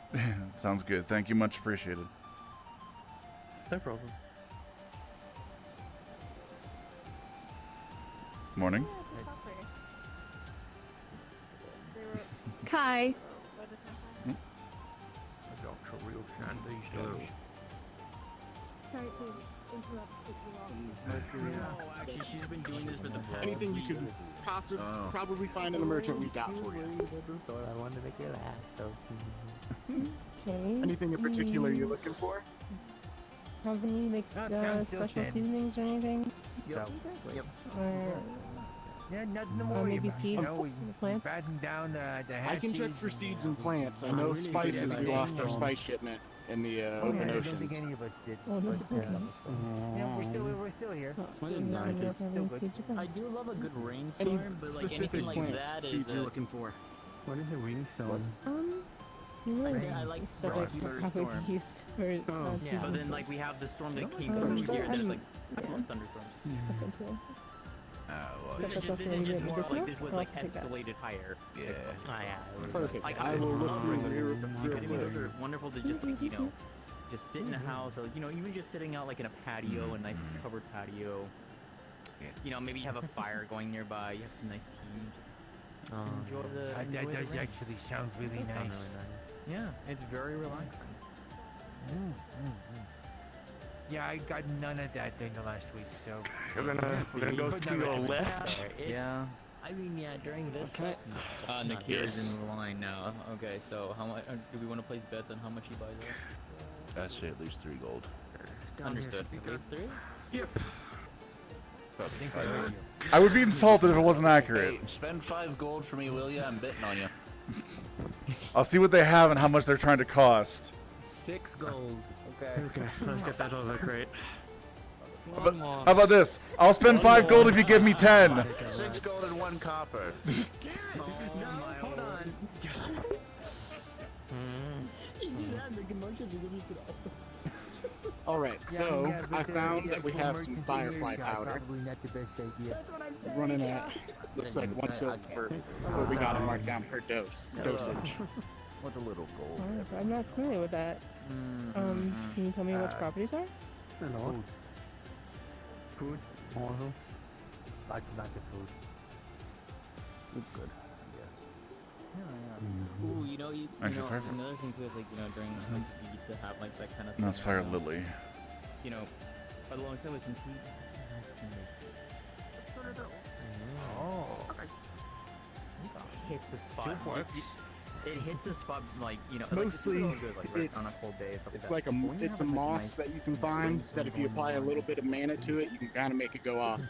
Sounds good. Thank you, much appreciated. No problem. Morning. Kai. sorry to interrupt No, actually, she's been doing this for the past Anything you could probably find in a merchant, we got for you. I wanted to make you laugh, so. Okay. Anything in particular you're looking for? Have any like special seasonings or anything? Yep. Or nothing to or worry maybe about. seeds, plants? Batting down the I can check for seeds and plants. I know spices. We lost our spice shipment in the open I don't oceans. think any of us did. Oh, no, but, okay. yeah, we're still here. I do love a good Any rainstorm, but like specific anything like plants, that is seeds you're looking for? What is a rainstorm? I like that storm. I probably be used for Yeah, but seasons. then like we have the storm that came through here, and then it's like thunderstorms. But that's also This is medicinal. more like this was I'll like also take that. escalated higher. Perfect. Like, I will look through here I real think those quick. are wonderful to just like just sit in a house or like, even just sitting out like in a patio, a nice covered patio. Maybe you have a fire going nearby. You have some nice tea. Just enjoy the. That does actually sound really nice. Yeah, it's very relaxing. Yeah, I got none of that in the last week, so. We're gonna go to your left. Yeah. I mean, yeah, during this. Okay. Na-Kir is Yes. in the line now. Okay, so how much? Do we want to place bets on how much he buys us? I'd say at least 3 gold. Understood. At least 3? Yep. I would be insulted if it wasn't accurate. Hey, spend 5 gold for me, will ya? I'm betting on you. I'll see what they have and how much they're trying to cost. 6 gold. Okay, let's get that out of the crate. How about this? I'll spend 5 gold if you give me 10. 6 gold and 1 copper. Hold on. Alright, so I found that we have some firefly powder. Probably not the best idea. Running at, looks like 1 silver per, what we got to mark down per dosage. What's a little gold? I'm not familiar with that. Can you tell me what properties are? Hello. Food. Also. Lots of food. It's good. Ooh, Actually, fire- another thing too is like, during like, you get to have like that kind of No, it's stuff Fire around. Lily. Alongside with some tea. Oh. Hits the spot. It hits the spot like, Mostly, like, good, like, right on a it's- cold day, stuff like It's that. like But when you it's have, a like, moss nice that you can find that if you apply a little bit of mana to it, you can kind of make it go off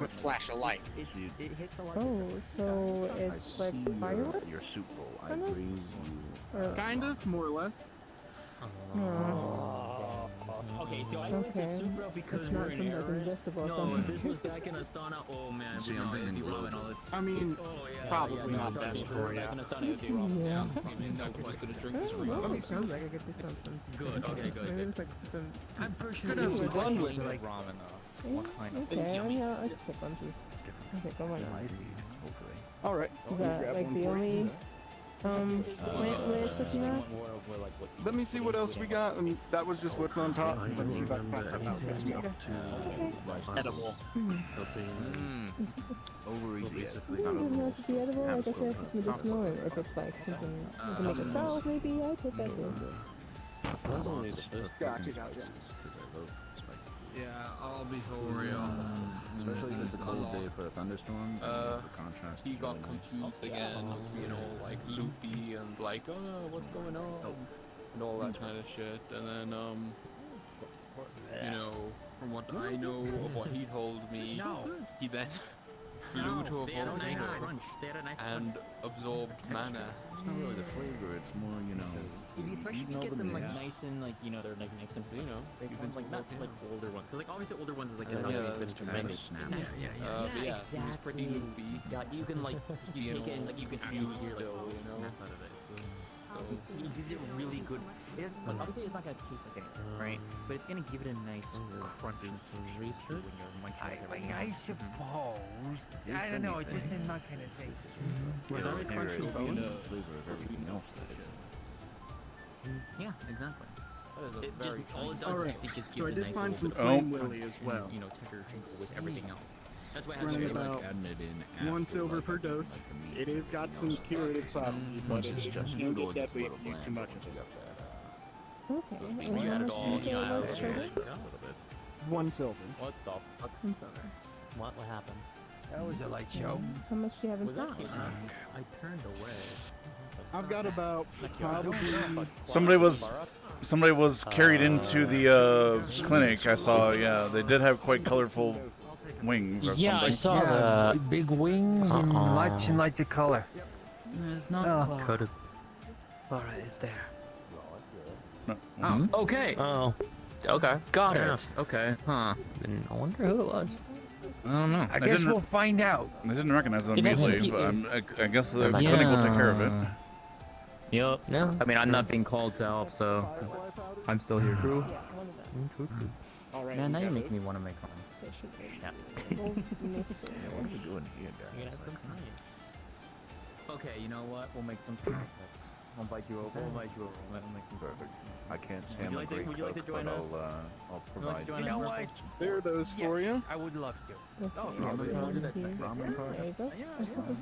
with flash of light. It hits a lot. Oh, so it's like fireworks? Your soup bowl. I Kind of? raise you. Or- Kind of, more or less. Okay, so I went to Okay. Supra because It's we're not in something that's Eris. ingestible, No, something. this was back in Astana. Oh man, See, I'm thinking it'd be glue. rubbing all the. I mean, probably no, not trust me, best for back ya. in Astana, it'd be robbing. Yeah. Nobody's gonna drink this Well, rum. it sounds like I could do something. Good, okay, good. Maybe it's like something. I'm personally Could have some fun with like it. ramen though. What kind of? Okay, I mean, I'll just take one, please. Okay, go on. Alright, Is that like the only plant list that you have? let me see what else we got, and that was just what's on top. Let me see if I can find something else that's more edible. Overeat basically. It doesn't have to be edible. Like I said, if it's medicinal, and if it's like something you can make yourself, maybe I'll take that too. Gotcha. Yeah, I'll be so real. Especially if it's a cold day for a thunderstorm. The contrast. He got confused again, like loopy and like, oh, what's going on? And all that kind of shit. And then, from what I know of what he told me, he then flew to a They had a nice volcano crunch. They had a nice and absorbed mana. It's not really the flavor, it's more, Especially if you get them like nice and like they're like nice and they sound like not like older ones. Cause like obviously older ones is like Yeah, it's tremendous. Yeah, But yeah, he was pretty loopy. Yeah, you can like you take it and like you can feel still, snap out of it. So he did really good. Obviously it's not gonna taste like anything, right? But it's gonna give it a nice crunchy taste when you're munching it. I suppose. I don't know, it's just in my kind of taste. Very crunchy flavor of everything else that it is. Yeah, exactly. It just, all it does Alright, is it just gives so I a did nice find little some bit of flame lily as and, well. Tender tinkle with everything else. That's why I have Running to be about like, 1 silver per dose. It is got some curative properties, but it can get deadly if you use too much of it. Okay. you add it all, How much did you say it was per day? 1 silver. What the fuck? 1 silver. What happened? That was a light show. How much do you have in stock? I turned away. I've got about probably. Somebody was carried into the clinic. I saw. Yeah, they did have quite colorful wings or something. I saw the big wings and lights of color. There's not Oh. Code. Laura is there. No. Oh, okay. Oh. Okay. Got Fair it. Okay. Huh. Then I wonder who it was. I don't know. I guess we'll find out. I didn't recognize them If I can immediately, keep- but I guess the clinic will take care of it. Yep. No. I mean, I'm not being called to help, so I'm still here. True. Man, now you make me want to make fun. Well, What are we doing here, guys? Okay, you know what? We'll make some perfect. I'll invite you over. We'll make some Perfect. I can't Would stand you the like to- Greek would you like to cook, join but us? I'll Would you like to provide join you. us, Marco? There are those for you. I would love to. Okay, Oh, yeah, ramen we're card? here. Ramen card? There you go.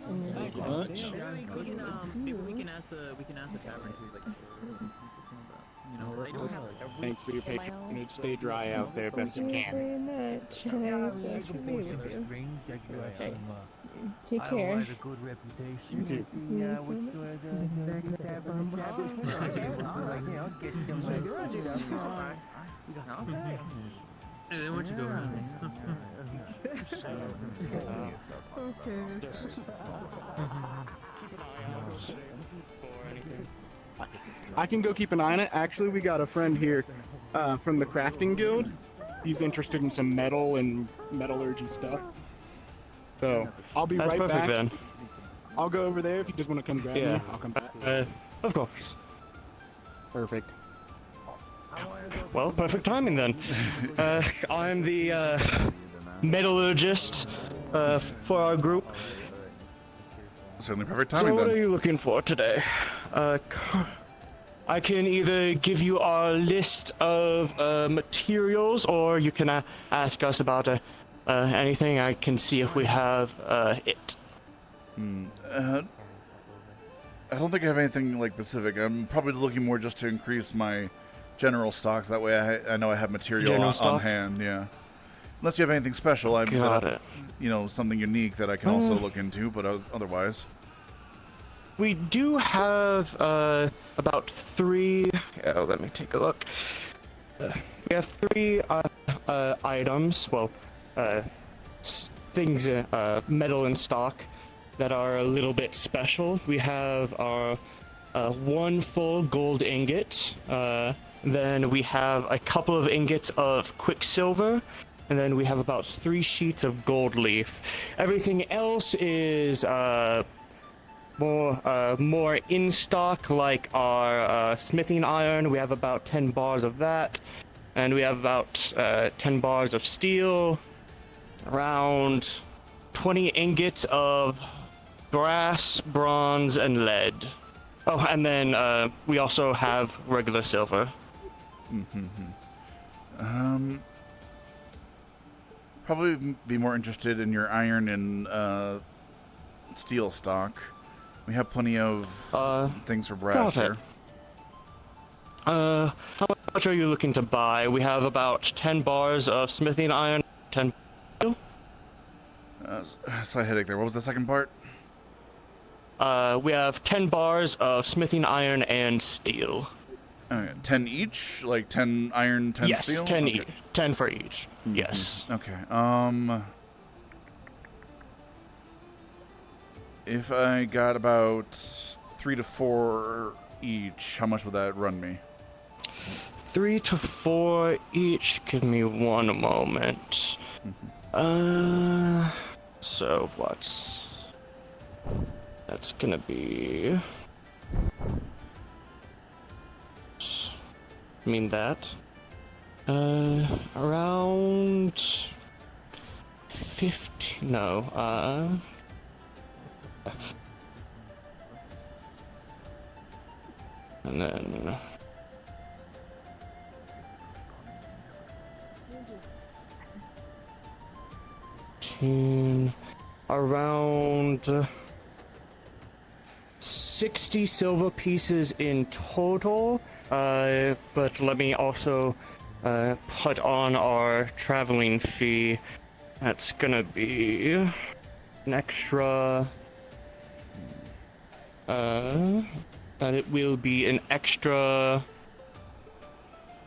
And then Thank you right much. there. Maybe we can ask the tavern to like you know, they don't have like a Thanks for your patronage. Stay dry out there best you Thank you can. very much. I should be able to. Okay. Take care. Otherwise, a good reputation. You too. Excuse me for a minute. And then once you go around. I can go keep an eye on it. Actually, we got a friend here from the crafting guild. He's interested in some metal and metallurgy stuff. So I'll be That's right perfect back. then. I'll go over there if you just want to come grab Yeah. me. I'll come back. Of course. Perfect. Well, perfect timing then. I'm the metallurgist for our group. Certainly perfect So timing what are then. you looking for today? I can either give you our list of materials, or you can ask us about anything. I can see if we have it. I don't think I have anything like specific. I'm probably looking more just to increase my general stocks. That way I know I have material General on stock? hand. Yeah. Unless you have anything special, Got it. You know, something unique that I can also look into. But otherwise, We do have about 3. Let me take a look. We have 3 items. Well, things, metal in stock that are a little bit special. We have our 1 full gold ingot. Then we have a couple of ingots of quicksilver. And then we have about 3 sheets of gold leaf. Everything else is more in stock, like our smithing iron. We have about 10 bars of that, and we have about 10 bars of steel, around 20 ingots of brass, bronze, and lead. Oh, and then we also have regular silver. probably be more interested in your iron and steel stock. We have plenty of things for brass got it. here. How much are you looking to buy? We have about 10 bars of smithing iron, 10... Slight headache there. What was the second part? We have 10 bars of smithing iron and steel. 10 each? Like 10 iron, 10 yes, steel? 10 Okay. 10 for each. Yes. Okay. If I got about 3 to 4 each, how much would that run me? 3 to 4 each. Give me one moment. So what's... That's gonna be... I mean that. Around... 50... No, and then... Around 60 silver pieces in total, but let me also put on our traveling fee. That's gonna be an extra. And it will be an extra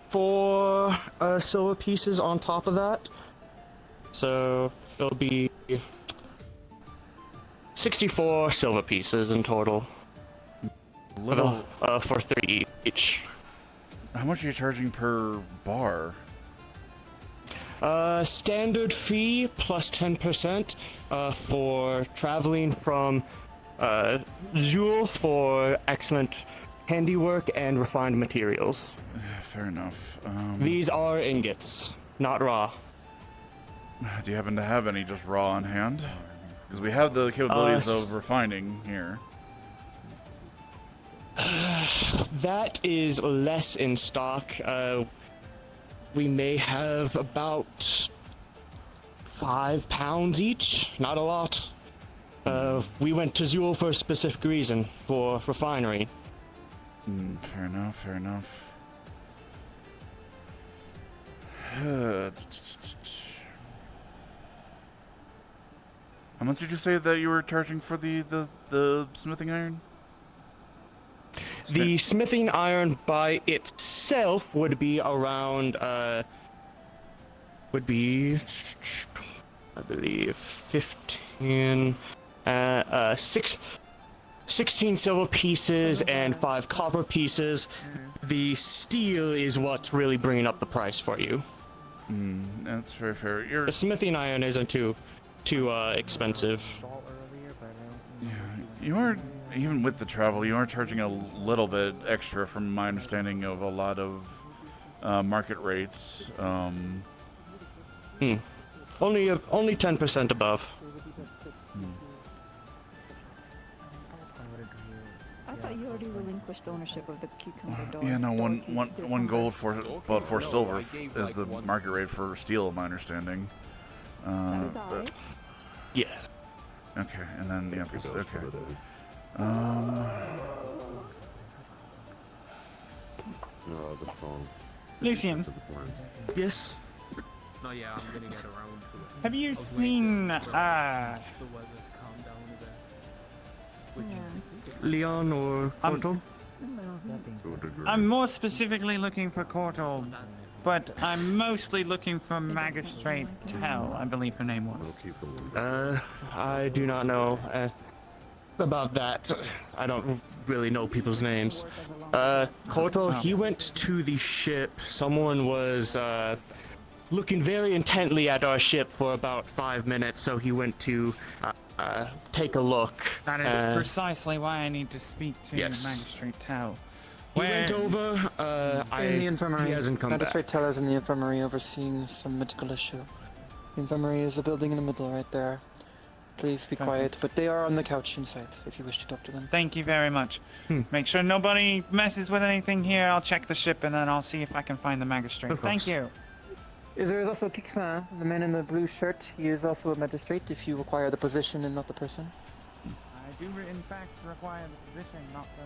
4 silver pieces on top of that. So it'll be 64 silver pieces in total. Little. For 3 each. How much are you charging per bar? Standard fee plus 10% for traveling from Zool for excellent handiwork and refined materials. Fair enough. These are ingots, not raw. Do you happen to have any just raw on hand? Because we have the capabilities of refining here. That is less in stock. We may have about 5 pounds each. Not a lot. We went to Zool for a specific reason, for refinery. Fair enough, fair enough. How much did you say that you were charging for the smithing iron? The smithing iron by itself would be around, I believe, 16 silver pieces and 5 copper pieces. The steel is what's really bringing up the price for you. That's very fair. The smithing iron isn't too expensive. Yeah, you are, even with the travel, you are charging a little bit extra from my understanding of a lot of market rates. Only 10% above. I thought you already relinquished ownership of the cucumber dog. Yeah, no, one gold for silver is the market rate for steel, my understanding. But, yeah. Okay, and then yeah, okay. Lucian. Yes. No, yeah, I'm gonna get around to it. Have you seen Leon or Corto? I'm more specifically looking for Corto, but I'm mostly looking for Magistrate Tell, I believe her name was. I do not know about that. I don't really know people's names. Corto, he went to the ship. Someone was looking very intently at our ship for about 5 minutes, so he went to take a look. That is precisely why I need to speak to Magistrate Tell. He went over. In the infirmary. He hasn't come Magistrate back. Teller is in the infirmary overseeing some medical issue. The infirmary is the building in the middle right there. Please be quiet, but they are on the couch inside if you wish to talk to them. Thank you very much. Make sure nobody messes with anything here. I'll check the ship and then I'll see if I can find the magistrate. Thank you. There is also Kixan, the man in the blue shirt. He is also a magistrate if you require the position and not the person. I do in fact require the position, not the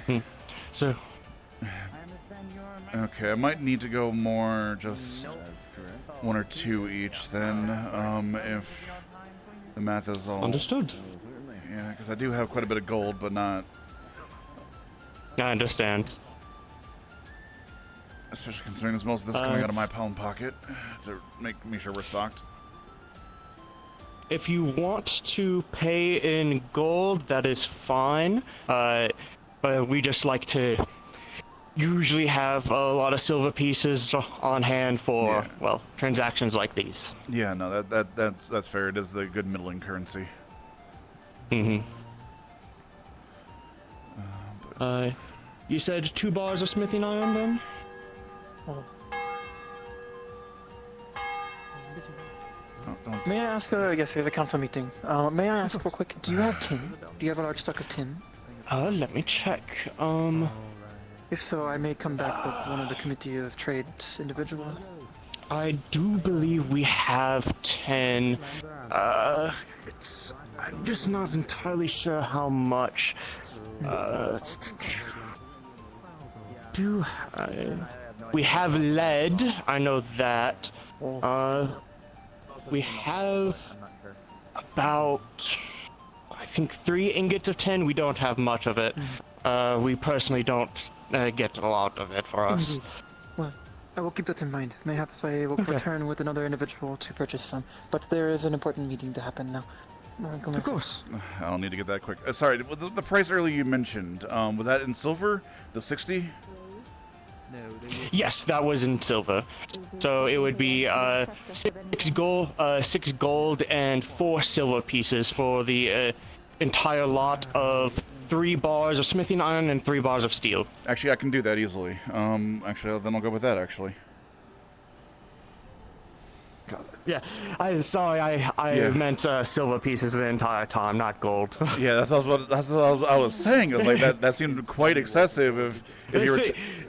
person. So. I understand you're a magistrate. Okay, I might need to go more, just 1 or 2 each then, if the math is all... Understood. Yeah, because I do have quite a bit of gold, but not... I understand. Especially considering there's most of this coming out of my palm pocket to make me sure we're stocked. If you want to pay in gold, that is fine. But we just like to usually have a lot of silver pieces on hand for, well, transactions like these. Yeah, no, that's fair. It is the good middling currency. You said 2 bars of smithing iron then? May I ask, yes, we have a council meeting. May I ask real quick, do you have tin? Do you have a large stock of tin? Let me check. If so, I may come back with one of the committee of trade individuals. I do believe we have 10. I'm just not entirely sure how much. we have lead. I know that. We have about, I think, 3 ingots of tin. We don't have much of it. We personally don't get a lot of it for us. Well, I will keep that in mind. Mayhaps I will return with another individual to purchase some. But there is an important meeting to happen now. Of course. I'll need to get that quick. Sorry, the price earlier you mentioned, was that in silver? The 60? Yes, that was in silver. So it would be 6 gold and 4 silver pieces for the entire lot of 3 bars of smithing iron and 3 bars of steel. Actually, I can do that easily. Actually, then I'll go with that, actually. Yeah, I meant silver pieces the entire time, not gold. Yeah, that's what I was saying. It was like that seemed quite excessive. If you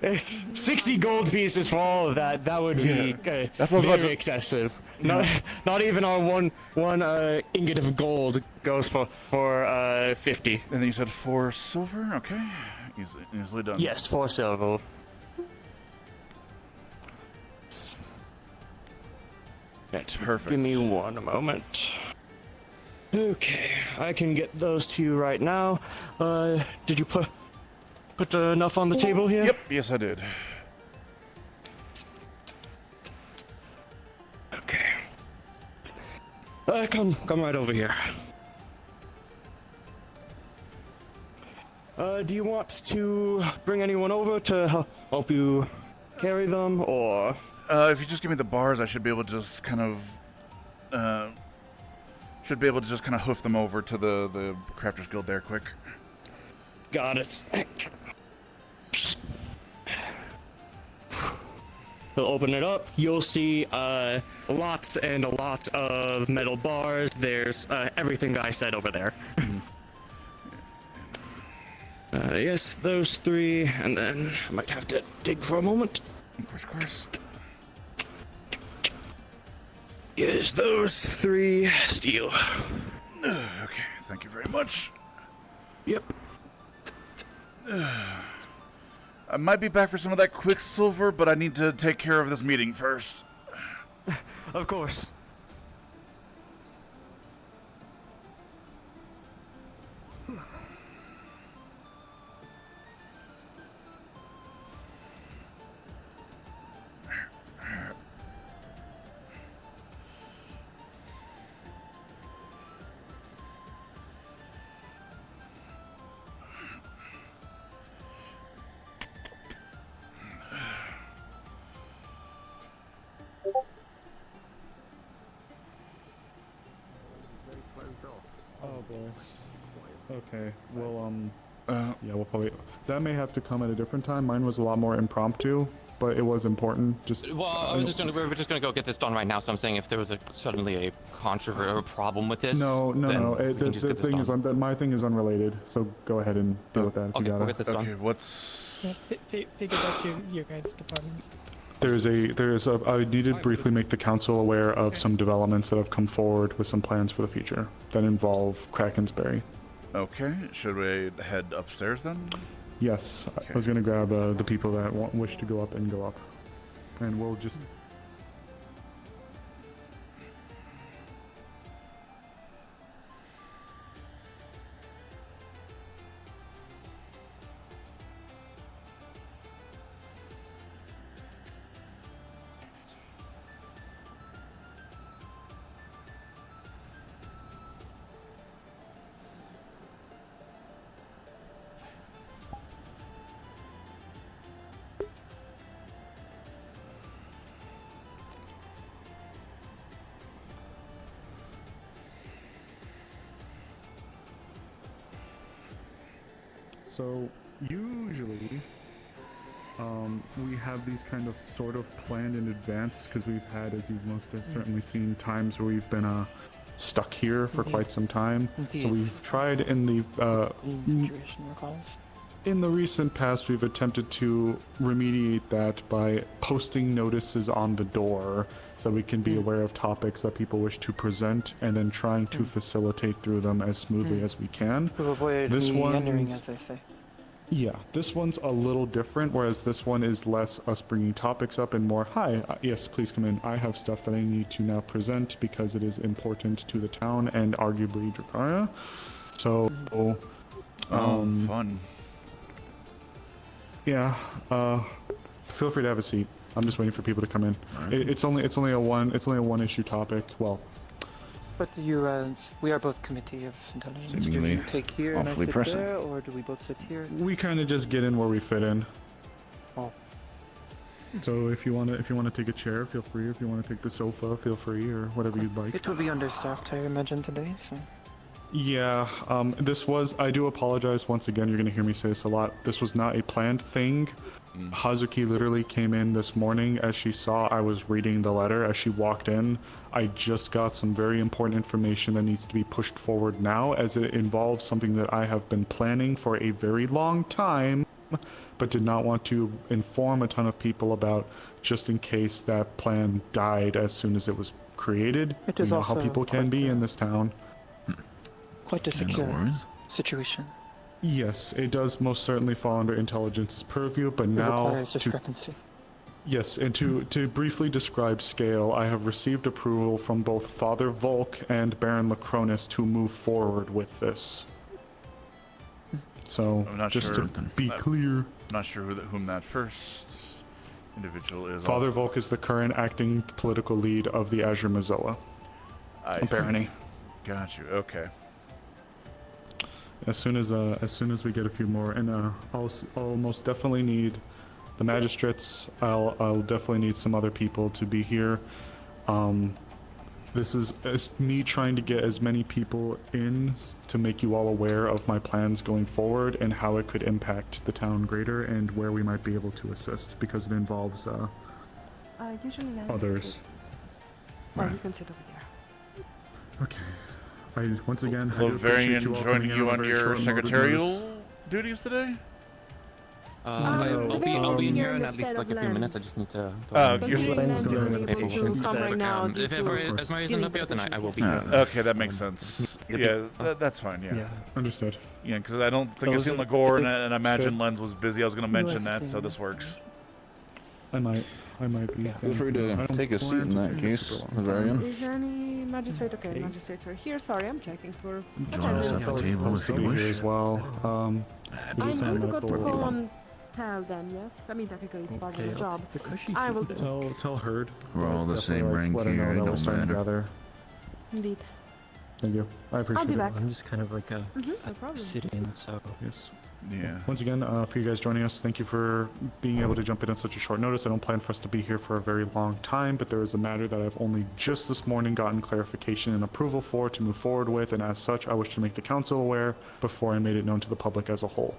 were 60 gold pieces for all of that, that would be that's what very excessive. Not even on one ingot of gold goes for 50. And then you said 4 silver. Okay, easily done. Yes, 4 silver. Perfect. Give me one moment. Okay, I can get those to you right now. Did you put enough on the table here? Yep. Yes, I did. Okay. Come right over here. Do you want to bring anyone over to help you carry them, or? If you just give me the bars, I should be able to just kind of, hoof them over to the Crafters Guild there quick. Got it. We'll open it up. You'll see lots and lots of metal bars. There's everything that I said over there. Yes, those 3, and then I might have to dig for a moment. Of course. Yes, those 3 steel. Okay, thank you very much. Yep. I might be back for some of that quicksilver, but I need to take care of this meeting first. Of course. Oh boy. Okay. Well, yeah, we'll probably. That may have to come at a different time. Mine was a lot more impromptu, but it was important. Just. Well, we were just gonna go get this done right now. So I'm saying if there was suddenly a controversy or a problem with this. No. The thing is my thing is unrelated. So go ahead and deal with that. If you got we'll get this done. Okay. What's? Yeah, figure that's your guys' department. I need to briefly make the council aware of some developments that have come forward with some plans for the future that involve Krakensberry. Okay, should we head upstairs then? Yes, okay. I was going to grab the people that wish to go up, and we'll just... So usually, we have these kind of sort of planned in advance because we've had, as you've most certainly seen, times where we've been stuck here for quite some time. So we've tried in the recent past, we've attempted to remediate that by posting notices on the door so we can be aware of topics that people wish to present and then trying to facilitate through them as smoothly as we can. To avoid meandering, as they say. Yeah, this one's a little different, whereas this one is less us bringing topics up and more, hi, yes, please come in. I have stuff that I need to now present because it is important to the town and arguably Dracaria. So, fun. Yeah, feel free to have a seat. I'm just waiting for people to come in. Right. It's only a one issue topic. Well, But we are both committee of intelligence. Seemingly do you take here and I awfully sit pressing. there, or do we both sit here? we kind of just get in where we fit in. Oh. So if you wanna take a chair, feel free. If you wanna take the sofa, feel free, or whatever you'd like. It will be understaffed, I imagine, today. So. Yeah, I do apologize once again, you're gonna hear me say this a lot. This was not a planned thing. Hazuki literally came in this morning as she saw I was reading the letter. As she walked in, I just got some very important information that needs to be pushed forward now, as it involves something that I have been planning for a very long time, but did not want to inform a ton of people about, just in case that plan died as soon as it was created. It is you know how also people can be in this town. Quite a secure situation. Yes, it does most certainly fall under intelligence's purview, but It now requires discrepancy. yes, and to briefly describe scale, I have received approval from both Father Volk and Baron Lacronis to move forward with this. So, I'm not just sure. to be clear, I'm not sure whom that first individual is. Father Volk is the current acting political lead of the Azure Mazoa barony. Got you. Okay. As soon as we get a few more, and I'll most definitely need the magistrates. I'll definitely need some other people to be here. This is me trying to get as many people in to make you all aware of my plans going forward and how it could impact the town greater and where we might be able to assist, because it involves Usually now others. Oh, you can sit over there. Okay. Once again, I Well, do very appreciate you all joining coming in you on on very your short notice. secretarial duties today. I'll be in here in at least like a few minutes. I just need to. You're paperwork. right now. If Esmer isn't up yet, then I will be. Okay, that makes sense. Yeah, that's fine. Yeah. Understood. Yeah, because I don't think I've seen Lagor, and I imagine Lens was busy. I was going to mention that, so this works. I might be. Feel free to take a seat in that case, Varian. Is there any magistrate? Okay, magistrates are here. Sorry, I'm checking for. Join us at the table if you wish. As well. I'm good to go to call on Tal then. Yes, I mean technically it's part of the job. I will do. Tell Herd. We're all the same rank let her know here, that it we're don't starting matter. together. Indeed. Thank you. I appreciate I'll be it. back. I'm just kind of like a No problem. sit-in, so Yes. Yeah. Once again, for you guys joining us, thank you for being able to jump in on such a short notice. I don't plan for us to be here for a very long time, but there is a matter that I've only just this morning gotten clarification and approval for to move forward with, and as such, I wish to make the council aware before I made it known to the public as a whole.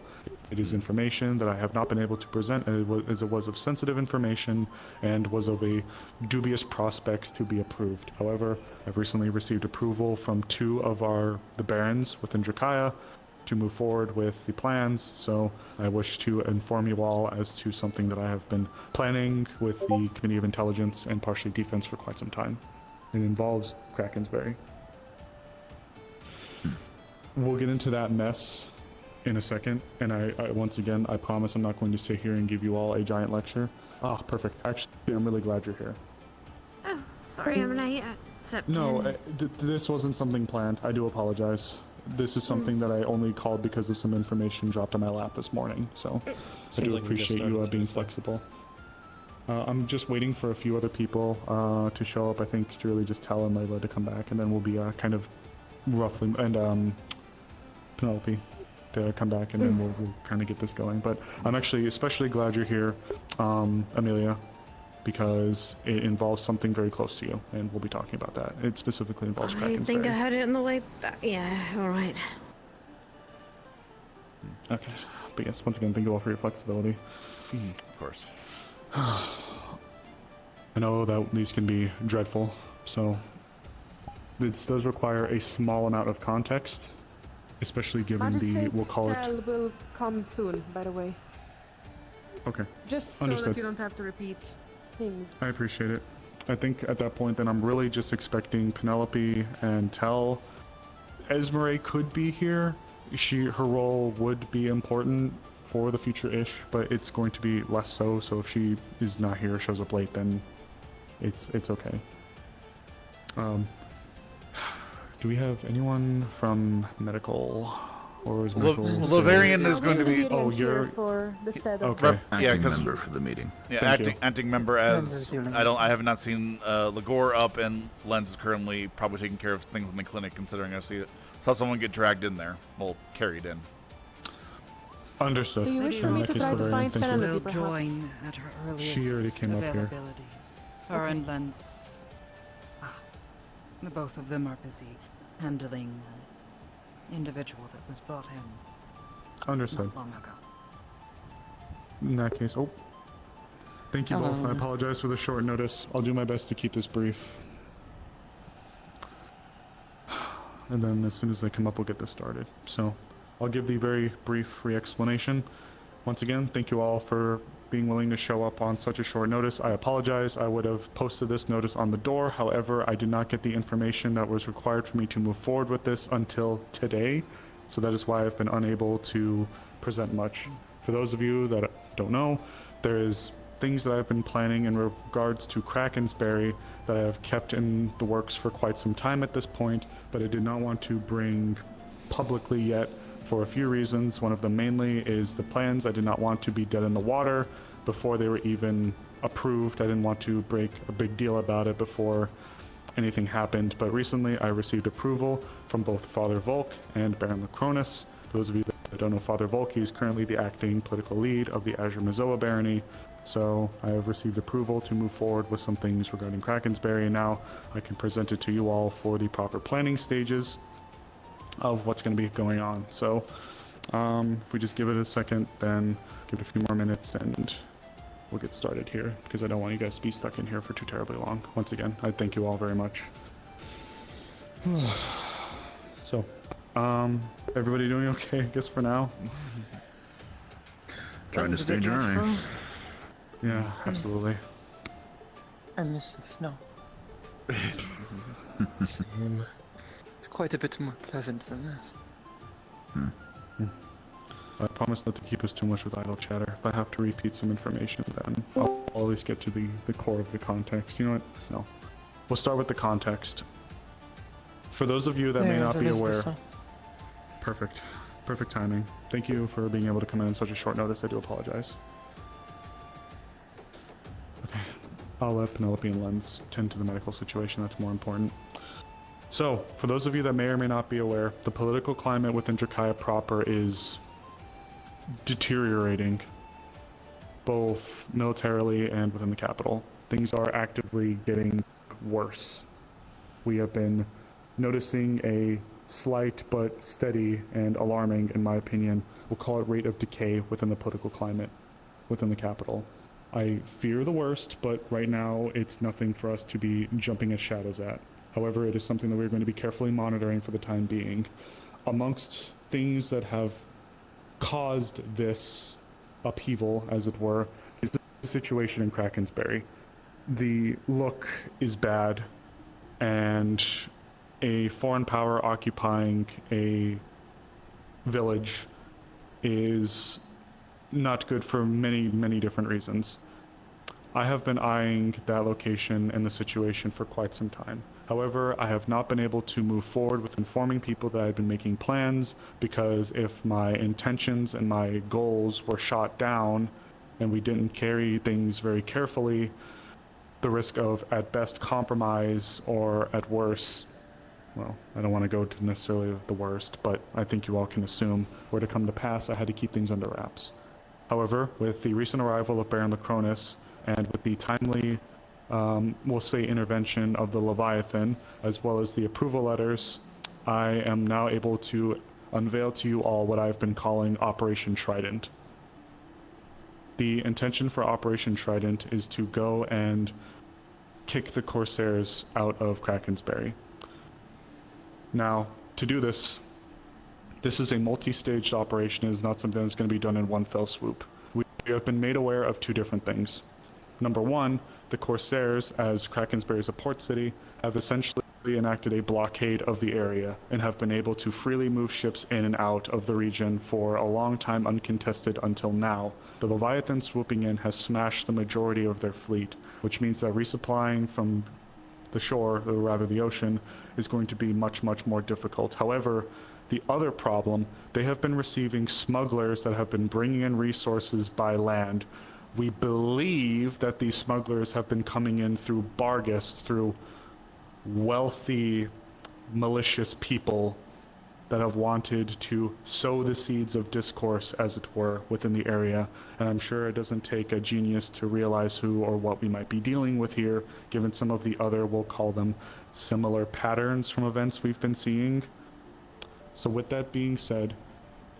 It is information that I have not been able to present, as it was of sensitive information and was of a dubious prospect to be approved. However, I've recently received approval from two of the barons within Dracaria to move forward with the plans, so I wish to inform you all as to something that I have been planning with the Committee of Intelligence and partially Defense for quite some time. It involves Krakensberry. We'll get into that mess in a second, and I once again, I promise I'm not going to sit here and give you all a giant lecture. Ah, perfect. Actually, I'm really glad you're here. Oh, sorry, I'm late. No, this wasn't something planned. I do apologize. This is something that I only called because of some information dropped on my lap this morning, so I do appreciate you being flexible. I'm just waiting for a few other people to show up. I think to really just tell and Layla to come back, and then we'll be kind of roughly, and Penelope to come back, and then we'll kind of get this going. But I'm actually especially glad you're here, Amelia, because it involves something very close to you, and we'll be talking about that. It specifically involves I Krakensberry. think I heard it on the way back. Yeah, alright. Okay, but yes, once again, thank you all for your flexibility. Of course. I know that these can be dreadful, so this does require a small amount of context, especially given the, we'll call it... Tal will come soon, by the way. Okay, Just so understood. that you don't have to repeat things. I appreciate it. I think at that point then I'm really just expecting Penelope and Tel. Esmeralda could be here. Her role would be important for the future-ish, but it's going to be less so. So if she is not here, shows up late, then it's okay. Do we have anyone from medical? Or is medical Lavarian is going to be. Oh, you're for the stead of. Okay. Acting member for the meeting. Yeah, acting member as I have not seen Lagor up, and Lens is currently probably taking care of things in the clinic. Considering I saw someone get dragged in there, well, carried in. Understood. Do you wish for me to try to find Penelope, Will perhaps? join at her earliest She already came up here. availability. Her and Lens, the both of them are busy handling an individual that was brought in Understood. not long ago. In that case, thank you both. I apologize for the short notice. I'll do my best to keep this brief. And then as soon as they come up, we'll get this started. So I'll give the very brief re-explanation. Once again, thank you all for being willing to show up on such a short notice. I apologize. I would have posted this notice on the door. However, I did not get the information that was required for me to move forward with this until today. So that is why I've been unable to present much. For those of you that don't know, there is things that I've been planning in regards to Krakensberry that I have kept in the works for quite some time at this point, but I did not want to bring publicly yet for a few reasons. One of them mainly is the plans. I did not want to be dead in the water before they were even approved. I didn't want to break a big deal about it before anything happened, but recently I received approval from both Father Volk and Baron Lacronus. For those of you that don't know Father Volk, he is currently the acting political lead of the Azure Mazoa barony. So I have received approval to move forward with some things regarding Krakensberry, and now I can present it to you all for the proper planning stages of what's going to be going on. So if we just give it a second, then give it a few more minutes and we'll get started here, because I don't want you guys to be stuck in here for too terribly long. Once again, I thank you all very much. So, everybody doing okay, I guess, for now? Trying to stay dry. Yeah, absolutely. I miss the snow. Same. It's quite a bit more pleasant than this. I promise not to keep us too much with idle chatter. If I have to repeat some information, then I'll always get to the core of the context. You know what? No. We'll start with the context. For those of you that may not be aware... Perfect. Perfect timing. Thank you for being able to come in on such a short notice. I do apologize. Okay. I'll let Penelope and Lens tend to the medical situation. That's more important. So, for those of you that may or may not be aware, the political climate within Drakaya proper is deteriorating, both militarily and within the capital. Things are actively getting worse. We have been noticing a slight but steady and alarming, in my opinion, we'll call it rate of decay within the political climate within the capital. I fear the worst, but right now it's nothing for us to be jumping at shadows at. However, it is something that we're going to be carefully monitoring for the time being. Amongst things that have caused this upheaval, as it were, is the situation in Krakensberry. The look is bad, and a foreign power occupying a village is not good for many, many different reasons. I have been eyeing that location and the situation for quite some time. However, I have not been able to move forward with informing people that I've been making plans, because if my intentions and my goals were shot down and we didn't carry things very carefully, the risk of, at best, compromise, or at worst, well, I don't want to go to necessarily the worst, but I think you all can assume, were to come to pass, I had to keep things under wraps. However, with the recent arrival of Baron Lacronus, and with the timely, we'll say, intervention of the Leviathan, as well as the approval letters, I am now able to unveil to you all what I've been calling Operation Trident. The intention for Operation Trident is to go and kick the Corsairs out of Krakensberry. Now, to do this, this is a multi-staged operation. It is not something that's going to be done in one fell swoop. We have been made aware of two different things. Number one, the Corsairs, as Krakensberry is a port city, have essentially enacted a blockade of the area and have been able to freely move ships in and out of the region for a long time uncontested until now. The Leviathan swooping in has smashed the majority of their fleet, which means that resupplying from the shore, or rather the ocean, is going to be much, much more difficult. However, the other problem, they have been receiving smugglers that have been bringing in resources by land. We believe that these smugglers have been coming in through Bargast, through wealthy, malicious people that have wanted to sow the seeds of discourse, as it were, within the area. And I'm sure it doesn't take a genius to realize who or what we might be dealing with here, given some of the other, we'll call them, similar patterns from events we've been seeing. So with that being said,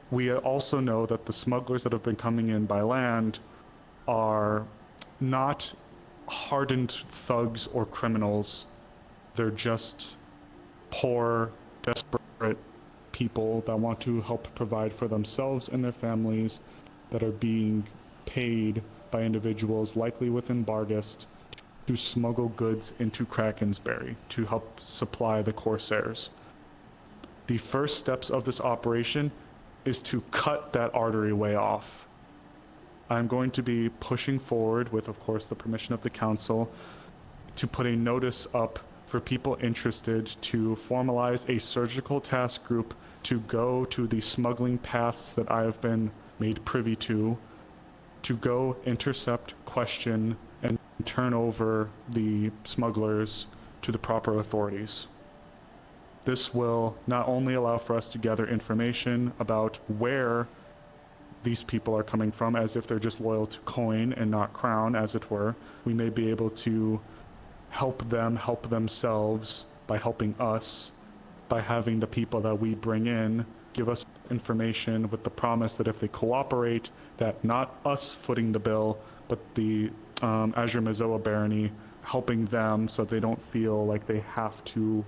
we also know that the smugglers that have been coming in by land are not hardened thugs or criminals. They're just poor, desperate people that want to help provide for themselves and their families, that are being paid by individuals likely within Bargast to smuggle goods into Krakensberry to help supply the Corsairs. The first steps of this operation is to cut that arteryway off. I'm going to be pushing forward, with of course the permission of the council, to put a notice up for people interested to formalize a surgical task group to go to the smuggling paths that I have been made privy to go intercept, question, and turn over the smugglers to the proper authorities. This will not only allow for us to gather information about where these people are coming from, as if they're just loyal to coin and not crown, as it were. We may be able to help them help themselves by helping us, by having the people that we bring in give us information with the promise that if they cooperate, that not us footing the bill, but the Azure Mazoa barony helping them so they don't feel like they have to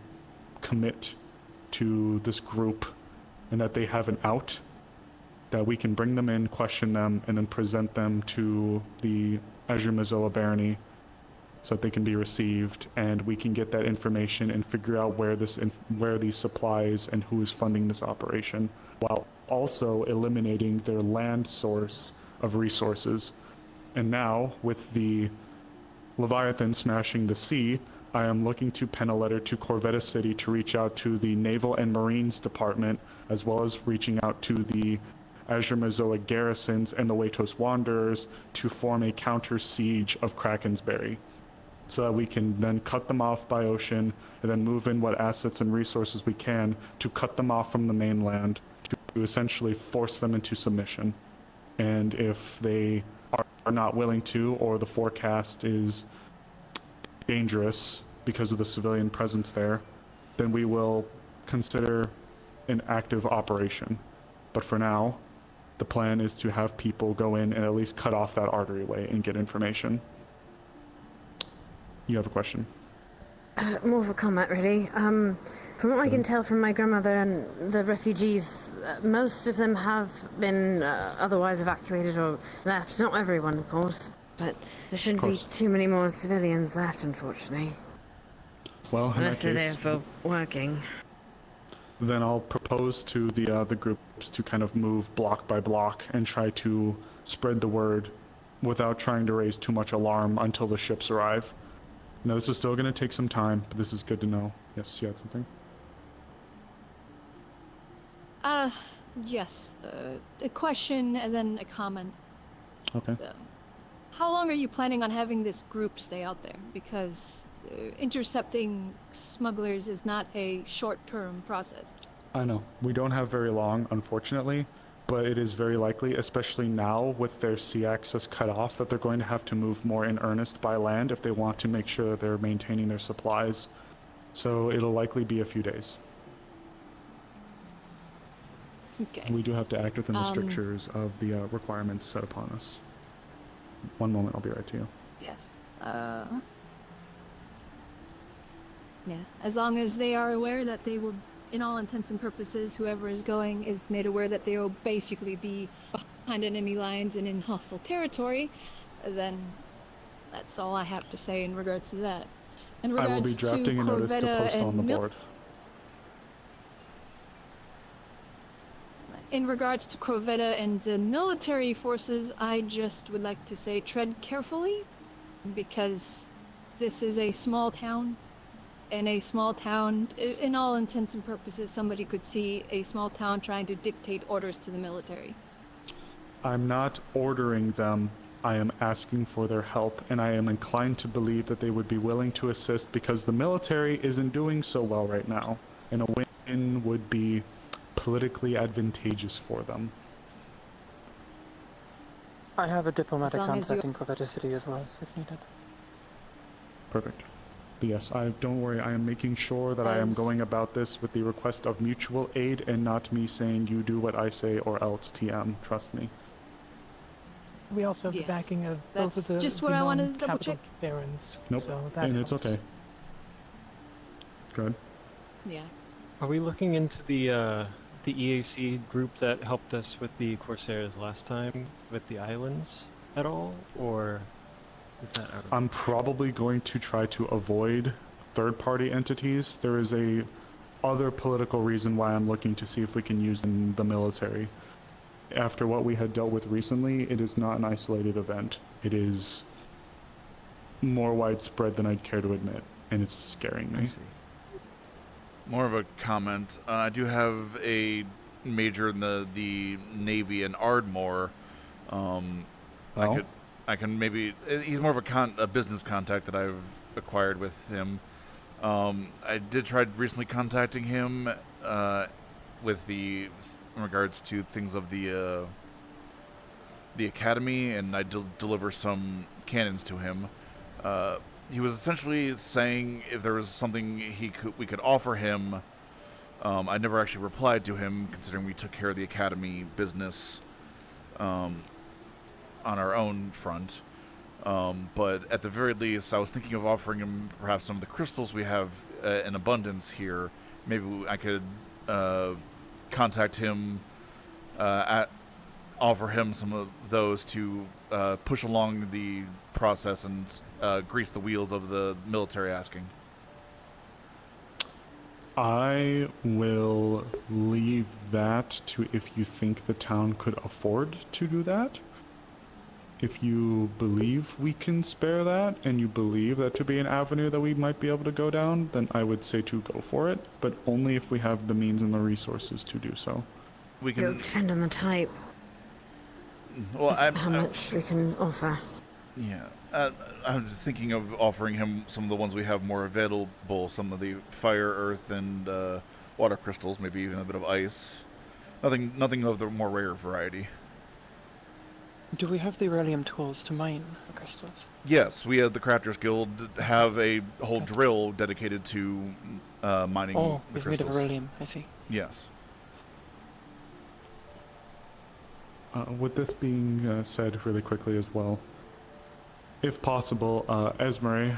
commit to this group, and that they have an out, that we can bring them in, question them, and then present them to the Azure Mazoa barony so that they can be received, and we can get that information and figure out where these supplies and who is funding this operation, while also eliminating their land source of resources. And now, with the Leviathan smashing the sea, I am looking to pen a letter to Corvetta City to reach out to the Naval and Marines Department, as well as reaching out to the Azure Mazoa garrisons and the Watos Wanderers to form a counter-siege of Krakensberry, so that we can then cut them off by ocean and then move in what assets and resources we can to cut them off from the mainland, to essentially force them into submission. And if they are not willing to, or the forecast is dangerous because of the civilian presence there, then we will consider an active operation. But for now, the plan is to have people go in and at least cut off that arteryway and get information. You have a question? More of a comment, really. From what I can tell from my grandmother and the refugees, most of them have been otherwise evacuated or left. Not everyone, of course, but there shouldn't be too many more civilians left, unfortunately. Well, in unless that they're case, there for working. Then I'll propose to the groups to kind of move block by block and try to spread the word without trying to raise too much alarm until the ships arrive. Now, this is still going to take some time, but this is good to know. Yes, you had something? Yes. A question and then a comment. Okay. How long are you planning on having this group stay out there? Because intercepting smugglers is not a short-term process. I know. We don't have very long, unfortunately, but it is very likely, especially now with their sea access cut off, that they're going to have to move more in earnest by land if they want to make sure that they're maintaining their supplies. So it'll likely be a few days. Okay. We do have to act within the strictures of the requirements set upon us. One moment, I'll be right to you. Yes. Yeah, as long as they are aware that they will, in all intents and purposes, whoever is going is made aware that they will basically be behind enemy lines and in hostile territory, then that's all I have to say in regards to that. In I will regards be drafting to a notice to Corvetta post on the and board. In regards to Corvetta and the military forces, I just would like to say tread carefully, because this is a small town. In a small town, in all intents and purposes, somebody could see a small town trying to dictate orders to the military. I'm not ordering them. I am asking for their help, and I am inclined to believe that they would be willing to assist because the military isn't doing so well right now, and a win would be politically advantageous for them. I have a diplomatic As long as contact you- in Corvetta City as well, if needed. Perfect. But yes, don't worry, I am making sure that I am going about this with the request of mutual aid and not me saying you do what I say or else TM, trust me. We also have the backing of both of That's the just what I wanted to double non-capital check. barons. Nope, So that and it's helps. okay. Good. Yeah. Are we looking into the EAC group that helped us with the Corsairs last time with the islands at all, or is that out of... I'm probably going to try to avoid third-party entities. There is a other political reason why I'm looking to see if we can use the military. After what we had dealt with recently, it is not an isolated event. It is more widespread than I'd care to admit, and it's scaring me. I see. More of a comment. I do have a major in the Navy in Ardmore. I can maybe. He's more of a business contact that I've acquired with him. I did try recently contacting him with in regards to things of the academy, and I deliver some cannons to him. He was essentially saying if there was something we could offer him. I never actually replied to him, considering we took care of the academy business on our own front. But at the very least, I was thinking of offering him perhaps some of the crystals we have in abundance here. Maybe I could contact him, offer him some of those to push along the process and grease the wheels of the military asking. I will leave that to if you think the town could afford to do that. If you believe we can spare that, and you believe that to be an avenue that we might be able to go down, then I would say to go for it, but only if we have the means and the resources to do so. We It will depend on the type. Well, how much we can offer. Yeah. I'm thinking of offering him some of the ones we have more available, some of the fire, earth, and water crystals, maybe even a bit of ice. Nothing of the more rare variety. Do we have the Aurelium tools to mine the crystals? Yes, we at the Crafters Guild have a whole drill dedicated to mining Oh, the it's made crystals. of Aurelium, I see. Yes. With this being said really quickly as well, if possible, Esmery,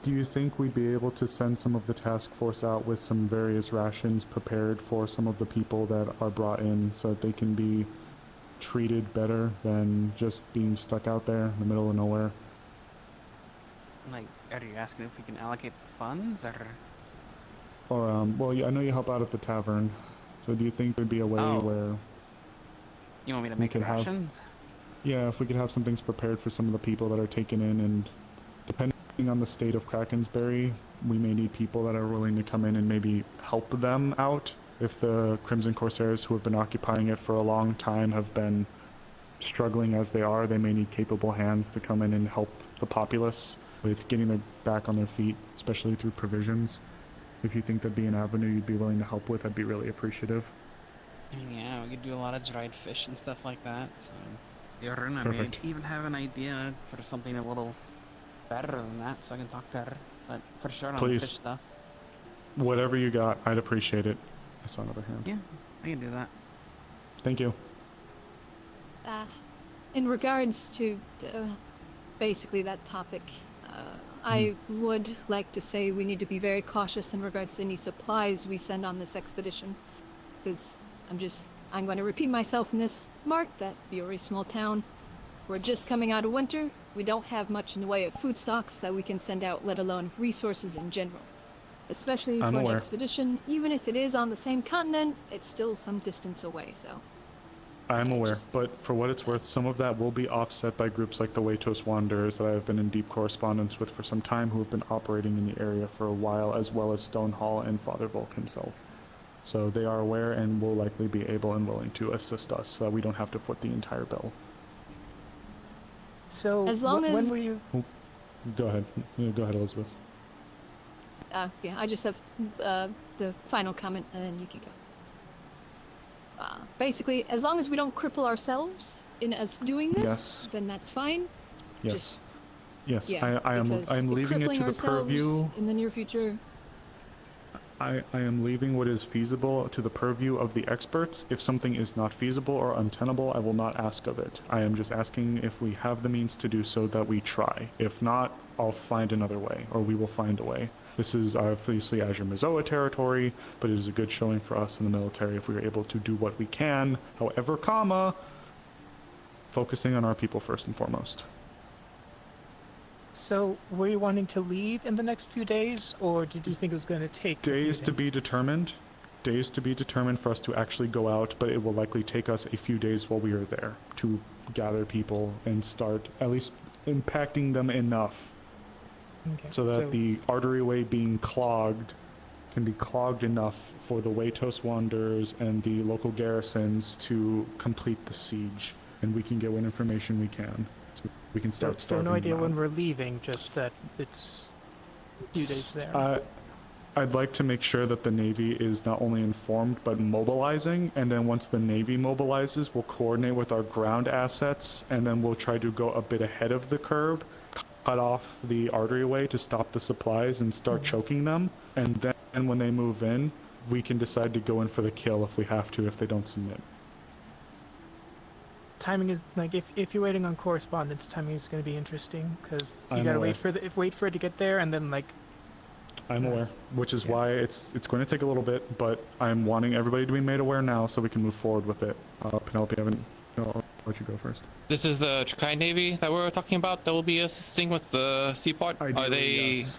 do you think we'd be able to send some of the task force out with some various rations prepared for some of the people that are brought in so that they can be treated better than just being stuck out there in the middle of nowhere? Like, are you asking if we can allocate the funds, or...? Or, well, I know you help out at the tavern, so do you think there'd be a way where... You want me to we make could have- rations? Yeah, if we could have some things prepared for some of the people that are taken in, and depending on the state of Krakensberry, we may need people that are willing to come in and maybe help them out. If the Crimson Corsairs who have been occupying it for a long time have been struggling as they are, they may need capable hands to come in and help the populace with getting them back on their feet, especially through provisions. If you think that'd be an avenue you'd be willing to help with, I'd be really appreciative. I mean, yeah, we could do a lot of dried fish and stuff like that, so... Yeah, Runa, I Perfect. even have an idea for something a little better than that, so I can talk to her. But for sure on Please. the fish stuff. Whatever you got, I'd appreciate it. I saw another hand. Yeah, I can do that. Thank you. In regards to basically that topic, I would like to say we need to be very cautious in regards to any supplies we send on this expedition, because I'm going to repeat myself in this, Mark, that you're a small town. We're just coming out of winter. we don't have much in the way of food stocks that we can send out, let alone resources in general. Especially for an expedition, even if it is on the same continent, it's still some distance away, so. I'm aware, but for what it's worth, some of that will be offset by groups like the Waitos Wanderers that I have been in deep correspondence with for some time, who have been operating in the area for a while, as well as Stonehall and Father Volk himself. So they are aware and will likely be able and willing to assist us so that we don't have to foot the entire bill. So, as long when as... were you... Go ahead. Go ahead, Elizabeth. Yeah, I just have the final comment, and then you can go. Basically, as long as we don't cripple ourselves in us doing this, then that's fine. Yes. Just, yes. Yeah, I am leaving it to the purview in the near future. I am leaving what is feasible to the purview of the experts. If something is not feasible or untenable, I will not ask of it. I am just asking if we have the means to do so, that we try. If not, I'll find another way, or we will find a way. This is obviously Azure Mizoa territory, but it is a good showing for us in the military if we are able to do what we can, however, focusing on our people first and foremost. So, were you wanting to leave in the next few days, or did you think it was going to take days to be determined? Days to be determined for us to actually go out, but it will likely take us a few days while we are there to gather people and start at least impacting them enough. Okay, so that the arteryway being clogged can be clogged enough for the Waitos Wanderers and the local garrisons to complete the siege, and we can get what information we can. So we can start starving no idea them when out. we're leaving, just that it's a few days there. I'd like to make sure that the Navy is not only informed, but mobilizing, and then once the Navy mobilizes, we'll coordinate with our ground assets, and then we'll try to go a bit ahead of the curve, cut off the arteryway to stop the supplies and start choking them, and then when they move in, we can decide to go in for the kill if we have to, if they don't submit. Timing is, like, if you're waiting on correspondence, timing is going to be interesting, because you gotta wait for it to get there, and then, like... I'm aware, which is why it's going to take a little bit, but I'm wanting everybody to be made aware now so we can move forward with it. Penelope, I'll let you go first. This is the Trakai Navy that we're talking about that will be assisting with the seaport. Are they? Yes.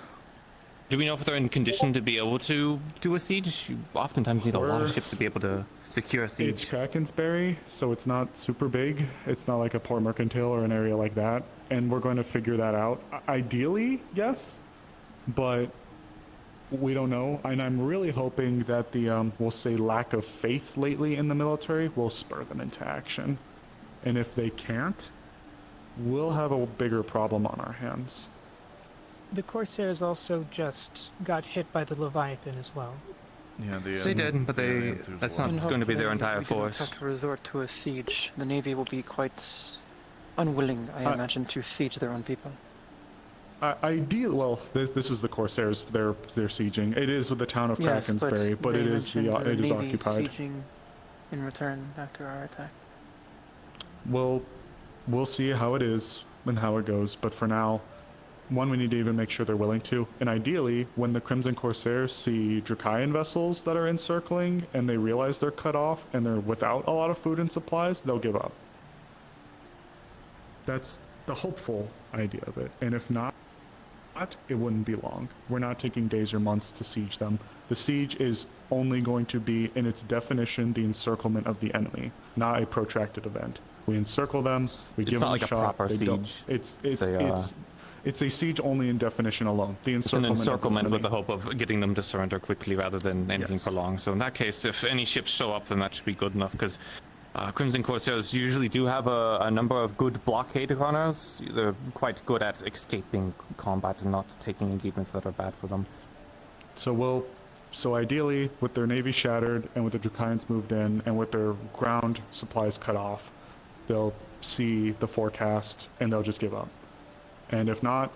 Do we know if they're in condition to be able to do a siege? You oftentimes need a lot of ships to be able to secure a siege. It's Krakensberry, so it's not super big. It's not like a Port Mercantile or an area like that, and we're going to figure that out. Ideally, yes, but we don't know, and I'm really hoping that the, we'll say, lack of faith lately in the military will spur them into action. And if they can't, we'll have a bigger problem on our hands. The Corsairs also just got hit by the Leviathan as well. Yeah, they did, but that's not going to be their entire force. We have to resort to a siege. The Navy will be quite unwilling, I imagine, to siege their own people. Well, this is the Corsairs. They're sieging. It is with the town of Krakensberry, but it is occupied. Sieging in return after our attack. We'll see how it is and how it goes. But for now, one, we need to even make sure they're willing to. And ideally, when the Crimson Corsairs see Dracaean vessels that are encircling and they realize they're cut off and they're without a lot of food and supplies, they'll give up. That's the hopeful idea of it. And if not, it wouldn't be long. We're not taking days or months to siege them. The siege is only going to be, in its definition, the encirclement of the enemy, not a protracted event. We encircle them, we give them a shot. It's not like a proper siege. It's a siege only in definition alone. It's an encirclement with the hope of getting them to surrender quickly rather than anything prolonged. So in that case, if any ships show up, then that should be good enough, because Crimson Corsairs usually do have a number of good blockade runners. They're quite good at escaping combat and not taking engagements that are bad for them. So ideally, with their navy shattered and with the Dracaeans moved in and with their ground supplies cut off, they'll see the forecast and they'll just give up. And if not,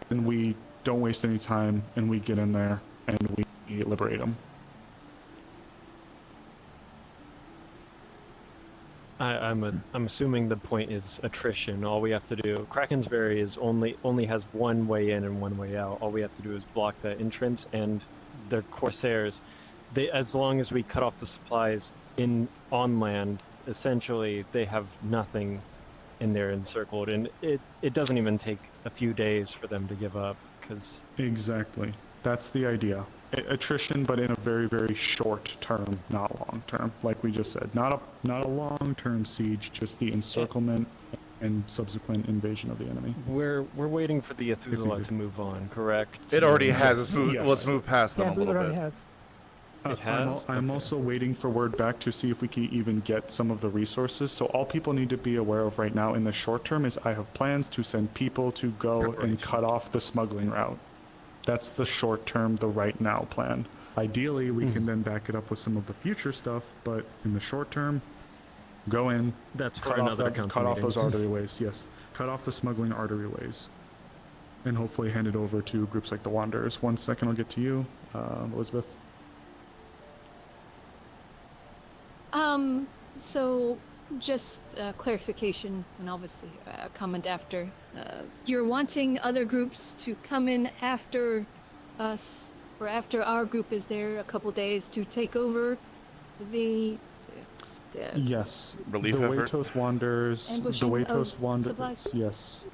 then we don't waste any time and we get in there and we liberate them. I'm assuming the point is attrition. All we have to do, Krakensberry is only has one way in and one way out. All we have to do is block the entrance, and the Corsairs, as long as we cut off the supplies on land, essentially they have nothing and they're encircled, and it doesn't even take a few days for them to give up, because... Exactly. That's the idea. Attrition, but in a very, very short term, not long term, like we just said. Not a long-term siege, just the encirclement and subsequent invasion of the enemy. We're waiting for the Methuselah to move on, correct? It already has. Yes. Let's move past them a little bit. Has. It has? I'm also waiting for word back to see if we can even get some of the resources. So all people need to be aware of right now in the short term is I have plans to send people to go and cut off the smuggling route. That's the short term, the right now plan. Ideally, we can then back it up with some of the future stuff, but in the short term, go in. That's for another council cut off meeting. those artery ways, yes. Cut off the smuggling artery ways. And hopefully hand it over to groups like the Wanderers. 1 second, I'll get to you, Elizabeth. So just clarification, and obviously a comment after. You're wanting other groups to come in after us, or after our group is there a couple days to take over the yes. Relief the effort? Waitos Wanderers. ambushing The of Waitos Wanderers. supplies? Yes.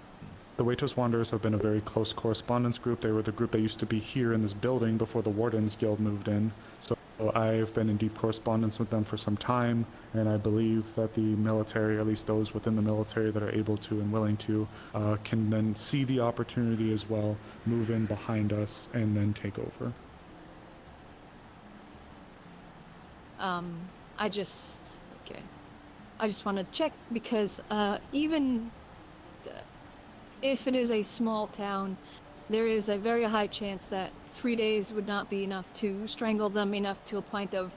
The Waitos Wanderers have been a very close correspondence group. They were the group that used to be here in this building before the Wardens Guild moved in. So I've been in deep correspondence with them for some time, and I believe that the military, at least those within the military that are able to and willing to, can then see the opportunity as well, move in behind us, and then take over. I just want to check because even if it is a small town, there is a very high chance that 3 days would not be enough to strangle them enough to a point of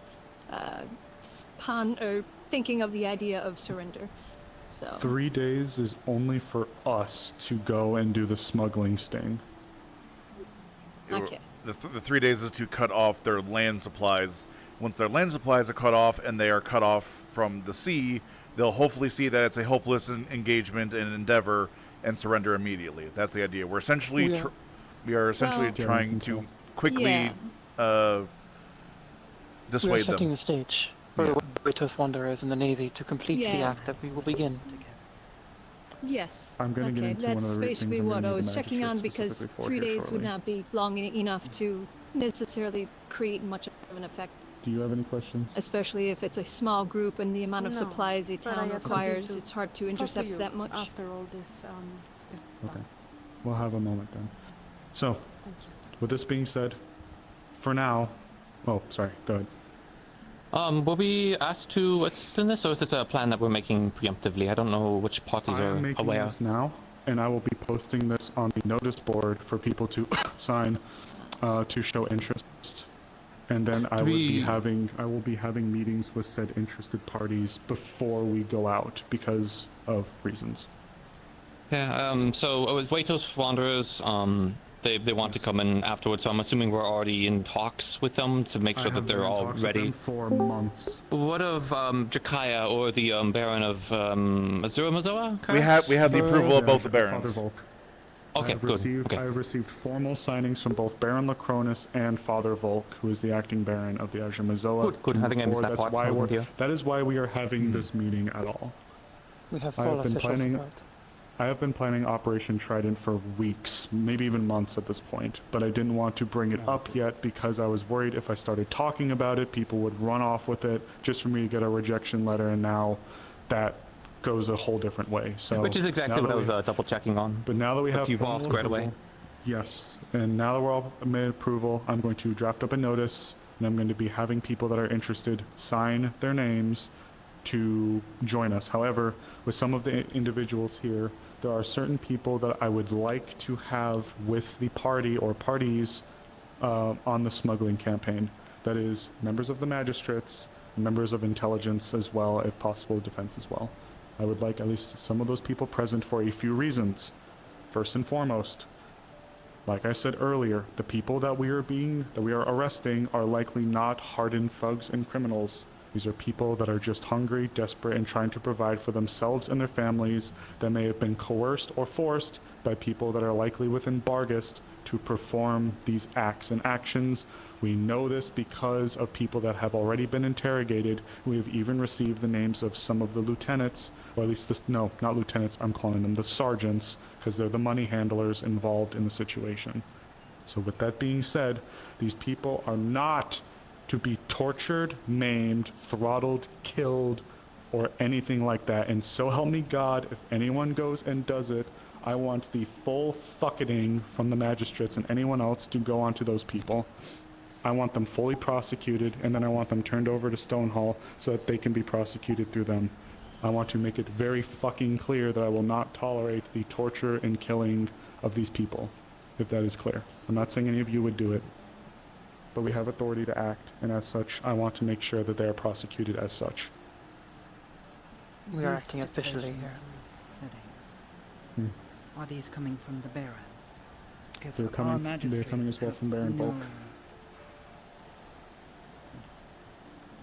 thinking of the idea of surrender. So 3 days is only for us to go and do the smuggling sting. Okay. The 3 days is to cut off their land supplies. Once their land supplies are cut off and they are cut off from the sea, they'll hopefully see that it's a hopeless engagement and endeavor and surrender immediately. That's the idea. We're essentially we are essentially trying to quickly dissuade we are setting them. the stage for the Waitos Wanderers and the Navy to complete the act that we will begin. yes. I'm gonna get okay, into one that's of the basically things I'm what gonna I need was the checking on magistrate because specifically for 3 here days would shortly. not be long enough to necessarily create much of an effect. Do you have any questions? Especially if it's a small group and the amount of No, supplies a but I town have something requires, to it's hard to talk intercept you that much. After all this, Okay. We'll have a moment then. So, with this being said, for now... Oh, sorry. Go ahead. Will we asked to assist in this, or is this a plan that we're making preemptively? I don't know which parties I are am making aware. this now, and I will be posting this on the notice board for people to sign to show interest. And then I will be having meetings with said interested parties before we go out because of reasons. Yeah, so with Waitos Wanderers, they want to come in afterwards, so I'm assuming we're already in talks with them to make sure that they're all ready. For months. What of Jakaya or the Baron of Azura Mazoa? We have the approval of both the barons. Father Volk. Okay, good. I have received formal signings from both Baron Lacronus and Father Volk, who is the acting Baron of the Azure Mazoa. Good. I think I missed that part. That is why we are having this meeting at all. We have full official support. I have been planning Operation Trident for weeks, maybe even months at this point, but I didn't want to bring it up yet because I was worried if I started talking about it, people would run off with it just for me to get a rejection letter, and now that goes a whole different way. So which is exactly what I was double checking on. But now that we have you've all squared away. Yes, and now that we're all made approval, I'm going to draft up a notice, and I'm going to be having people that are interested sign their names to join us. However, with some of the individuals here, there are certain people that I would like to have with the party or parties on the smuggling campaign. That is, members of the magistrates, members of intelligence as well, if possible, defense as well. I would like at least some of those people present for a few reasons. First and foremost, like I said earlier, the people that we are arresting are likely not hardened thugs and criminals. These are people that are just hungry, desperate, and trying to provide for themselves and their families that may have been coerced or forced by people that are likely within Bargast to perform these acts and actions. We know this because of people that have already been interrogated. We have even received the names of some of the lieutenants, or at least no, not lieutenants, I'm calling them the sergeants, because they're the money handlers involved in the situation. So with that being said, these people are not to be tortured, maimed, throttled, killed, or anything like that. And so help me God, if anyone goes and does it, I want the full fucketing from the magistrates and anyone else to go onto those people. I want them fully prosecuted, and then I want them turned over to Stonehall so that they can be prosecuted through them. I want to make it very fucking clear that I will not tolerate the torture and killing of these people, if that is clear. I'm not saying any of you would do it, but we have authority to act, and as such, I want to make sure that they are prosecuted as such. We are acting officially here. Are these coming from the Baron? Because They're coming as well from Baron Volk.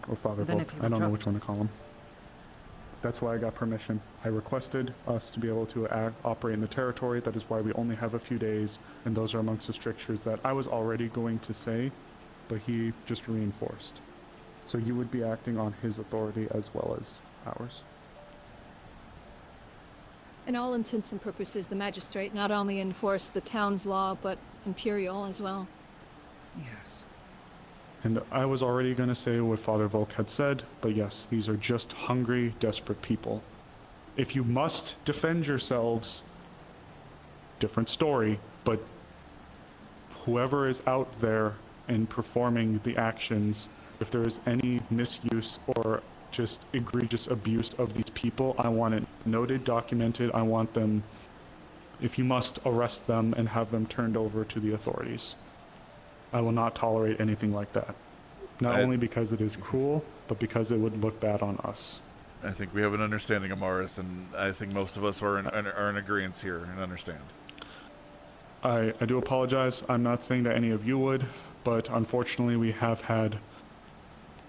Or Father Volk, I don't know which one to call him. That's why I got permission. I requested us to be able to operate in the territory. That is why we only have a few days, and those are amongst the strictures that I was already going to say, but he just reinforced. So you would be acting on his authority as well as ours. In all intents and purposes, the magistrate not only enforced the town's law, but imperial as well. Yes. And I was already going to say what Father Volk had said, but yes, these are just hungry, desperate people. If you must defend yourselves, different story, but whoever is out there and performing the actions, if there is any misuse or just egregious abuse of these people, I want it noted, documented. I want them, if you must, arrest them and have them turned over to the authorities. I will not tolerate anything like that. Not only because it is cruel, but because it would look bad on us. I think we have an understanding of Morris, and I think most of us are in agreement here and understand. I do apologize. I'm not saying that any of you would, but unfortunately we have had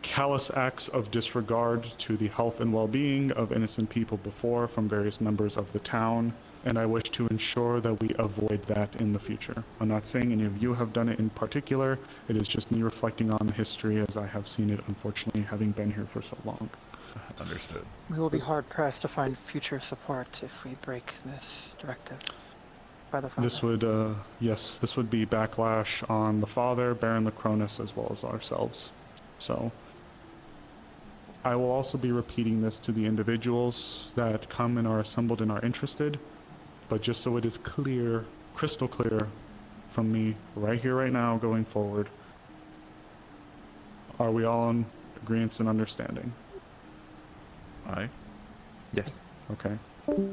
callous acts of disregard to the health and well-being of innocent people before from various members of the town, and I wish to ensure that we avoid that in the future. I'm not saying any of you have done it in particular. It is just me reflecting on the history as I have seen it, unfortunately, having been here for so long. Understood. We will be hard-pressed to find future support if we break this directive by the Father. This would, yes, this would be backlash on the Father, Baron Lacronus, as well as ourselves. So I will also be repeating this to the individuals that come and are assembled and are interested, but just so it is clear, crystal clear from me right here, right now, going forward, are we all in agreement and understanding? Aye. Yes. Okay.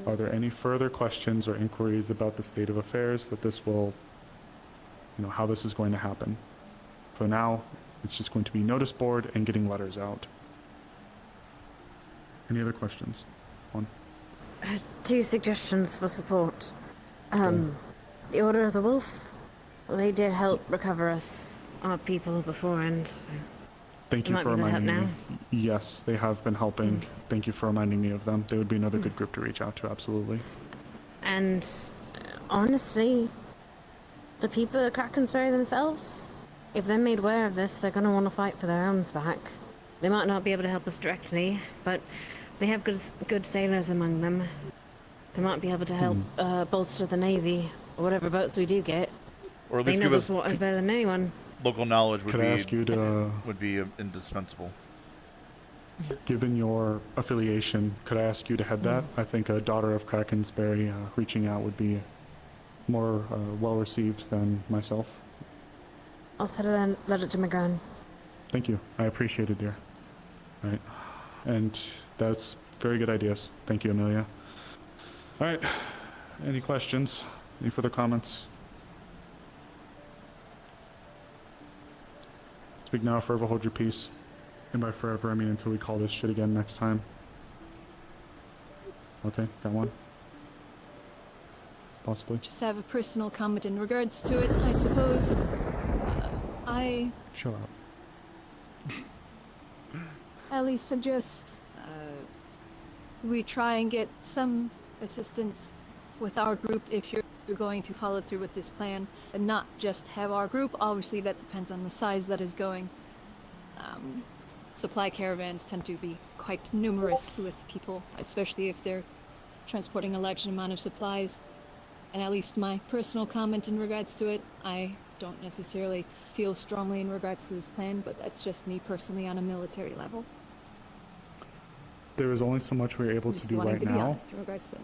Are there any further questions or inquiries about the state of affairs that this will, how this is going to happen? For now, it's just going to be notice board and getting letters out. Any other questions? One. 2 suggestions for support. The Order of the Wolf, they did help recover us, our people, beforehand. So Thank you for reminding me. Yes, they have been helping. Thank you for reminding me of them. They would be another good group to reach out to, absolutely. And honestly, the people at Krakensberry themselves, if they're made aware of this, they're going to want to fight for their homes back. They might not be able to help us directly, but they have good sailors among them. They might be able to help bolster the navy, or whatever boats we do get. Or at least they know give us this water better than anyone. Local knowledge would Could I ask you to, would be indispensable. Given your affiliation, could I ask you to head that? I think a daughter of Krakensberry reaching out would be more well received than myself. I'll set it and let it to my gran. Thank you. I appreciate it, dear. All right. And that's very good ideas. Thank you, Amelia. All right. Any questions? Any further comments? Speak now, forever hold your peace. And by forever, I mean until we call this shit again next time. Okay, got one? Possibly? Just have a personal comment in regards to it, I suppose. Shut up. at least suggest we try and get some assistance with our group if you're going to follow through with this plan, and not just have our group. Obviously, that depends on the size that is going. Supply caravans tend to be quite numerous with people, especially if they're transporting a large amount of supplies. And at least my personal comment in regards to it, I don't necessarily feel strongly in regards to this plan, but that's just me personally on a military level. There is only so much we're able to do right now. Honest in regards to it.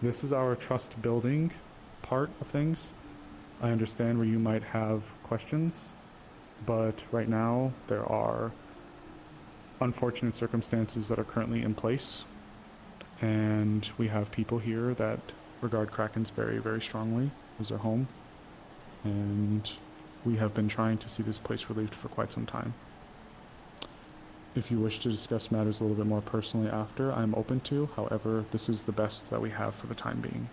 This is our trust building part of things. I understand where you might have questions, but right now there are unfortunate circumstances that are currently in place, and we have people here that regard Krakens very, very strongly as their home, and we have been trying to see this place relieved for quite some time. If you wish to discuss matters a little bit more personally after, I'm open to. However, this is the best that we have for the time being.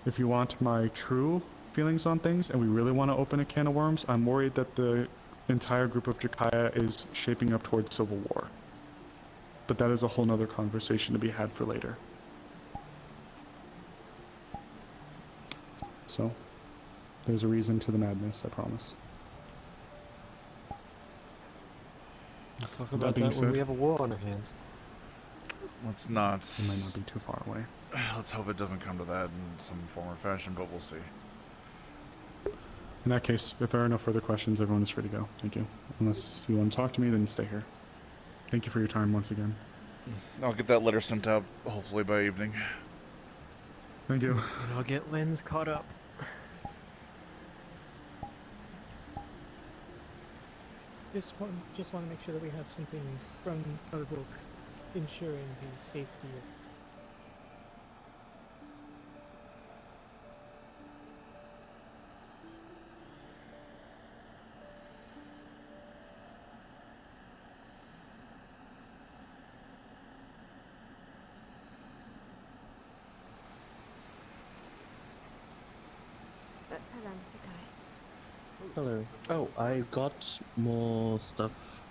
If you want my true feelings on things, and we really want to open a can of worms, I'm worried that the entire group of Jakaya is shaping up towards civil war. But that is a whole nother conversation to be had for later. So, there's a reason to the madness, I promise. We'll talk about that when we have a war on our hands. Let's not. It might not be too far away. Let's hope it doesn't come to that in some form or fashion, but we'll see. In that case, if there are no further questions, everyone is free to go. Thank you. Unless you want to talk to me, then stay here. Thank you for your time once again. I'll get that letter sent out, hopefully by evening. Thank you. And I'll get Lynn's caught up. Just want to make sure that we have something from our book ensuring the safety of. Hello. Oh, I got more stuff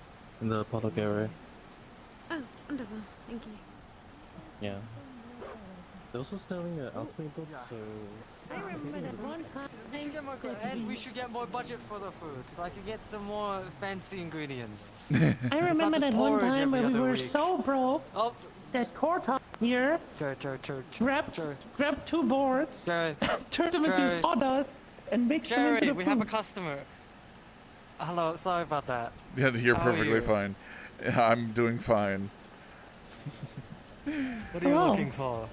in the apothecary. Oh, wonderful. Thank you. Yeah. They're also selling an alchemy book, so... I remember that one time. And we should get more budget for the food, so I could get some more fancy ingredients. I remember that one time where we were so broke that Corton here grabbed 2 boards, turned them into sawdust, and mixed them into the we food. have a customer. Hello, sorry about that. Yeah, you're How are perfectly you? fine. I'm doing fine. What are you looking for?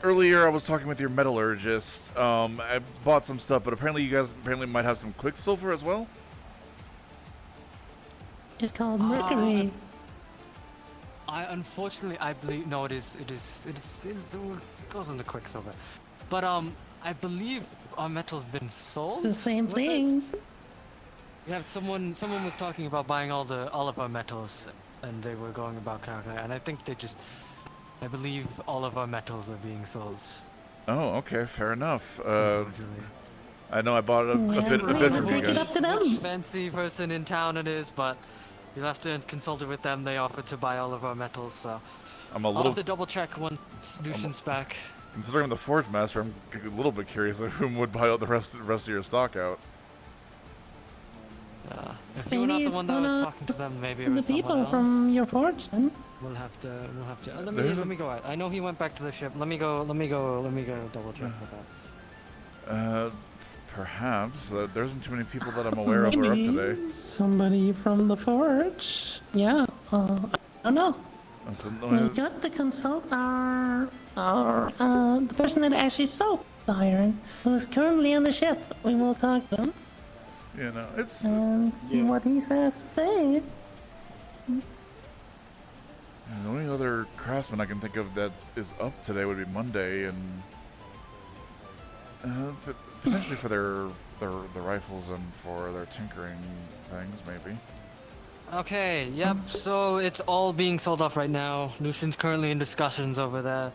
Earlier I was talking with your metallurgist. I bought some stuff, but apparently you guys might have some quicksilver as well? It's called mercury. Unfortunately, I believe no. It goes on the quicksilver, but I believe our metal's been sold. It's the same thing. Yeah, someone was talking about buying all of our metals, and they were going about calculating, and I think I believe all of our metals are being sold. Oh, okay, fair enough. I know I bought a bit from you guys. Which fancy person in town it is, but you'll have to consult it with them. They offered to buy all of our metals, so I'll have to double check once Lucian's back. Considering I'm the Forge Master, I'm a little bit curious of whom would buy out the rest of your stock out. If you were not the one that was talking to them, maybe it was the people someone else. from your forge, then. We'll have to. Let me go out. I know he went back to the ship. Let me go double check with that. Perhaps. There isn't too many people that I'm aware of are up today. Somebody from the forge. Yeah. I don't know. We got to consult the person that actually sold the iron, who is currently on the ship. We will talk to him. You know, it's... And see what he has to say. The only other craftsman I can think of that is up today would be Monday, and potentially for their rifles and for their tinkering things, maybe. Okay. Yep. So it's all being sold off right now. Lucian's currently in discussions over there.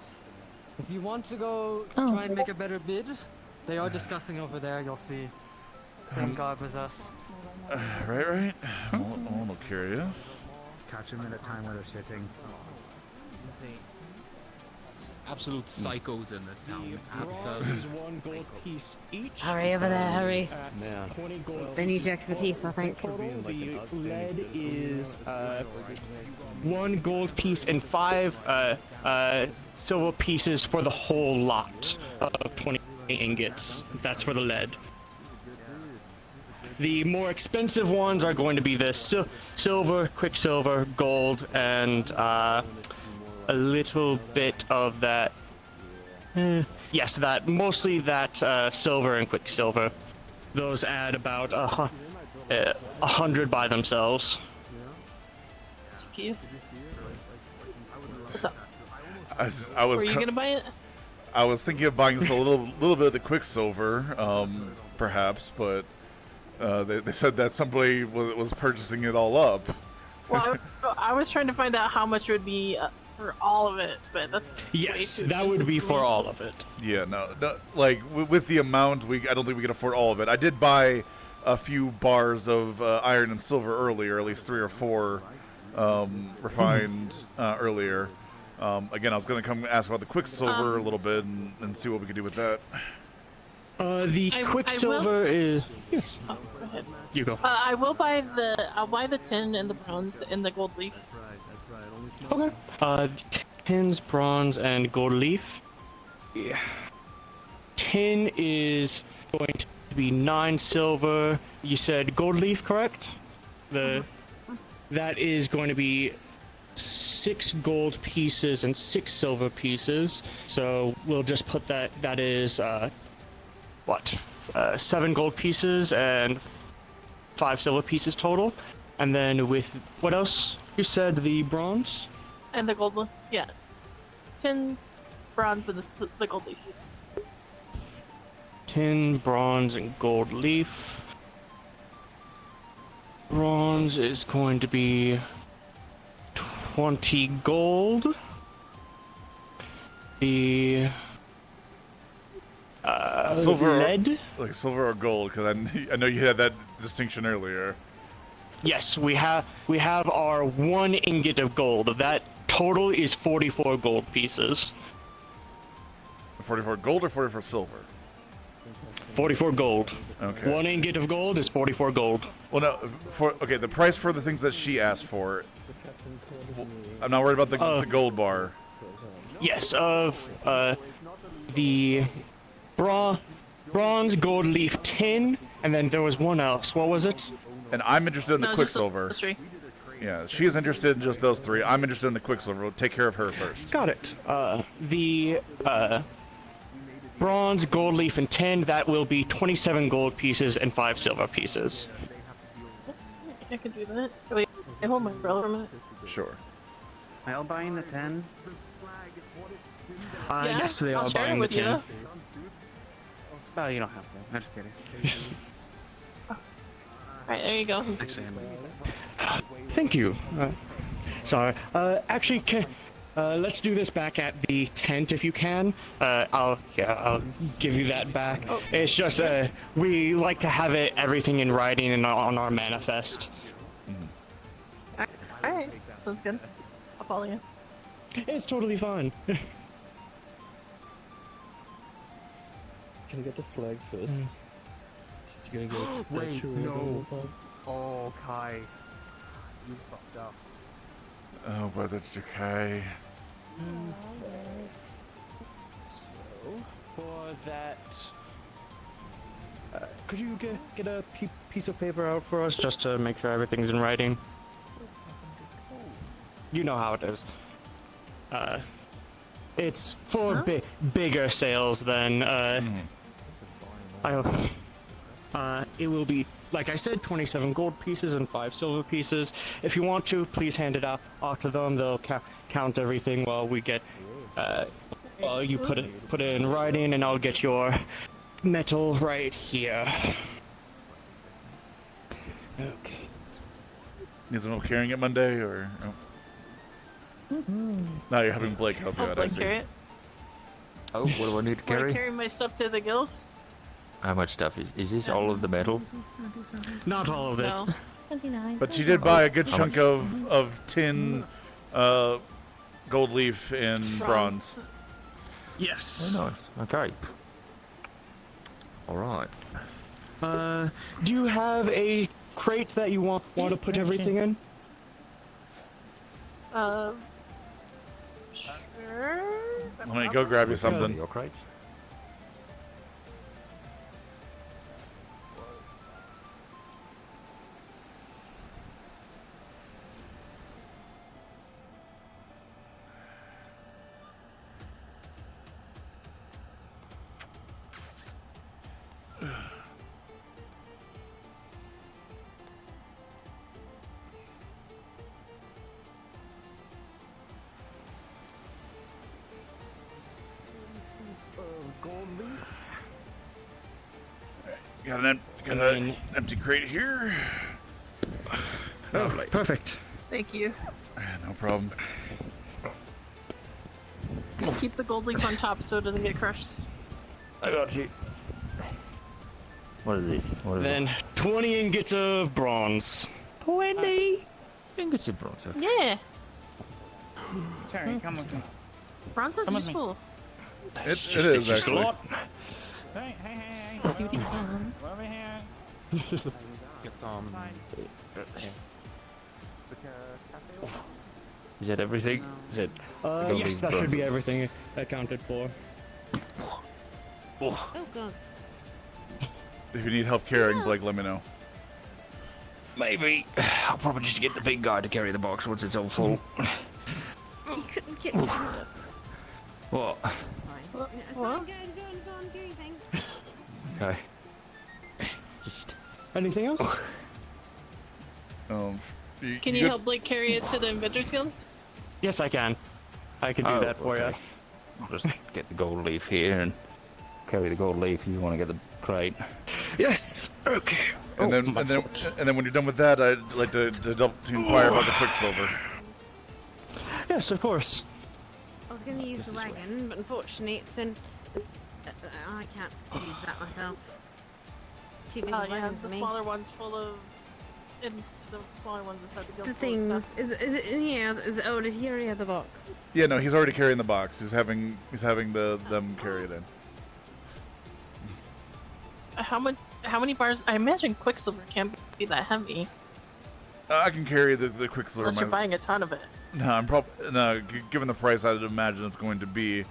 If you want to go Oh. try and make a better bid, they are discussing over there. You'll see. Same guard with us. Right. I'm a little curious. Catch them at a time where they're sitting. Absolute psychos in this town. Bronze is 1 gold piece each. Hurry over there, hurry. Yeah. 20 gold. They need your expertise, I think. Total, the lead is 1 gold piece and 5 silver pieces for the whole lot of 20 ingots. That's for the lead. The more expensive ones are going to be the silver, quicksilver, gold, and a little bit of that. Yes, that mostly that silver and quicksilver. Those add about 100 by themselves. Jeez. What's up? I was. Were you gonna buy it? I was thinking of buying just a little bit of the quicksilver, perhaps, but they said that somebody was purchasing it all up. Well, I was trying to find out how much it would be for all of it, but that's yes, that would be for all of it. Yeah, no like with the amount, I don't think we can afford all of it. I did buy a few bars of iron and silver earlier, at least 3 or 4 refined earlier. Again, I was going to come ask about the quicksilver a little bit and see what we could do with that. The quicksilver is... Yes. Oh, go ahead. You go. I'll buy the tin and the bronze and the gold leaf. Okay. Tins, bronze, and gold leaf. Yeah. Tin is going to be 9 silver. You said gold leaf, correct? That is going to be 6 gold pieces and 6 silver pieces. So we'll just put that is 7 gold pieces and 5 silver pieces total. And then with what else? You said the bronze and the gold leaf. Yeah, tin, bronze, and the gold leaf. Tin, bronze, and gold leaf. Bronze is going to be 20 gold. The silver, lead, like silver or gold, because I know you had that distinction earlier. Yes, we have our 1 ingot of gold. That total is 44 gold pieces. 44 gold or 44 silver? 44 gold. Okay. 1 ingot of gold is 44 gold. Well, no, the price for the things that she asked for. I'm not worried about the gold bar. Yes, of the bronze, gold leaf, tin, and then there was one else. What was it? And I'm interested in the quicksilver. Yeah, she is interested in just those 3. I'm interested in the quicksilver. We'll take care of her first. Got it. The bronze, gold leaf, and tin, that will be 27 gold pieces and 5 silver pieces. I can do that. Wait, hold my umbrella a minute. Sure. I'll buy in the 10. Yes, they I'll are share buying it with the 10. you. Oh, you don't have to. I'm just kidding. Alright, there you go. Actually, Thank you. Sorry. Actually, let's do this back at the tent if you can. I'll give you that back. Oh. It's just we like to have everything in writing and on our manifest. Alright, sounds good. I'll follow you. It's totally fine. Can I get the flag first? Since you're gonna go Wait, statue no. or Oh, Kai. You fucked up. Oh, but that's okay. So, for that, could you get a piece of paper out for us just to make sure everything's in writing? You know how it is. It's for bigger sales than it will be, like I said, 27 gold pieces and 5 silver pieces. If you want to, please hand it out to them. They'll count everything while we get, while you put it in writing, and I'll get your metal right here. Okay. Need some help carrying it Monday, or? Oh. Now you're having Blake help you out, I see. Carry it. Oh, what do I need to Want carry? to carry my stuff to the guild? How much stuff is this? All of the metal? Not all of it. No. 29. But you did buy a good How chunk of tin, gold leaf, and bronze. Yes. Oh, nice. Okay. All right. Do you have a crate that you want to put everything in? Sure. Let me go grab you something. Your crate. Got an empty crate here. Oh, perfect. Thank you. No problem. Just keep the gold leaf on top so it doesn't get crushed. I got you. What is this? What is Then 20 ingots of bronze. 20 ingots of bronze. Okay. Yeah. Sorry, come with me. Bronze is Come with me. useful. It is actually. Hey, hey, hey, hey. Cutie pants. Over here. Is that everything? Is it? Yes, that should be everything accounted for. Oh god. If you need help carrying, Blake, let me know. Maybe. I'll probably just get the big guy to carry the box once it's all full. You couldn't get me out of it. What? What? Go on, do your thing. Okay. Anything else? Can you help Blake carry it to the Inventors Guild? Yes, I can. I can do that for you. I'll just get the gold leaf here and carry the gold leaf if you want to get the crate. Yes. Okay. And then when you're done with that, I'd like to inquire about the quicksilver. Yes, of course. I was going to use the wagon, but unfortunately it's been... I can't use that myself. It's too big a Yeah, wagon for the me. smaller one's full of... And the smaller ones inside the guild Just full of things. stuff. Is it in here? Did he already have the box? Yeah, no, he's already carrying the box. He's having them carry it in. How many bars? I imagine Quicksilver can't be that heavy. I can carry the quicksilver. Unless you're buying a ton of it. No, I'm given the price I'd imagine it's going to be,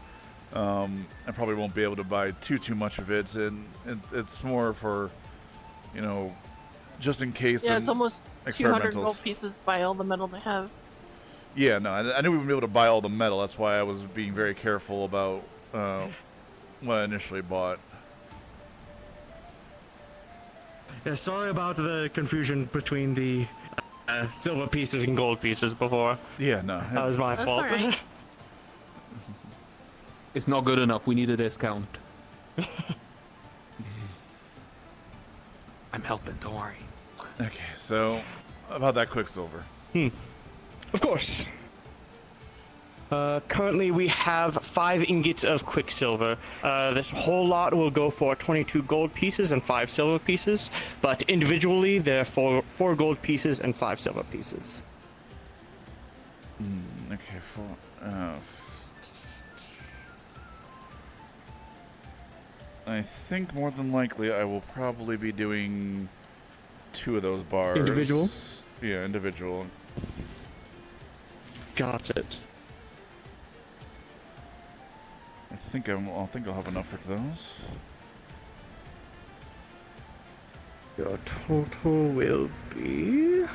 I probably won't be able to buy too much of it, and it's more for, just in case. Yeah, it's almost 200 gold pieces to buy all the metal they have. Yeah, no, I knew we wouldn't be able to buy all the metal. That's why I was being very careful about what I initially bought. Yeah, sorry about the confusion between the silver pieces and gold pieces before. Yeah, no. That was my fault. All right. It's not good enough. We need a discount. I'm helping. Don't worry. Okay, so about that quicksilver. Of course. Currently we have 5 ingots of quicksilver. This whole lot will go for 22 gold pieces and 5 silver pieces, but individually there are 4 gold pieces and 5 silver pieces. Okay, I think more than likely I will probably be doing 2 of those bars. Individual? Yeah, individual. Got it. I think I'll have enough for those. Your total will be...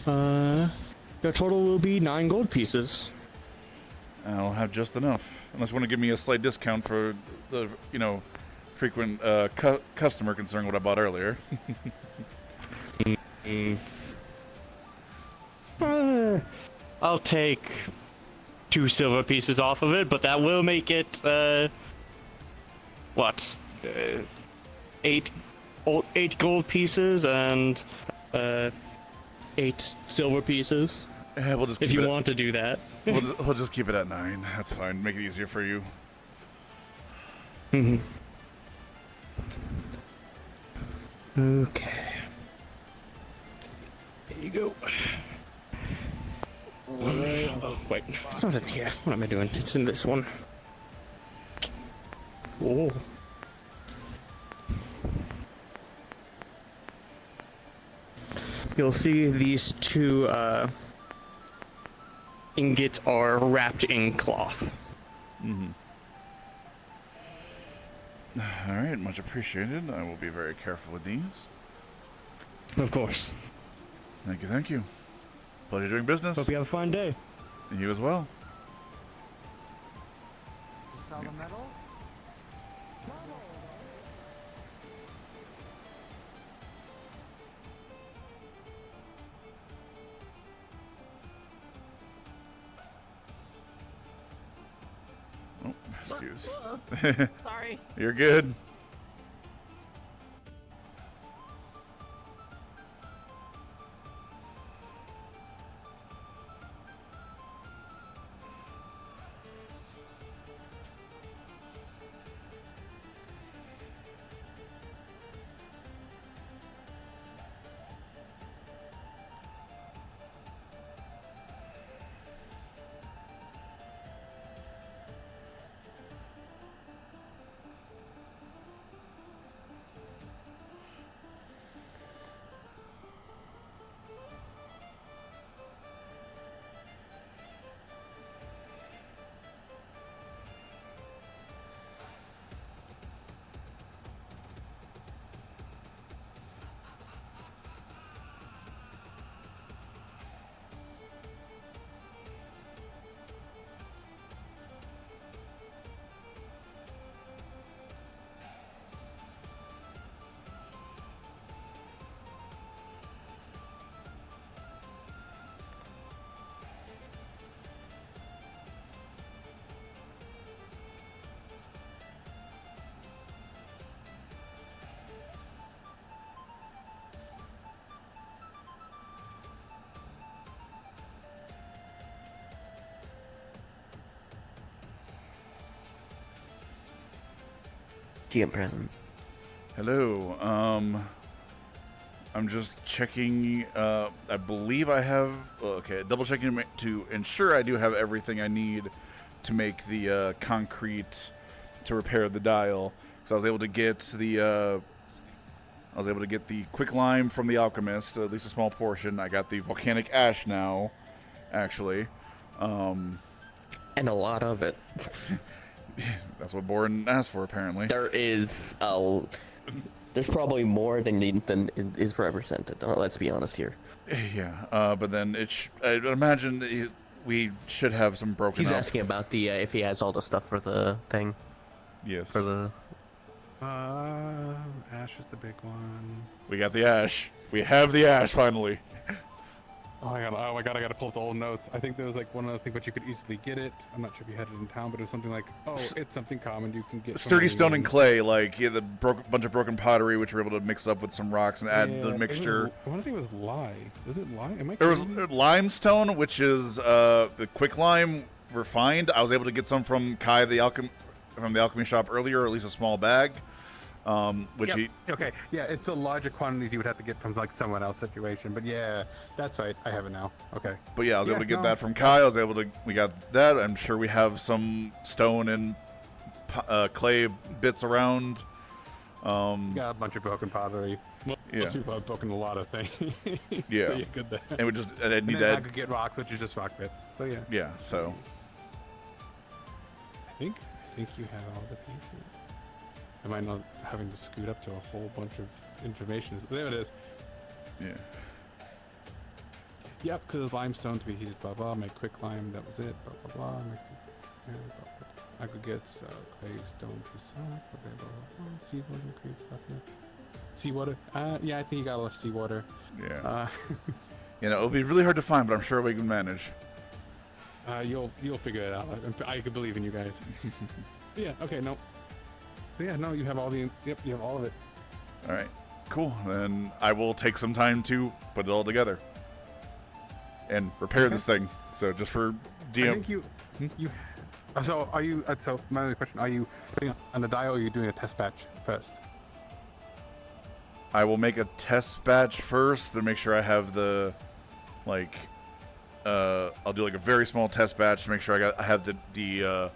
your total will be 9 gold pieces. I'll have just enough. Unless you want to give me a slight discount for the, frequent customer concerning what I bought earlier. I'll take 2 silver pieces off of it, but that will make it, 8 gold pieces and 8 silver pieces. We'll just if keep you it want to do that. we'll just keep it at 9. That's fine. Make it easier for you. Mm-hmm. Okay. There you go. Alright. Oh, wait. It's not in here. What am I doing? It's in this one. Oh. You'll see these 2 ingots are wrapped in cloth. Mm-hmm. All right, much appreciated. I will be very careful with these. Of course. Thank you, thank you. Pleasure doing business. Hope you have a fine day. You as well. You saw the metal? Oh, excuse. Sorry. You're good. GM present. Hello. I'm just checking. I believe I have. Okay, double checking to ensure I do have everything I need to make the concrete to repair the dial. Because I was able to get the. I was able to get the quick lime from the alchemist, at least a small portion. I got the volcanic ash now, actually. And a lot of it. That's what Warden asked for, apparently. There is there's probably more than is represented. Let's be honest here. Yeah, but then I imagine we should have some broken. He's up. asking about the if he has all the stuff for the thing. Yes. For the. Ash is the big one. We got the ash. We have the ash finally. Oh my god, I gotta pull up the old notes. I think there was like one other thing, but you could easily get it. I'm not sure if you had it in town, but it was something like, oh, it's something common you can get. Sturdy stone and clay, like the bunch of broken pottery, which we're able to mix up with some rocks and add the mixture. I want to think it was lye. Was it lye? There was limestone, which is the quick lime refined. I was able to get some from Kai from the alchemy shop earlier, or at least a small bag. Which yep. Okay, yeah, it's a larger quantity you would have to get from like someone else situation, but yeah, that's right. I have it now. Okay. But yeah, I was able to get that from Kai. We got that. I'm sure we have some stone and clay bits around. Got a bunch of broken pottery. Well, yeah. People have broken a lot of things. Yeah. So you're good there. And we just I need that. that. I could get rocks, which is just rock bits. So yeah. Yeah. So. I think you have all the pieces. Am I not having to scoot up to a whole bunch of information? There it is. Yeah. Yep, because limestone to be heated, blah blah. Make quick lime, that was it, blah blah blah. Mixed blah, blah. Aggregates, clay, stone, piece of rock, blah blah blah. Seawater, create stuff, yeah. Seawater? Yeah, I think you got enough seawater. Yeah. It'll be really hard to find, but I'm sure we can manage. You'll figure it out. I could believe in you guys. Yeah, okay, no. Yeah, no, you have all you have all of it. All right, cool. Then I will take some time to put it all together. and repair this thing. So just for DM. I think you. So are you? So my other question: are you putting it on the dial, or are you doing a test batch first? I will make a test batch first to make sure I have the, like, I'll do like a very small test batch to make sure I have the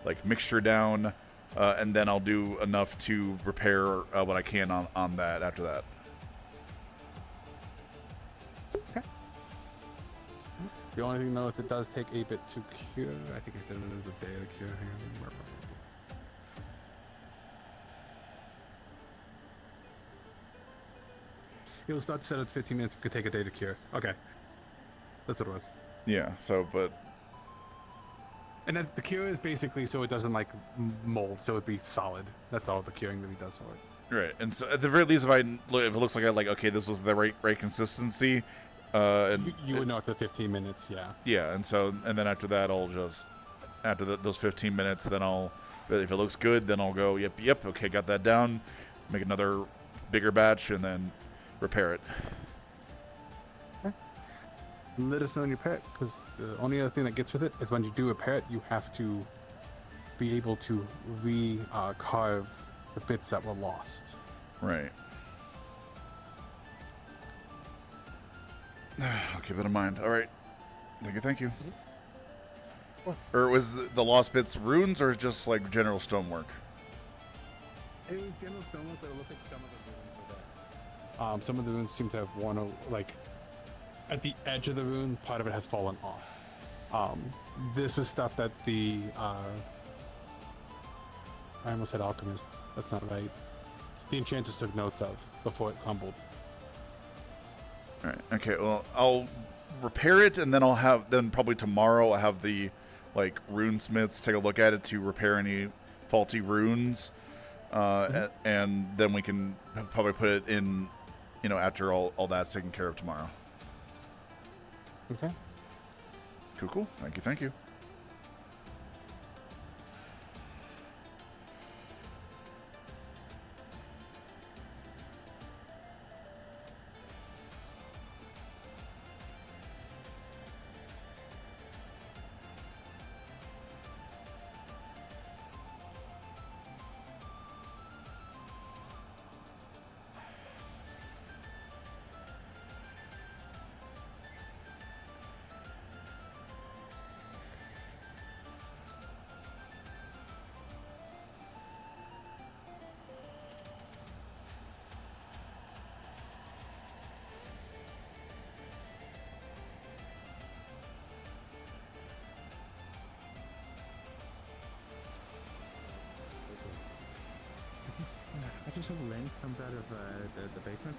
like mixture down, and then I'll do enough to repair what I can on that after that. Okay. The only thing though, if it does take a bit to cure, I think I said it is a day to cure. Hang on. It'll start set at 15 minutes. It could take a day to cure. Okay. That's what it was. Yeah, so, but... And the cure is basically so it doesn't, like, mold, so it'd be solid. That's all the curing really does for it. Right, and so at the very least, if it looks like okay, this was the right consistency, and... You would know after 15 minutes, yeah. Yeah, and then after that, I'll just... After those 15 minutes, then I'll... If it looks good, then I'll go, yep, okay, got that down. Make another bigger batch, and then repair it. Let us know when you repair it, because the only other thing that gets with it is when you do repair it, you have to be able to carve the bits that were lost. Right. I'll keep it in mind. All right. Thank you. Or was the lost bits runes, or just like general stonework? It was general stonework, but it looks like some of the runes are there. Some of the runes seem to have worn, like, at the edge of the rune, part of it has fallen off. This was stuff that the, I almost said alchemist, that's not right. The enchantress took notes of before it crumbled. Alright, okay, well, I'll repair it, and then probably tomorrow I'll have the, like, runesmiths take a look at it to repair any faulty runes, and then we can probably put it in, after all that's taken care of tomorrow. Okay. Cool. Thank you. I just saw the lens comes out of the basement.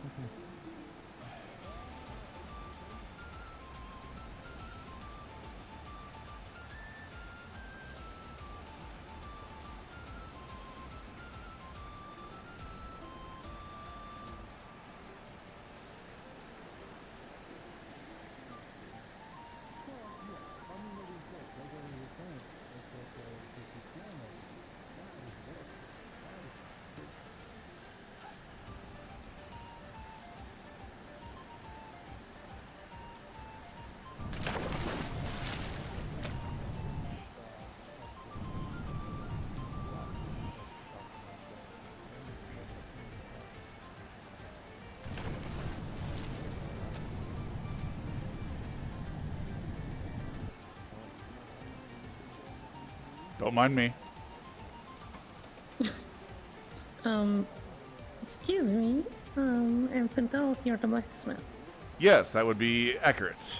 Don't mind me. Excuse me. I'm Fidelity, you're the blacksmith. Yes, that would be accurate.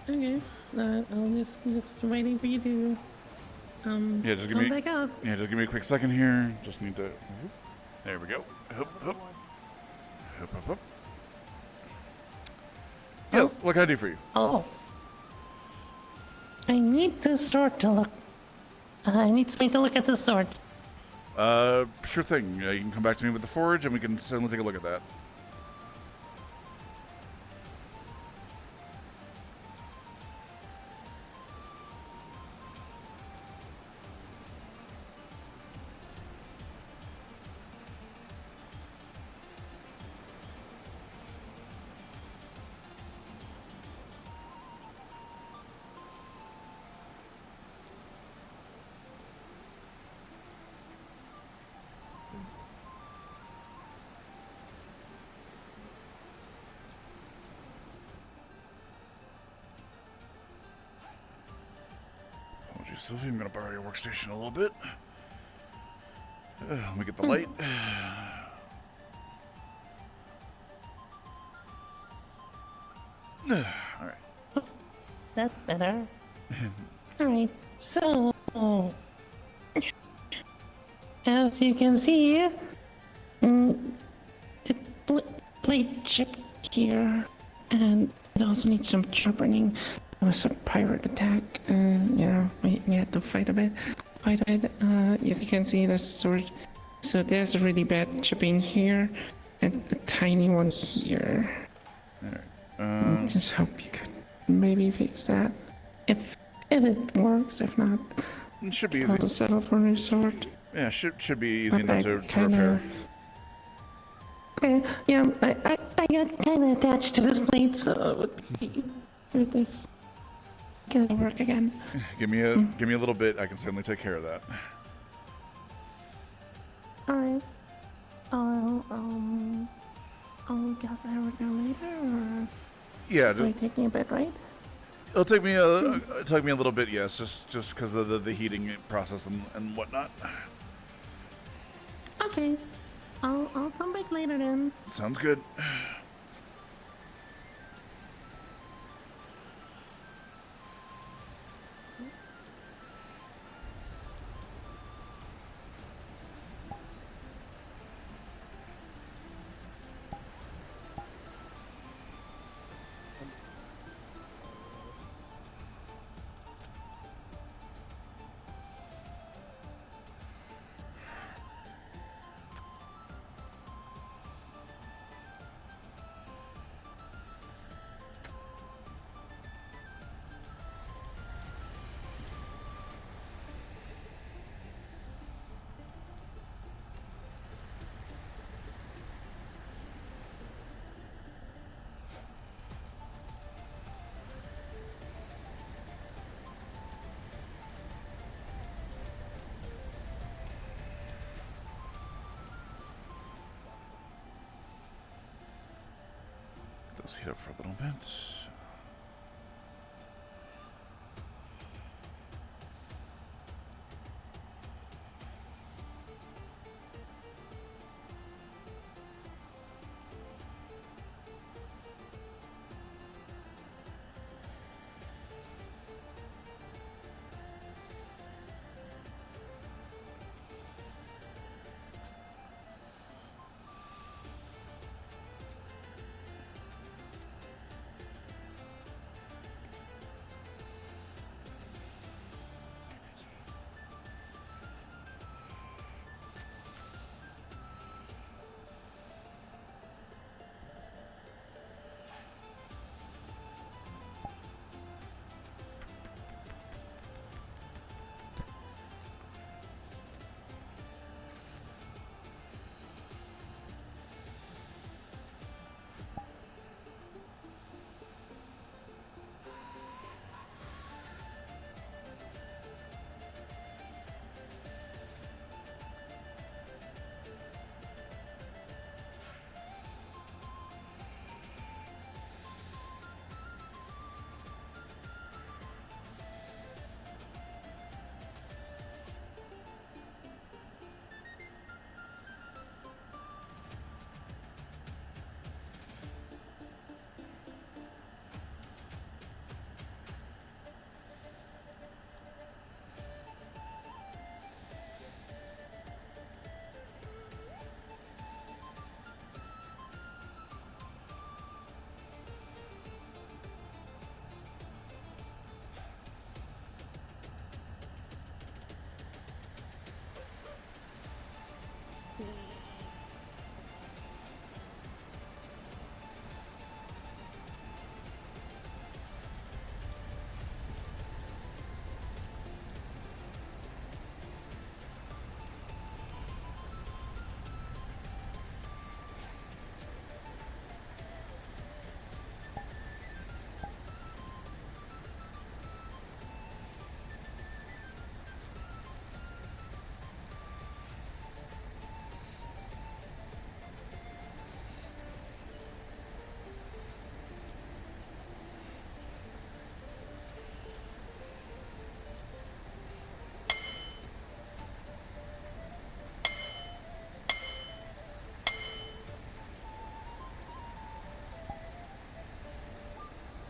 Okay. I'll just waiting for you to Yeah, just give come me. back up. Yeah, just give me a quick second here. Just need to. There we go. Hup. Yes. What can I do for you? Oh. I need this sword to look. I need somebody to look at this sword. Sure thing. You can come back to me with the forge, and we can certainly take a look at that. you, Sylvie. I'm gonna borrow your workstation a little bit. Let me get the light. Alright. That's better. Alright, so as you can see, the blade chip here, and it also needs some sharpening. It was a pirate attack. Yeah, we had to fight a bit. As you can see, there's sword. So there's a really bad chipping here, and a tiny one here. Alright. Just hope you could maybe fix that. If it works, if not, it should be easy. I'll settle for a new sword. Yeah, should be easy enough to kinda, repair. Okay, yeah, I got kind of attached to this blade, so it would be weird if it can work again. Give me a little bit. I can certainly take care of that. Alright. I'll guess I work out later, or Yeah, will it take me a bit, right? It'll take me a little bit, yes, just because of the heating process and whatnot. Okay. I'll come back later then. Sounds good. Those heat up for a little bit.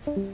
Here.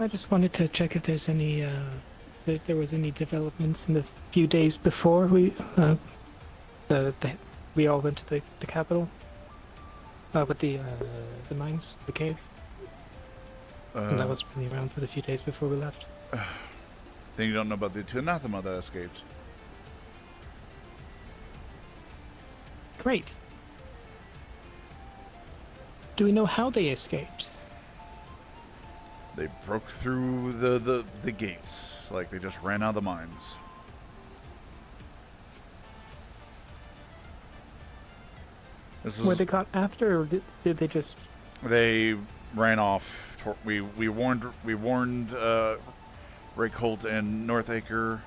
I just wanted to check if there's any, there was any developments in the few days before we all went to the capital, with the mines, the cave. And I wasn't really around for the few days before we left. Then you don't know about the two anathema that escaped. Great. Do we know how they escaped? They broke through the gates. Like, they just ran out of the mines. Were they caught after, or did they just... They ran off. We warned Ray Colt and Northacre.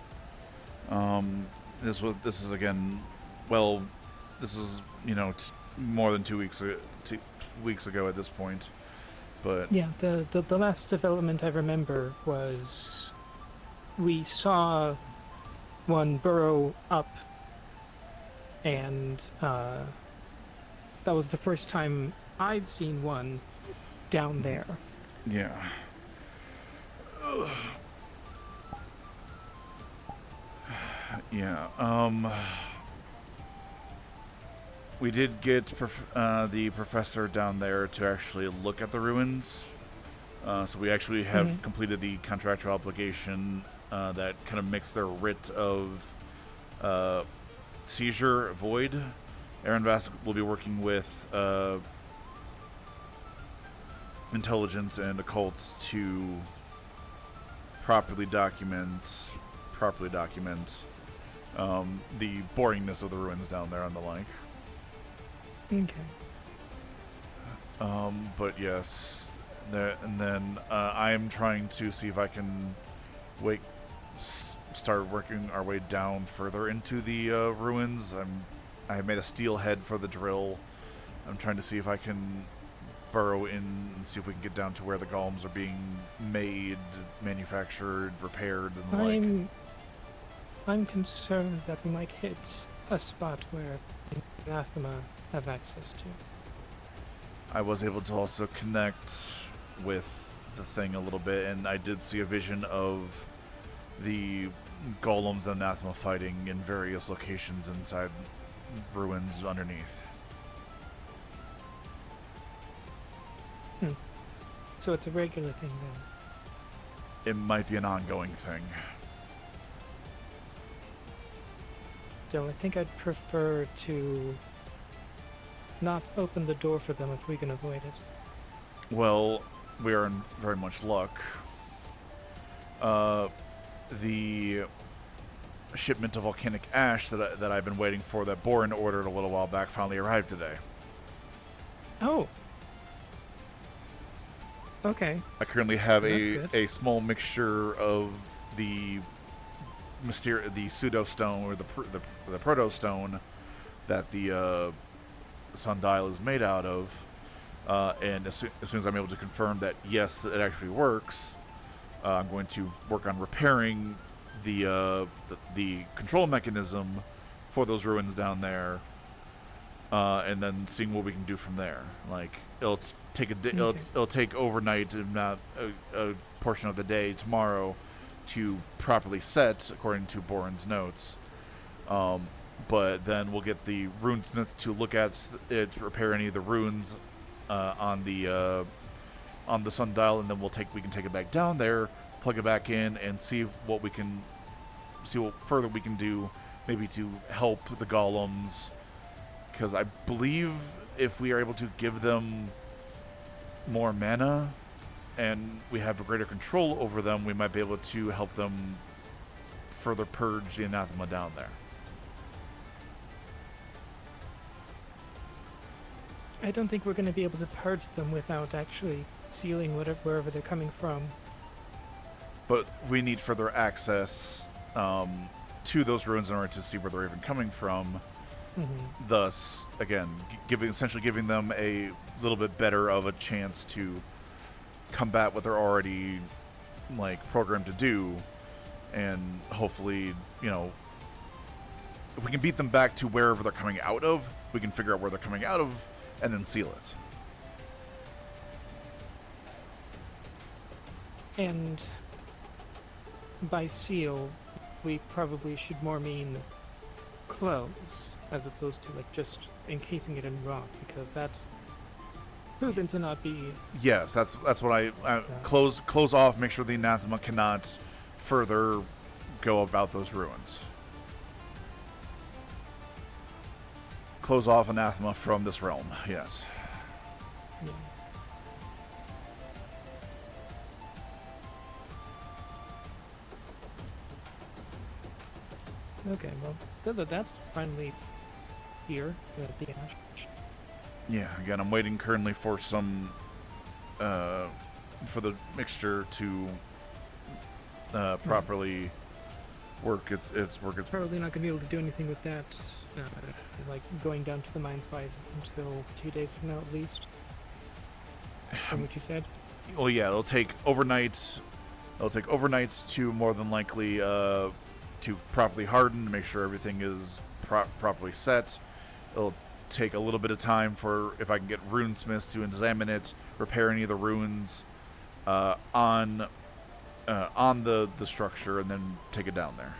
This is again, well, this is, you know, more than 2 weeks ago at this point, but yeah, the last development I remember was we saw one burrow up, and that was the first time I've seen one down there. Yeah. Yeah. We did get the professor down there to actually look at the ruins. So we actually have completed the contractual obligation that kind of makes their writ of seizure void. Aaron Vask will be working with intelligence and occults to properly document the boringness of the ruins down there and the like. Okay. But yes, and then I am trying to see if I can start working our way down further into the ruins. I have made a steel head for the drill. I'm trying to see if I can burrow in and see if we can get down to where the golems are being made, manufactured, repaired, and the like. I'm concerned that we might hit a spot where the anathema have access to. I was able to also connect with the thing a little bit, and I did see a vision of the golems and anathema fighting in various locations inside ruins underneath. So it's a regular thing then? It might be an ongoing thing. Still, I think I'd prefer to not open the door for them if we can avoid it. Well, we are in very much luck. The shipment of volcanic ash that I've been waiting for, that Boren ordered a little while back, finally arrived today. Oh. Okay. I currently have a small mixture of the pseudo stone, or the proto stone that the sundial is made out of, and as soon as I'm able to confirm that yes, it actually works, I'm going to work on repairing the control mechanism for those ruins down there, and then seeing what we can do from there. Like, it'll take overnight, if not a portion of the day tomorrow, to properly set according to Boren's notes. But then we'll get the runesmiths to look at it, to repair any of the runes on the on the sundial, and then we can take it back down there, plug it back in, and see what further we can do, maybe to help the golems. Because I believe if we are able to give them more mana, and we have a greater control over them, we might be able to help them further purge the anathema down there. I don't think we're going to be able to purge them without actually sealing wherever they're coming from. But we need further access to those ruins in order to see where they're even coming from. Mm-hmm. Thus, again, essentially giving them a little bit better of a chance to combat what they're already programmed to do, and hopefully, if we can beat them back to wherever they're coming out of, we can figure out where they're coming out of and then seal it. And by seal, we probably should more mean close, as opposed to just encasing it in rock, because that's proven to not be... Yes, that's what I close off, make sure the anathema cannot further go about those ruins. Close off anathema from this realm, yes. Yeah. Okay, well, that's finally here, the ash. Yeah, again, I'm waiting currently for some, for the mixture to properly work its work. Probably not going to be able to do anything with that, going down to the mines by until 2 days from now at least, from what you said. Well, yeah, it'll take overnights. It'll take overnights to more than likely to properly harden, to make sure everything is properly set. It'll take a little bit of time for, if I can get runesmiths to examine it, repair any of the runes on the structure, and then take it down there.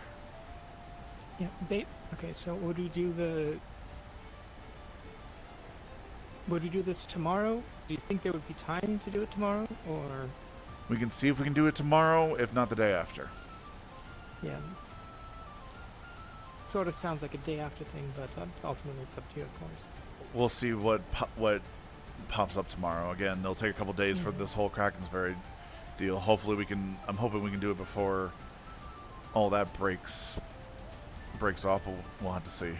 Yeah, okay, so would we do this tomorrow? Do you think there would be time to do it tomorrow, or? We can see if we can do it tomorrow, if not the day after. Yeah. Sort of sounds like a day after thing, but ultimately it's up to you, of course. We'll see what pops up tomorrow. Again, it'll take a couple days for this whole Krakensberry deal. Hopefully I'm hoping we can do it before all that breaks off, but we'll have to see.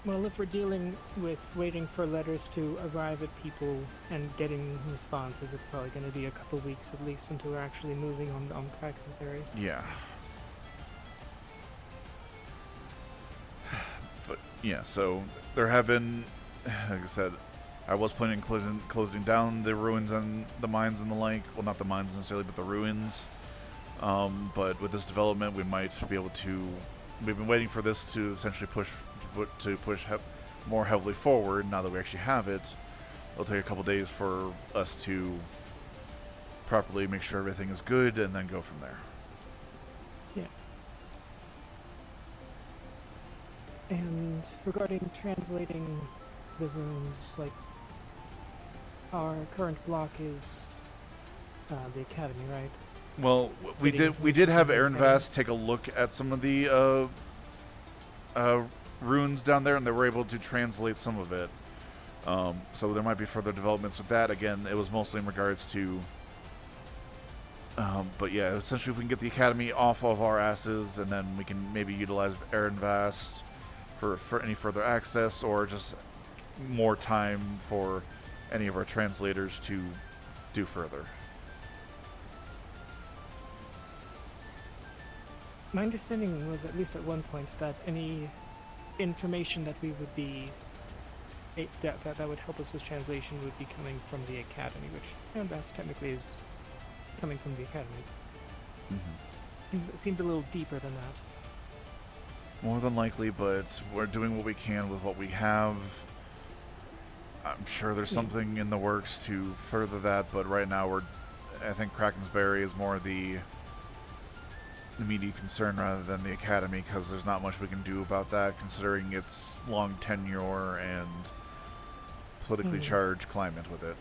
Well, if we're dealing with waiting for letters to arrive at people and getting responses, it's probably going to be a couple weeks at least until we're actually moving on Krakensberry. Yeah. But yeah, so there have been, like I said, I was planning on closing down the ruins and the mines and the like. Well, not the mines necessarily, but the ruins. But with this development, we might be able to. We've been waiting for this to essentially push more heavily forward. Now that we actually have it, it'll take a couple days for us to properly make sure everything is good, and then go from there. Yeah. And regarding translating the runes, our current block is the academy, right? Well, we did have Aaronvast take a look at some of the runes down there, and they were able to translate some of it. So there might be further developments with that. Again, it was mostly in regards to. But yeah, essentially, if we can get the academy off of our asses, and then we can maybe utilize Aaronvast for any further access, or just more time for any of our translators to do further. My understanding was, at least at one point, that any information that we would be that would help us with translation would be coming from the academy, which Aaronvast technically is coming from the academy. Mm-hmm. It seemed a little deeper than that. More than likely, but we're doing what we can with what we have. I'm sure there's something in the works to further that, but right now I think Krakensberry is more the immediate concern rather than the academy, because there's not much we can do about that, considering its long tenure and politically charged climate with it.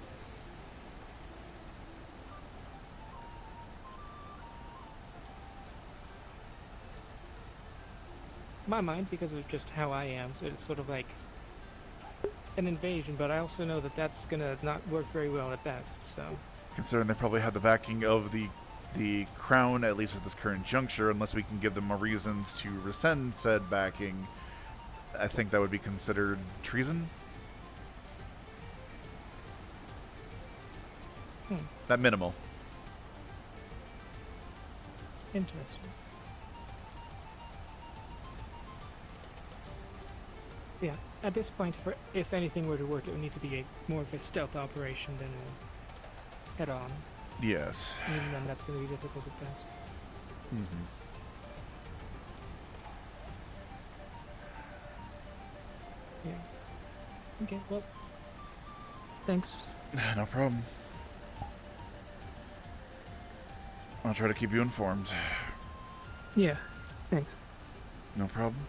my mind because of just how I am. So it's sort of like an invasion, but I also know that that's gonna not work very well at best. So, considering they probably have the backing of the crown, at least at this current juncture, unless we can give them reasons to rescind said backing, I think that would be considered treason. At minimal. Interesting. Yeah, at this point, for if anything were to work, it would need to be more of a stealth operation than a head-on. Yes. And then that's going to be difficult at best. Yeah. Okay, well, thanks. No problem. I'll try to keep you informed. Yeah, thanks. No problem.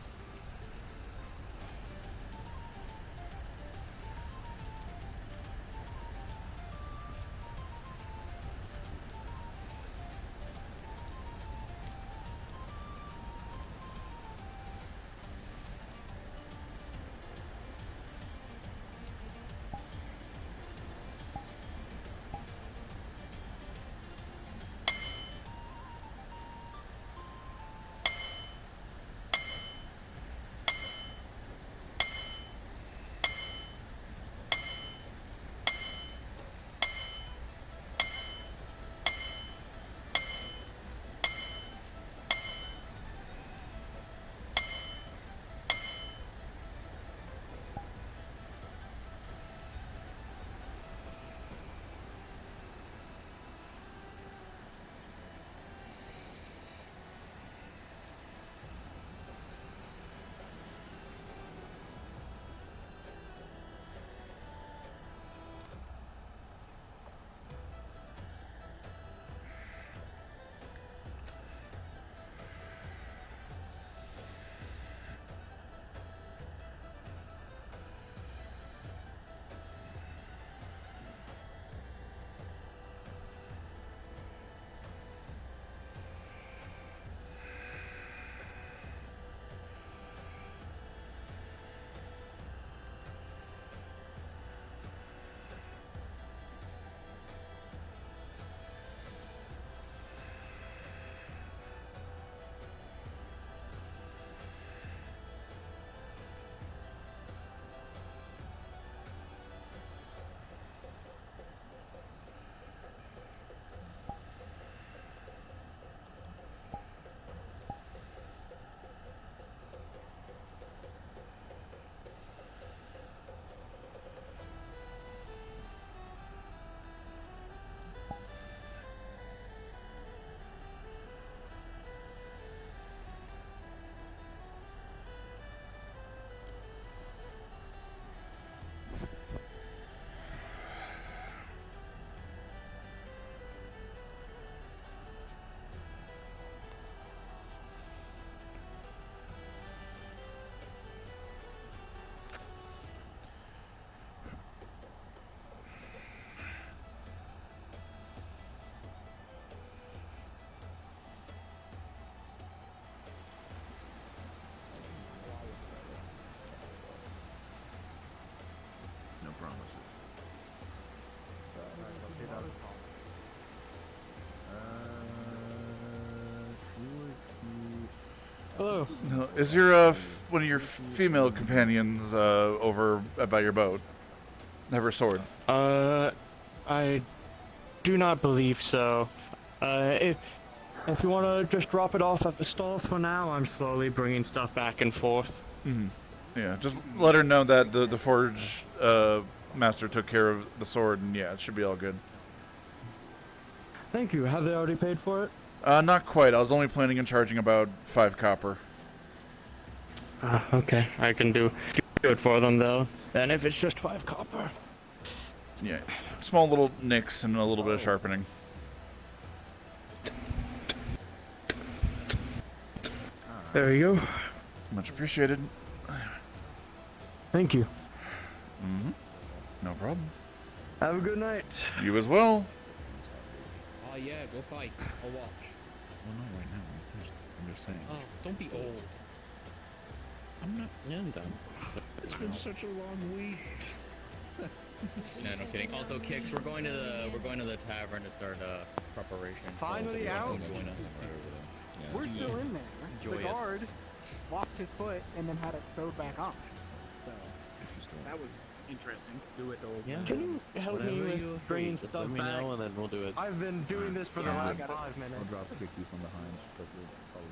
Hello. No, is your one of your female companions over by your boat? Have her sword? I do not believe so. If you want to just drop it off at the stall for now, I'm slowly bringing stuff back and forth. Yeah, just let her know that the forge master took care of the sword, and yeah, it should be all good. Thank you. Have they already paid for it? Not quite. I was only planning on charging about 5 copper. Okay. I can do it for them, though. And if it's just 5 copper. Yeah, small little nicks and a little bit of sharpening. There you go. Much appreciated. Thank you. No problem. Have a good night. You as well. Oh yeah, go fight. I'll watch. Well, not right now. I'm just saying. Oh, don't be old. I'm done. It's been such a long week. No, no kidding. Also, Kix, we're going to the tavern to start preparation. Finally So out. join us. We're still in there. Joyous. The guard lost his foot and then had it sewed back on. So that was interesting. Do it, old Yeah. Can you help me with bringing stuff let me back? know, and then we'll do it. I've been doing this for the last 5 minutes. I'll drop kick you from behind. But we'll probably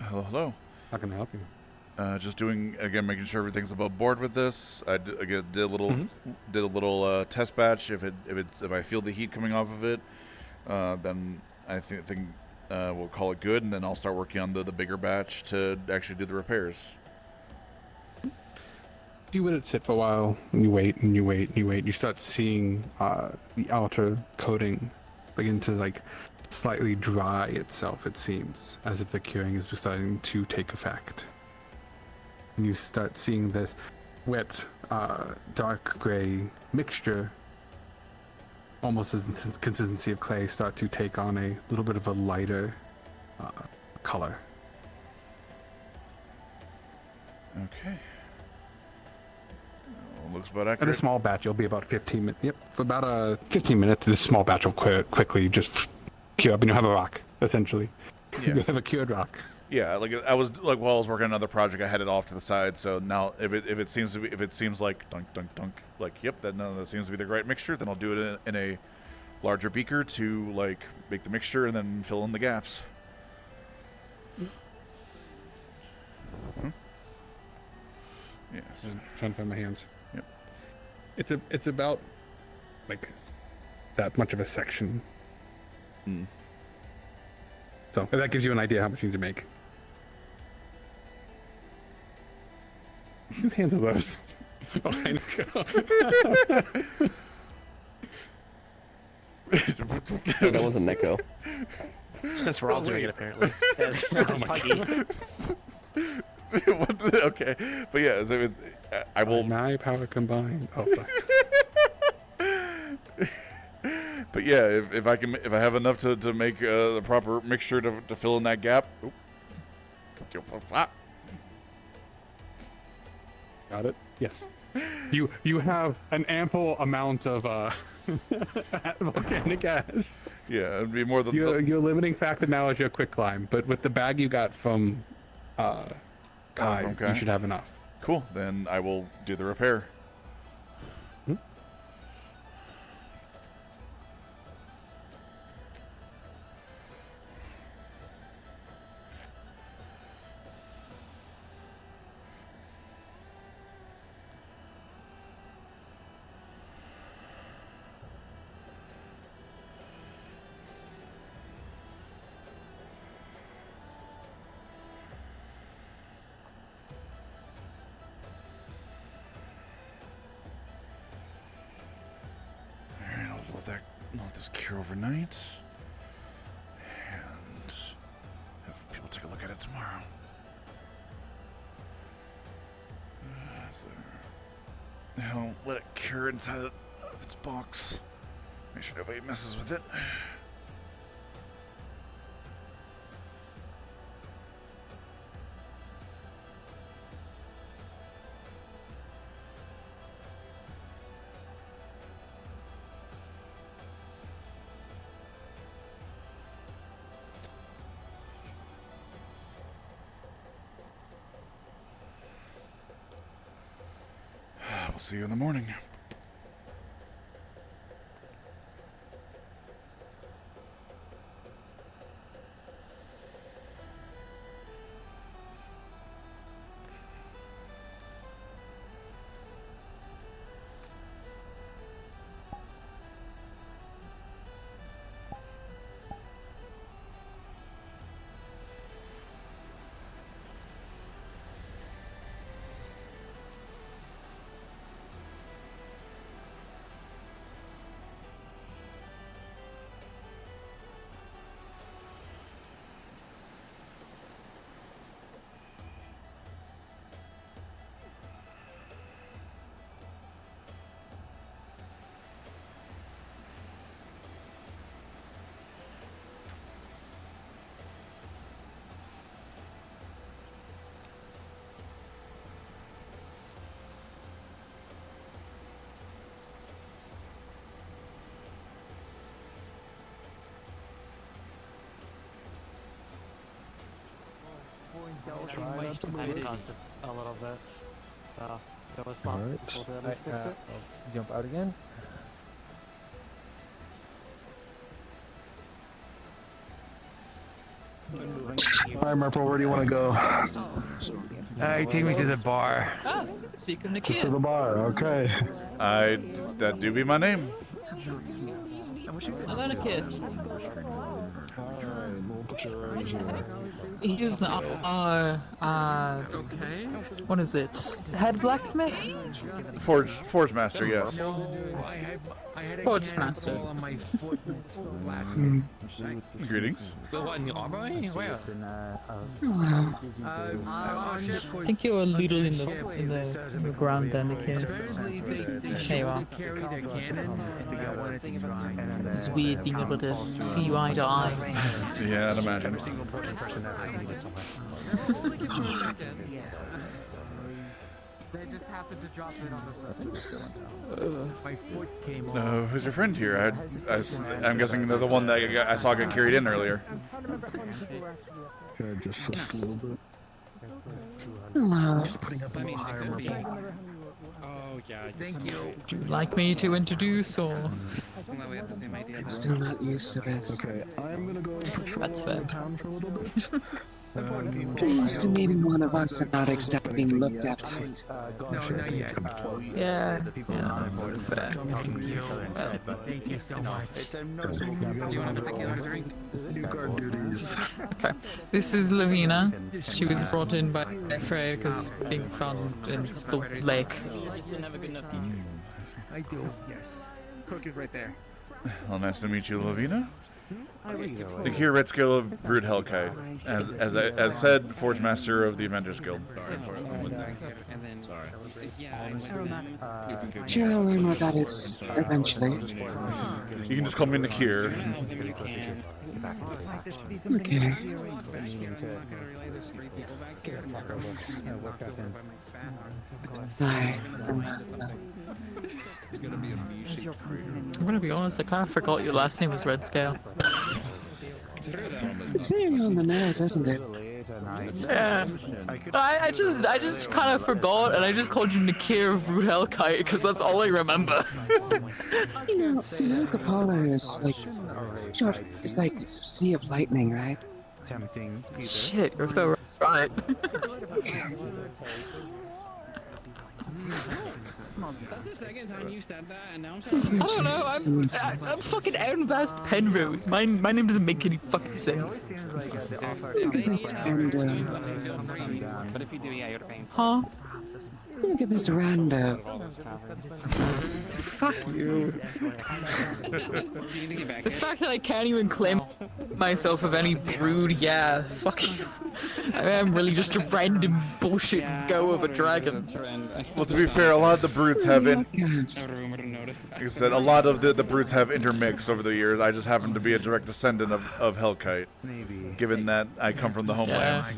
Hello, hello. How can I help you? Just doing again, making sure everything's above board with this. I did a little test batch. If I feel the heat coming off of it, then I think we'll call it good, and then I'll start working on the bigger batch to actually do the repairs. You let it sit for a while, and you wait, and you wait, and you wait. You start seeing the outer coating begin to slightly dry itself, it seems, as if the curing is starting to take effect. And you start seeing this wet, dark gray mixture, almost as consistency of clay, start to take on a little bit of a lighter color. Okay. Looks about accurate. In a small batch, you'll be about 15 minutes. Yep, for about 15 minutes, this small batch will quickly just cure up, and you'll have a rock, essentially. Yeah. You'll have a cured rock. Yeah, while I was working on another project, I had it off to the side. So now, if it seems like dunk dunk dunk, yep, that seems to be the right mixture, then I'll do it in a larger beaker to make the mixture and then fill in the gaps. Yes. I'm trying to find my hands. Yep. It's about that much of a section. So that gives you an idea how much you need to make. Whose hands are those? Oh, I know. No, that wasn't Neko. Since we're all doing it, apparently. Oh my God. Okay, but yeah, so I will. My power combined. Oh fuck. But yeah, if I have enough to make the proper mixture to fill in that gap. Got it. Yes. You have an ample amount of volcanic ash. Yeah, it'd be more than your limiting factor now is your quick climb, but with the bag you got from Kai, okay. You should have enough. Cool. Then I will do the repair. Let this cure overnight, and have people take a look at it tomorrow. Now let it cure inside of its box. Make sure nobody messes with it. We'll see you in the morning. Might caused a little bit, so it was fun. People to at least fix it. I'll jump out again. Alright, Merple, where do you want to go? Take me to the bar. Oh, speak of Just to the bar, okay. That do be my name. I'm not a kid. He's what is it? Head blacksmith? Forge master, yes. Forge master. Greetings. What, in the armory? Where? I think you're a little in the ground then, kid. There you are. It's weird being able to see you eye to eye. Yeah, I'd imagine. They just happened to drop it on the my foot came off. No, who's your friend here? I'm guessing they're the one that I saw get carried in earlier. Yeah, just a little bit. Hello. Oh, yeah. Thank you. Would you like me to introduce or? I'm still not used to this. Okay, I'm gonna go patrol the town for a little bit. Get used to meeting one of us and not exactly being looked at. No, not yet. Yeah. That's fair. Thank you so much. Do you want a particular drink? New guard duties. Okay. This is Lavina. She was brought in by Freya because being found in the lake. I do, yes. Cook is right there. Well, nice to meet you, Lavina. Na-Kir Red Scale of Brood Hellkite, as said, Forge Master of the Avengers Guild. Sure, I'll learn what that is eventually. You can just call me Na-Kir. Okay. I'm gonna be honest, I kind of forgot your last name was Red Scale. It's nearly on the nose, isn't it? Yeah. I just kind of forgot, and I just called you Na-Kir of Brood Hellkite because that's all I remember. You know, Marco Polo is like short. It's like Sea of Lightning, right? Shit, you're so right. That's the second time you said that, and now I'm saying I don't know, I'm fucking Ernvast Penrose. My name doesn't make any fucking sense. Look at this rando. But if you do, yeah, you're paying. Huh? Look at this rando. Fuck you. The fact that I can't even claim myself of any brood, yeah, fuck you. I'm really just a random bullshit go of a dragon. Well, to be fair, a lot of the broods have like I said, a lot of the broods have intermixed over the years. I just happen to be a direct descendant of Hellkite, given that I come from the homelands.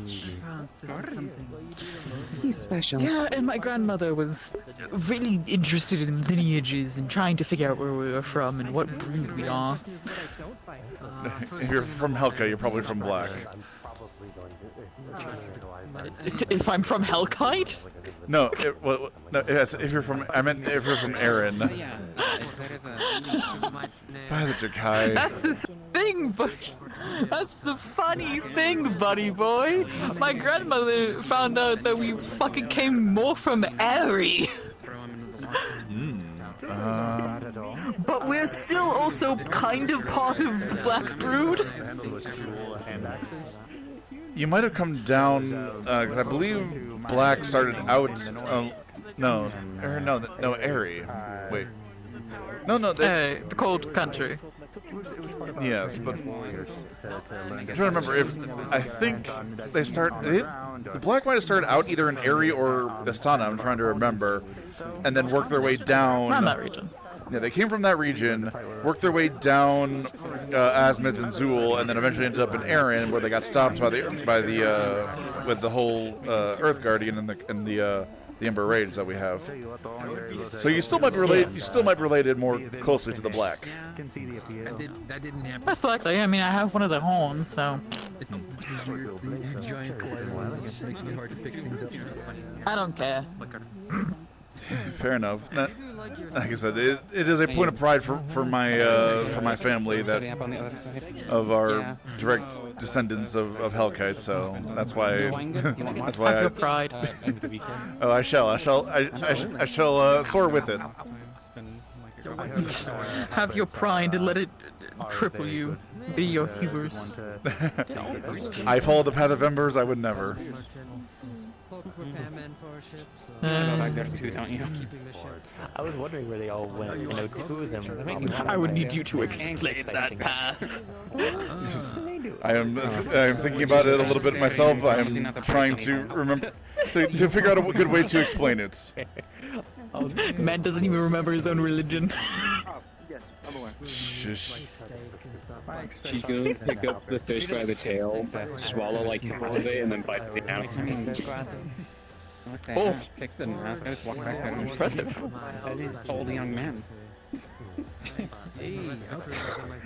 He's special. Yeah, and my grandmother was really interested in lineages and trying to figure out where we were from and what brood we are. If you're from Hellkite, you're probably from Black. If I'm from Hellkite? No, no. Yes, if you're from, I meant if you're from Aaron. By the Jakai. That's the thing, but that's the funny thing, buddy boy. My grandmother found out that we fucking came more from Airy. But we're still also kind of part of the Black Brood. You might have come down, because I believe Black started out, no, Airy. Wait. No, the cold country. Yes, but I'm trying to remember if, I think the Black might have started out either in Airy or Istana, I'm trying to remember, and then worked their way down. Not that region. Yeah, they came from that region, worked their way down Azimuth and Zool, and then eventually ended up in Aaron, where they got stopped by the with the whole Earth Guardian and the Ember Rage that we have. So you still might be related. You still might be related more closely to the Black. Most likely. I mean, I have one of the horns, so. I don't care. Fair enough. Like I said, it is a point of pride for my family that of our direct descendants of Hellkite. So that's why I feel pride. Oh, I shall soar with it. Have your pride and let it cripple you. Be your healers. I follow the path of embers. I would never. You go back there too, don't you? I was wondering where they all went. I know two of them. I would need you to explain that path. I am thinking about it a little bit myself. I am trying to remember to figure out a good way to explain it. Man doesn't even remember his own religion. Shush. She's gonna pick up the fish by the tail, swallow like half of it, and then bite it down. Oh, fix the mask. I just walked back there. Impressive. Old young man.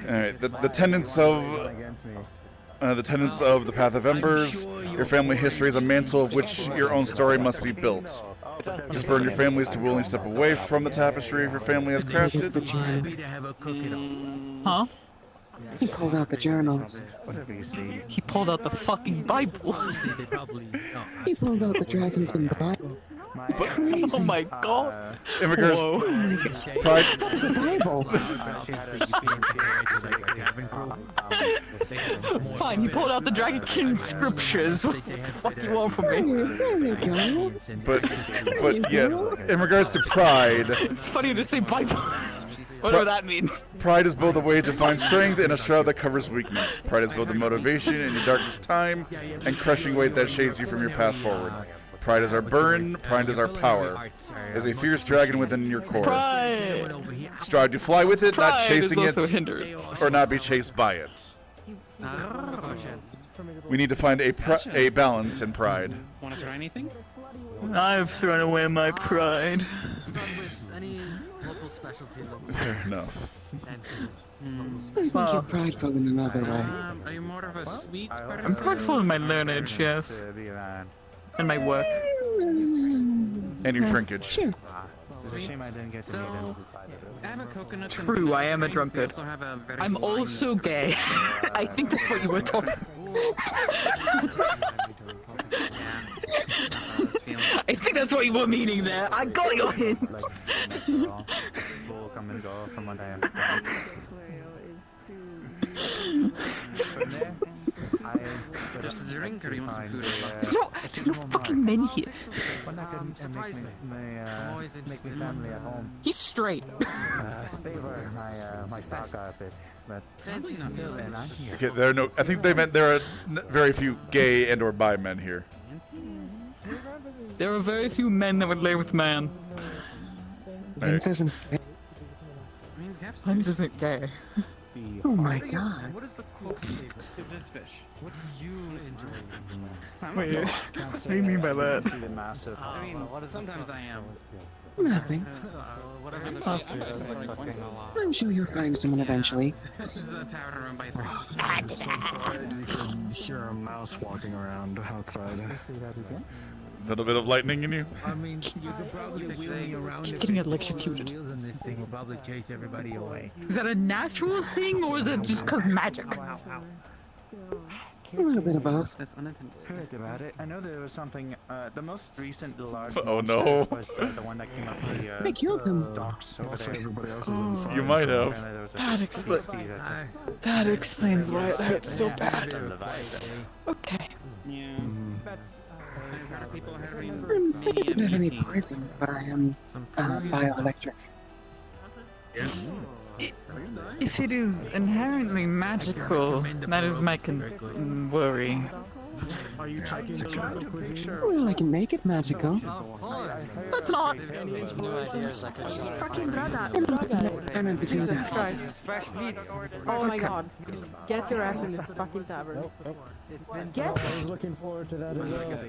Alright, the tenets of the Path of Embers. Your family history is a mantle of which your own story must be built. Just burn your families to willingly step away from the tapestry your family has crafted. Huh? He pulled out the journals. He pulled out the fucking Bible. He pulled out the Dragonton Bible. Oh my god. Immigrants. Pride. It's a Bible. Fine, he pulled out the Dragonkin scriptures. What the fuck do you want from me? There we go. But yeah, in regards to pride. It's funny to say Bible. Whatever that means. Pride is both a way to find strength and a shroud that covers weakness. Pride is both a motivation in your darkest time and crushing weight that shades you from your path forward. Pride is our burn, pride is our power. It is a fierce dragon within your core. Pride. Strive to fly with it, not Pride chasing is it, also a hindrance. or not be chased by it. We need to find a balance in pride. Want to try anything? I've thrown away my pride. Fair enough. I think you're prideful in another way. Are you more of a sweet person? I'm prideful in my lineage, yes. And my work. And your trinkage. Sure. Sweet. So, I have a coconut. True, I am a drunkard. I'm also gay. I think that's what you were talking. I think that's what you were meaning there. I got you in. Just clearing, or do you want some food? There's no fucking men here. Surprise me. I'm always interested in family at home. He's straight. My stock got a bit, but fancy not and I'm here. Okay, there are no. I think they meant there are very few gay and/or bi men here. There are very few men that would lay with man. Vince isn't gay. Vince isn't gay. Oh my god. What is the cook say? This fish. What do you enjoy? Wait, what do you mean by that? I mean, sometimes I am. Nothing. I'm sure you'll find someone eventually. This is a tavern run by three. You can hear a mouse walking around outside. A little bit of lightning in you. I mean, you could probably wheel me around. Keep getting electrocuted. Wheels on this thing will probably chase everybody away. Is that a natural thing, or is it just cause magic? A little bit of both. That's unintended. Heard about it. I know there was something. The most recent large. Oh no! Was the one that came up the. They killed him. Docks over there. Everybody else is inside. You might have. That explains why it hurts so bad. Okay. Yeah. I don't have any poison, but I am bioelectric. If it is inherently magical, that is my worry. Are you checking the local cuisine? Well, I can make it magical. That's not. Fucking brother. I meant to do that. Fresh meats. Oh my god. Get your ass in this fucking tavern. Get. I was looking forward to that as well.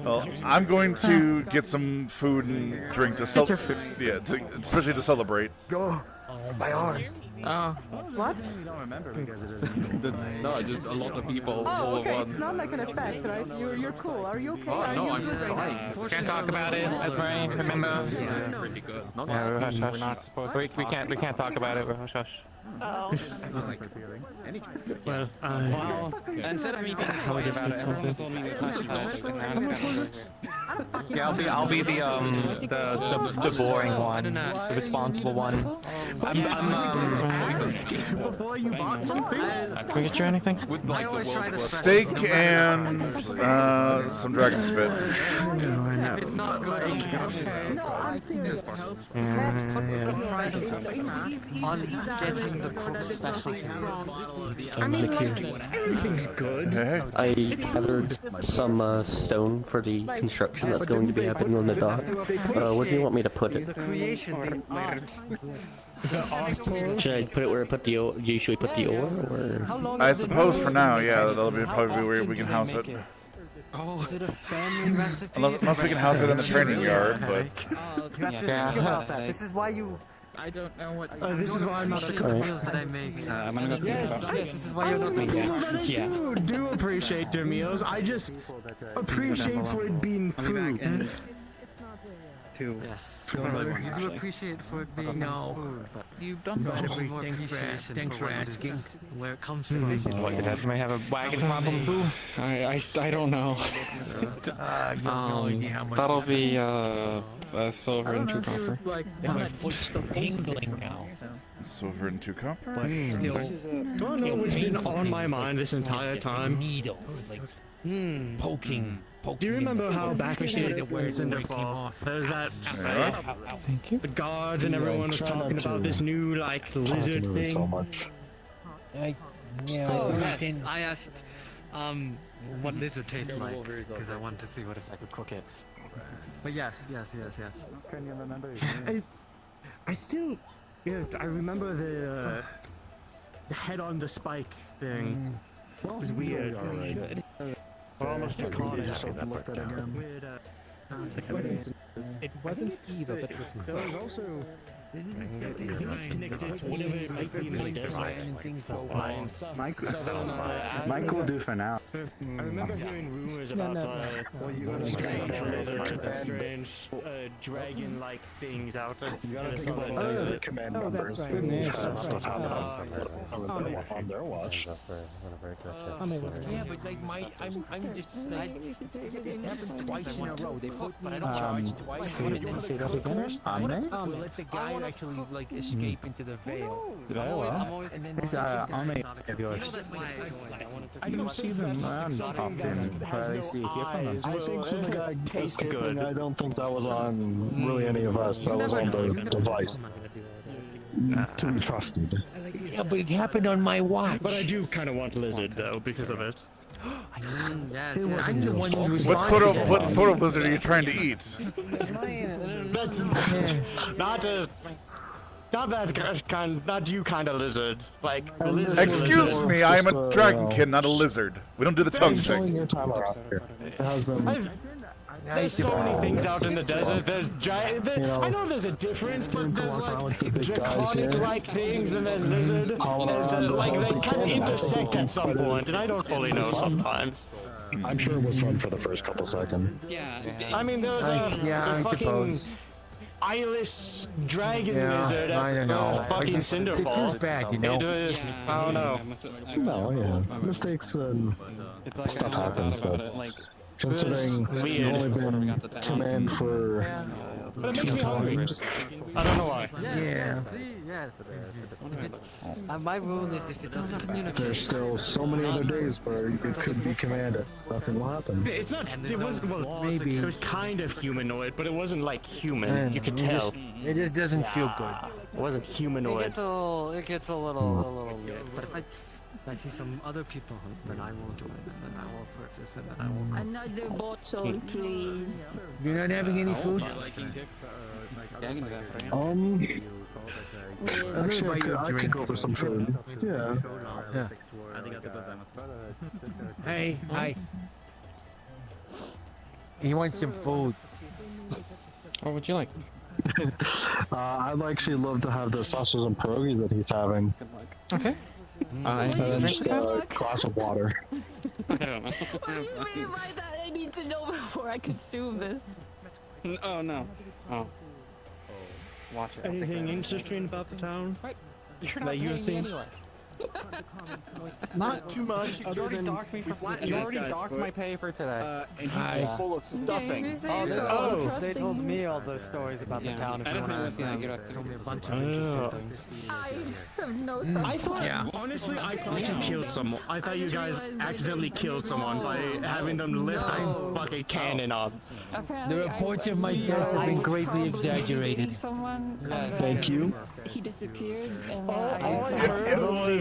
Well, I'm going to get some food and drink to celebrate. Yeah, especially to celebrate. Go. By ours. What? You don't remember because it isn't. No, just a lot of people Oh, all okay. at It's once. not like an effect, right? You're cool. Are you okay? Oh, Are no, you I'm good right fine. now? Can't talk about it, Esmeralda. Remember? Pretty good. Yeah, hush, hush. We're not supposed. We can't talk about it. We're hush, hush. Oh. Well, Instead of me being quiet about it, everyone told me yeah, I'll be the boring one, the responsible one. before you bought something? Can we get you anything? Steak and some dragon spit. It's not good. No, I'm serious. On getting the cook specialty. I mean, Everything's good. Hey. I gathered some stone for the construction that's going to be happening on the dock. Where do you want me to put it? Should I put it where I put the usually put the ore? Or? I suppose for now, yeah, that'll be probably where we can house it. Oh, is it a family recipe? Unless we can house it in the training yard, but. This is why you. I don't know what. This is why I'm not the meals that I make. I'm gonna go Yes, this is why you're not the You do appreciate your meals. I just appreciate for it being food. Yes. You do appreciate for it being food, but you've done more appreciation for asking where it comes from. We may have a wagon problem too. I don't know. That'll be silver and 2 copper. My foot's tingling now. Silver and 2 copper? But still, don't know what's been on my mind this entire time. Needles, like poking. Do you remember how back in Cinderfall, there's that Thank you. the guards and everyone was talking about this new like lizard thing? Yes, I asked what lizard tastes like because I wanted to see what if I could cook it. But yes. Can you remember? I still, I remember the head on the spike thing. It was weird. I almost took on it. It wasn't evil, but it was There was also things connected to whatever it might be in the desert. Mike will do for now. I remember hearing rumors about strange dragon-like things out there. You gotta think about the command members. that's right. On their watch. Yeah, but like I'm just like it happens twice in a row. They put, but I don't charge twice. Say that again? We'll let the guy might actually like escape into the veil. Did I allow? I'm always, and then I'm a fabulous. I don't see them around often, but I see a hear from them. I think some guy taste escaping, good. I don't think that was on really any of us. That was on the device. To be trusted. Yeah, but it happened on my watch. But I do kind of want lizard though because of it. Yes, I'm the one who's What sort of lizard are you trying to eat? That's not you kind of lizard. Like lizard. Excuse me, I am a dragon kid, not a lizard. We don't do the tongue thing. Your time around here. It has been. There's so many things out in the desert. There's giant. I know there's a difference, but there's like draconic-like things and then lizard. And like they kind of intersect at some point, and I don't fully know sometimes. I'm sure it was fun for the first couple seconds. Yeah. I mean, there was a fucking eyeless dragon lizard at fucking Cinderfall. It bad, you know. I don't know. No, yeah. Mistakes and stuff happens, but considering you've only been command for But it makes 2 me hungry. times. I don't know why. Yes. If it's, my rule is if it doesn't communicate. There's still so many other days where it could be commanded. Nothing will happen. It's not. It was maybe. It was kind of humanoid, but it wasn't like human. Man, You could tell. It just doesn't feel good. It wasn't humanoid. It gets a little weird. But if I see some other people, then I will join, and then I will purchase, and then I will. Another bottle, please. You're not having any food? Actually, I could go for some food. Yeah. Hey, hi. He wants some food. What would you like? I'd actually love to have the sausage and pierogi that he's having. Okay. And then just a glass of water. What do you mean by that? I need to know before I consume this. Oh no. Oh. Watch it. Anything interesting about the town? That you've seen? Not too much. You already docked me for You already docked my pay for today. And he's full of stuffing. They told me all those stories about the town. If you want to ask them, they told me a bunch of interesting things. I have no I thought, Yeah. honestly, I thought you killed someone. I thought you guys accidentally killed someone by having them lift a bucket cannon up. The reports of my death have been greatly exaggerated. Someone. Thank you. He disappeared, and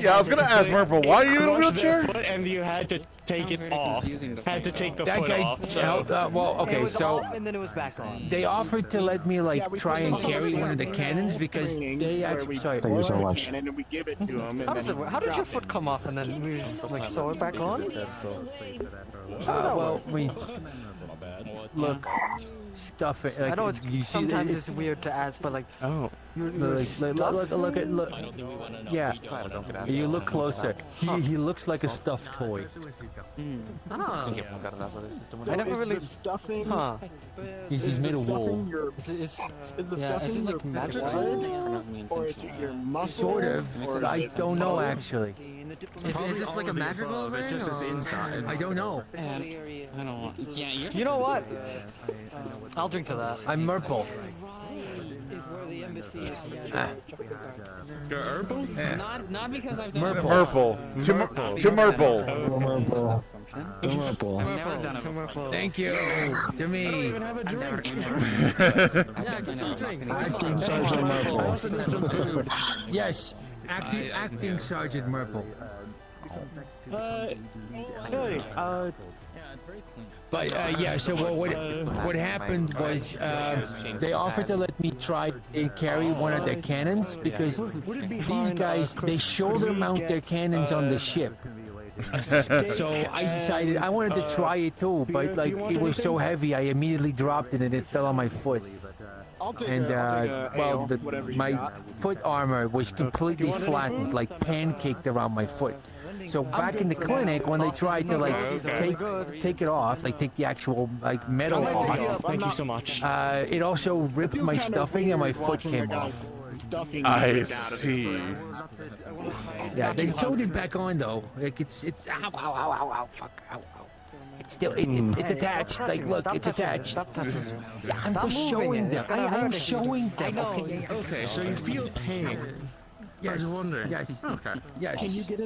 Yeah, I was gonna ask Merple, why are you in a wheelchair? And you had to take it off. Had to take the That foot guy, off. So. well, It okay, was so off, and then it was back on. they offered to let me like try and carry one of the cannons because they actually. Sorry. Thank you so much. And then we give it to him. How did your foot come off and then we just like sew it back on? Well, look, stuff it. Like, I know it's you see sometimes it's weird to ask, but like you're look. Yeah, you look closer. He looks like a stuffed toy. Ah. I never really. Stuffing. Huh. He's made of wool. Is it stuffing like your magical? blood? Or is it your muscle? Sort of. Or I don't know actually. Is this like a magical thing? It just is inside. I don't know. I don't want. Yeah, you're. You know what? I'll drink to that. I'm Merple. You're herbal? Yeah. Not because I've done Merple. To Merple. Merple. Thank you. To me. Yeah, get some drinks. Acting Sergeant Merple. Yes. Acting Sergeant Merple. But yeah, so what happened was they offered to let me try and carry one of their cannons because these guys, they shoulder mount their cannons on the ship. So I decided I wanted to try it too, but like it was so heavy, I immediately dropped it and it fell on my foot. And well, my foot armor was completely flattened, like pancaked around my foot. So back in the clinic, when they tried to like take it off, like take the actual like metal off. Thank you so much. It also ripped my stuffing and my foot came off. I see. Yeah, they sewed it back on though. Like it's ow, fuck, ow. It's still it's attached. Like look, it's attached. Stop touching it. Yeah, I'm Stop just moving showing it. them. It's gonna I'm hurt if you do. showing I them. know. Okay. Okay, so you feel pain. I was wondering. Yes. Okay. Yes. Can you get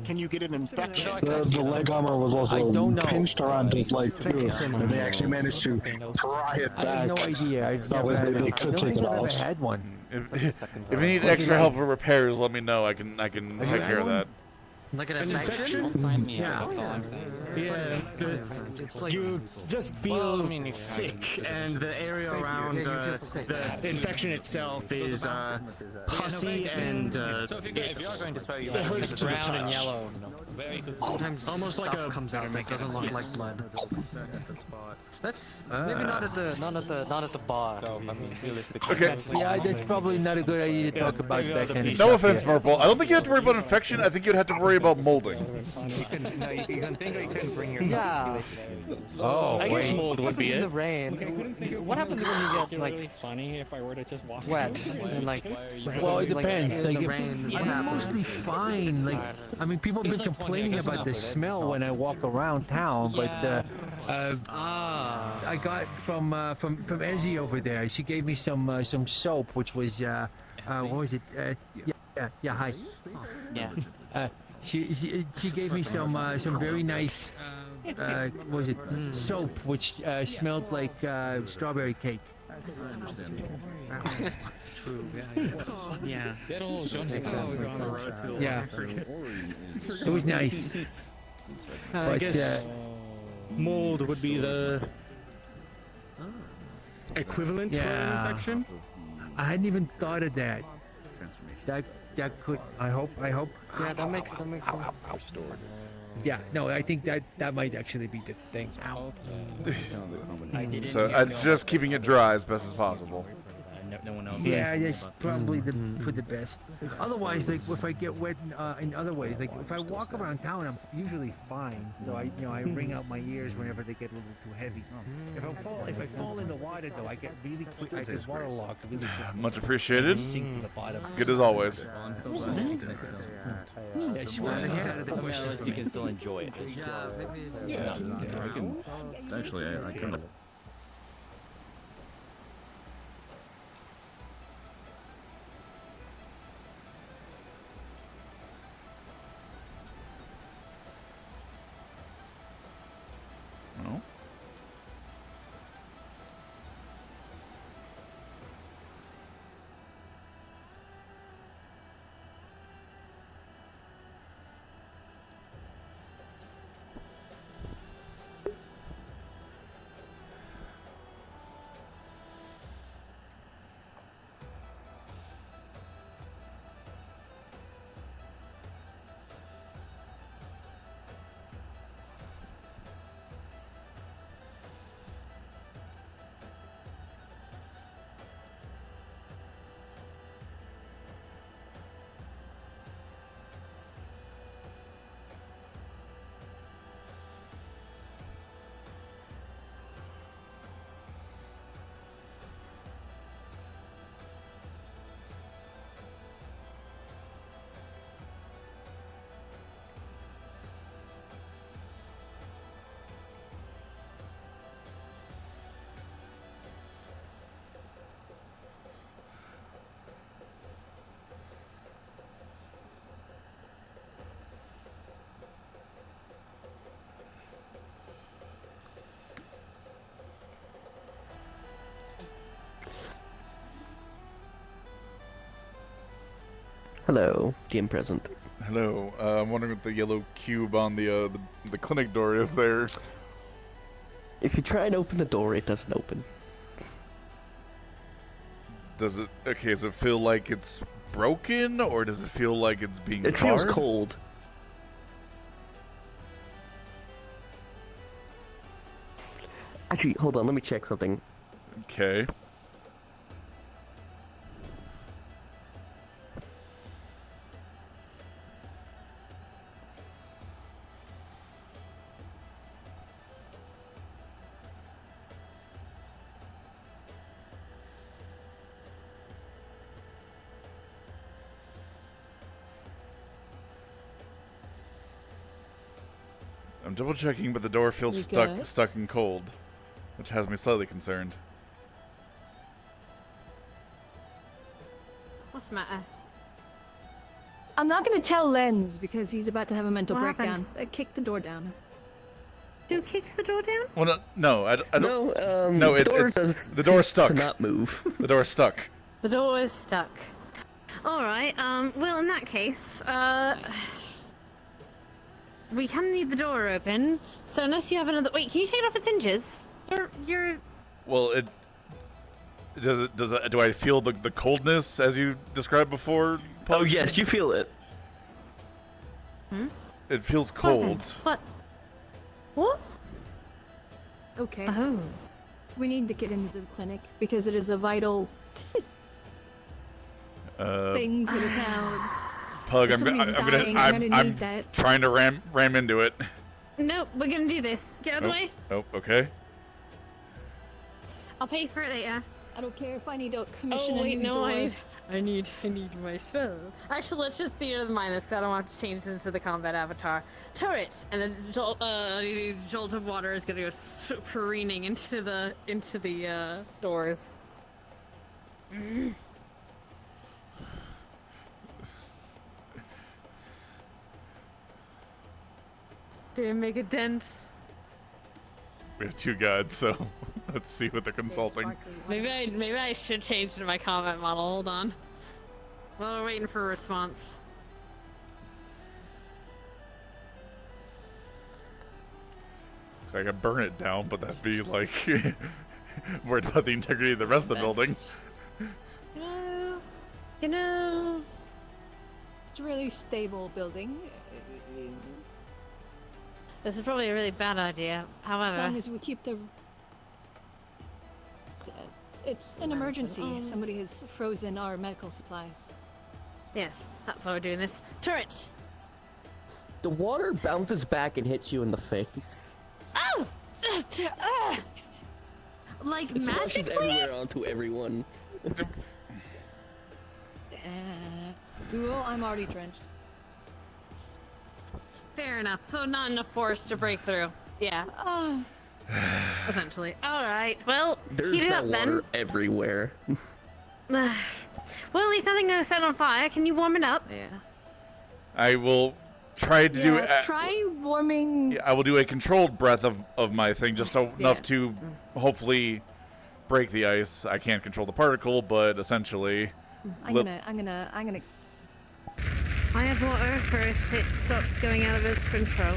Can you get an infection? The leg armor was I also don't know. pinched around his leg too, and they actually managed to pry it I back. have no idea. I've That way never had they it. I could don't take think it I've ever off. had one. If you need extra help with repairs, let me know. I can take care of that. Like an An infection? infection? Yeah. That's all I'm saying. Yeah, It's like you just feel sick, and the area around the infection itself is pussy and it hurts to the brown and touch. yellow. Very good. Sometimes Almost like stuff a comes out that doesn't look like blood. That's maybe not at the bar. I mean, realistically. Okay. Yeah, that's probably not a good idea to talk about that kind of stuff. No offense, here. Marple. I don't think you have to worry about infection. I think you'd have to worry about molding. You can think you can bring yourself. Yeah. Oh, I guess wait. mold would be in the it. rain? What happens when you get Really like funny if I were to just walk wet and like? Well, it like, depends. in Like, the rain, what I'm happens? mostly fine. Like, I mean, people have been complaining about the smell when I walk around town, but I got from Ezzy over there. She gave me some soap, which was what was it? Yeah. Hi. Yeah. She gave me some very nice what was it soap, which smelled like strawberry cake. True. Yeah. Makes sense. Yeah. It was nice. I But, guess mold would be the equivalent for an Yeah. infection. I hadn't even thought of that. That could. I hope. Yeah, that makes sense. Yeah. No, I think that might actually be the thing. So it's just keeping it dry as best as possible. No one knows. Yeah, that's probably for the best. Otherwise, like if I get wet in other ways, like if I walk around town, I'm usually fine. So I wring out my ears whenever they get a little too heavy. If I fall in the water though, I get really quick. I get waterlogged really quick. Much appreciated. Sink to the bottom. Good as always. Yeah, swimming is out of the question for You me. can still enjoy it. Yeah, maybe. Yeah, I can. It's actually I kind of. No. Hello, DM present. Hello. I'm wondering what the yellow cube on the clinic door is there. If you try and open the door, it doesn't open. Does it? Okay. Does it feel like it's broken, or does it feel like it's being? It feels carved? cold. Actually, hold on, let me check something. Okay. I'm double checking, but the door feels You stuck good? stuck and cold, which has me slightly concerned. What's the matter? I'm not gonna tell Lenz because he's about to have a mental What breakdown. happened? Kick the door down. Who kicked the door down? Well, no, I don't. No, the the door's stuck. Not move. The door's stuck. The door is stuck. Alright, well in that case, we kind of need the door open, so unless you have another- wait, can you take it off its hinges? You're- Well, do I feel the coldness as you described before, Pug? Oh yes, you feel it. Hmm? It feels cold. What? What? Okay. Oh. We need to get into the clinic because it is a vital thing for the town. Pug, If I'm trying to ram into it. Nope, we're gonna do this. Get out of the way. Oh, okay. I'll pay for it later. I don't care if I need to commission Oh wait, a new no, door. I need my spell. Actually, let's just theater the mind this because I don't want to change into the combat avatar. Turret, and a jolt of water is gonna go careening into the doors. Did it make a dent? We have 2 gods, so let's see what they're consulting. Maybe I should change to my combat model. Hold on. While we're waiting for a response. So I could burn it down, but that'd be like worried about the integrity of the rest of the building. You know. It's a really stable building. This is probably a really bad idea. However, As long as we keep the... It's an emergency. Somebody has frozen our medical supplies. yes, that's why we're doing this. Turret. The water bounces back and hits you in the face. Oh! Like It splashes magically? everywhere onto everyone. Well, I'm already drenched. Fair enough. So not enough force to break through. Yeah. Essentially. All right. Well, There's heat it that up water then. everywhere. Well, at least nothing gonna set on fire. Can you warm it up? Yeah. I will try to do. Try warming. I will do a controlled breath of my thing, just enough to hopefully break the ice. I can't control the particle, but essentially. I'm gonna. I have water for if it stops going out of its control.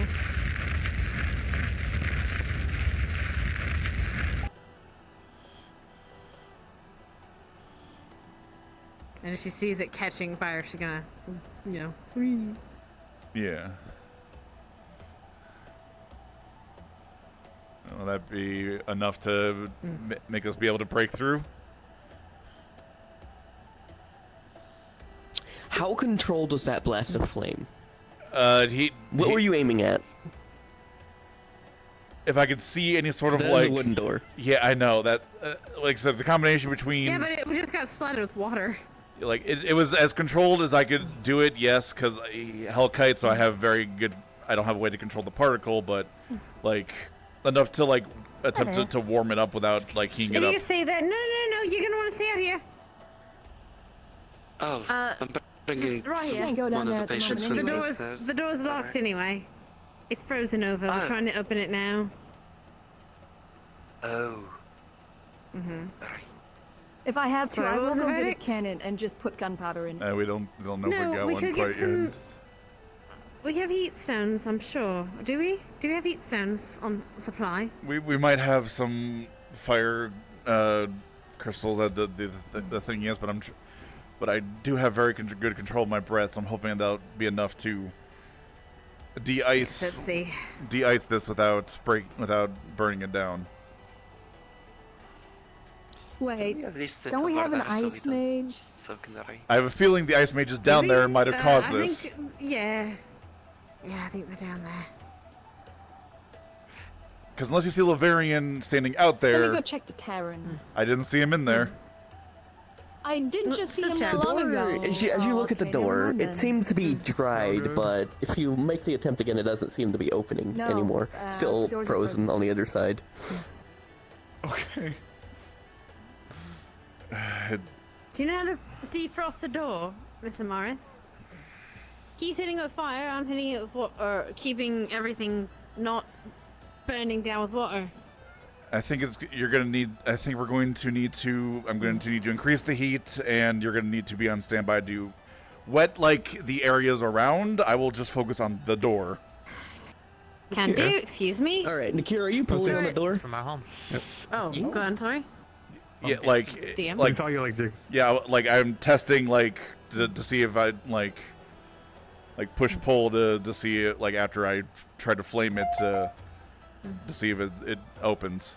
And if she sees it catching fire, she's gonna, you know. Yeah. Will that be enough to make us be able to break through? How controlled was that blast of flame? What were you aiming at? If I could see any sort of There's like a wooden door. Yeah, I know that. Like I said, the combination between Yeah, but it just got splattered with water. like it was as controlled as I could do it. Yes, because Hellkite, so I have very good. I don't have a way to control the particle, but like enough to like attempt to warm it up without like heating If it you up. say that, no, you're gonna want to stay out here. I'm bringing Right here. one of the patients from The door's locked anyway. It's frozen over. We're trying to open it now. Oh. Mm-hmm. If I have to, Sorry, I what will was the go get a verdict? cannon and just put gunpowder in. We don't know if No, we're we going could get quite some. yet. We have heat stones, I'm sure. Do we? Do we have heat stones on supply? We might have some fire crystals at the thing, yes, but I do have very good control of my breath, so I'm hoping that'll be enough to de-ice Let's see. de-ice this without burning it down. Wait, don't we have an ice mage? I have a feeling the ice mage is down there and might have caused I this. think, yeah, I think they're down there. Because unless you see Laverian standing out Let me there, go check the tavern. I didn't see him in there. I did just see him Such a not long Door, ago. as you look at the Okay, never door, mind it then. seems to be dried, but if you make the attempt again, it doesn't seem to be opening No, anymore. Still the doors are frozen on the other side. Okay. Do you know how to defrost the door, Mr. Morris? He's hitting it with fire, I'm hitting it with water, keeping everything not burning down with water. I think you're gonna need. I think we're going to need to. I'm going to need to increase the heat, and you're gonna need to be on standby to wet like the areas around. I will just focus on the door. Can do. Excuse me. All right, Na-Kir, are you pulling on the door? From our home. Oh, go on. Sorry. Yeah, like DM? like It's all you like to. yeah, like I'm testing like to see if I like push pull to see it like after I try to flame it to see if it opens.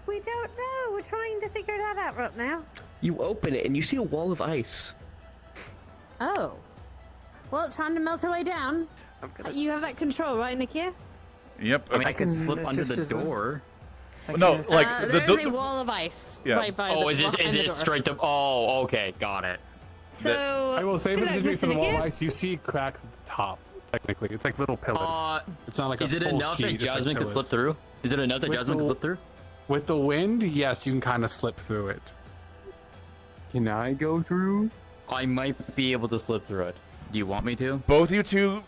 We don't know. We're trying to figure that out right now. You open it and you see a wall of ice. Oh. Well, it's trying to melt our way down. You have that control, right, Na-Kir? Yep. I mean, I can slip under the door. No, like there's a wall of ice Yeah. right by Oh, the is behind the it door. straight up? Oh, okay, got it. So I will say, if good it's idea, just for the Mr. wall of Na-Kir. ice, you see cracks at the top. Technically, it's like little pillars. It's not like Is a it full enough sheet, that it's like Jasmine can slip pillars. through? Is it enough that With Jasmine the- can slip through? With the wind, yes, you can kind of slip through it. Can I go through? I might be able to slip through it. Do you want me to? Both you two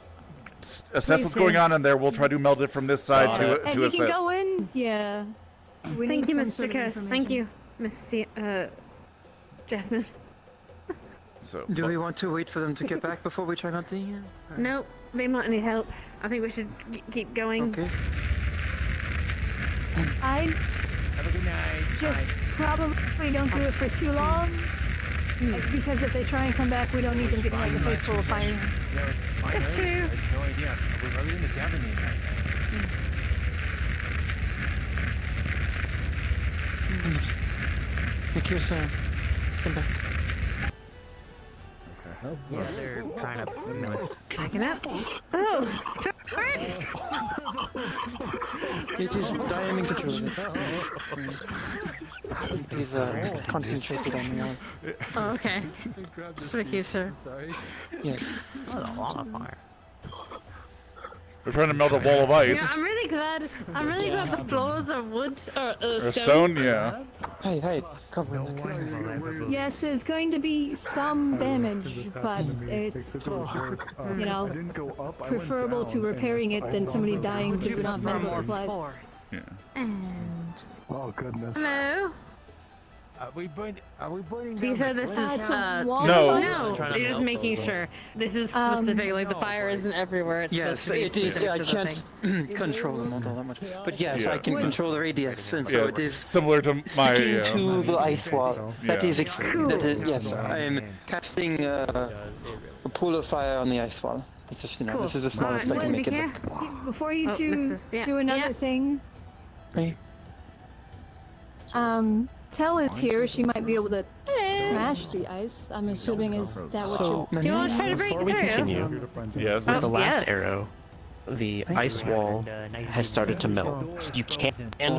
assess what's going on in there. We'll try to melt it from this side Got to it. If to you assess. can go in, yeah. We Thank need you, some sort Mr. of Curse. Thank information. you, Miss Jasmine. So. Do we want to wait for them to get back before we try melting it? Or- No, they might need help. I think we should keep going. Okay. I Have a good night. just probably don't do it for too long. Because if they try and come back, we don't need them getting like a face full of fire. That's true. I have no idea. We're really in the tavern Na-Kir, stand back. Yeah, they're kind of. Backing up. Oh, Turret! It is diamond control. He's concentrated on me. Oh, okay. Just making sure. Yes. That's a lot of fire. We're trying to melt a wall of Yeah, ice. I'm really glad. I'm really glad the floors are wood or Or stone, yeah. Hey, cover Yes, there's going to be some damage, but it's, you know, preferable to repairing it than somebody dying because we don't have medical supplies. Yeah. And Oh goodness. hello. Are we burning So you down said the this place? is No. no. Trying to You're just melt making the- sure. This is specific. Like the fire isn't everywhere. It's Yes, supposed to be it is. specific I to the can't thing. control them all that much. But yes, Yeah. I can control the radius, and so Yeah, it is similar to my. sticking to the ice wall. That Yeah. is that is, yes, I am casting a pool of fire on the ice wall. It's just, you know, this is the smallest I can make it. Before you Oh, two Mrs. Yeah, do another yeah. thing, Hey. tell it's here. She might be able to smash the ice. I'm assuming is that what So, you? Do you want to try to break before we through? continue, Yes. with the last yes. arrow, the ice wall has started to melt. You can't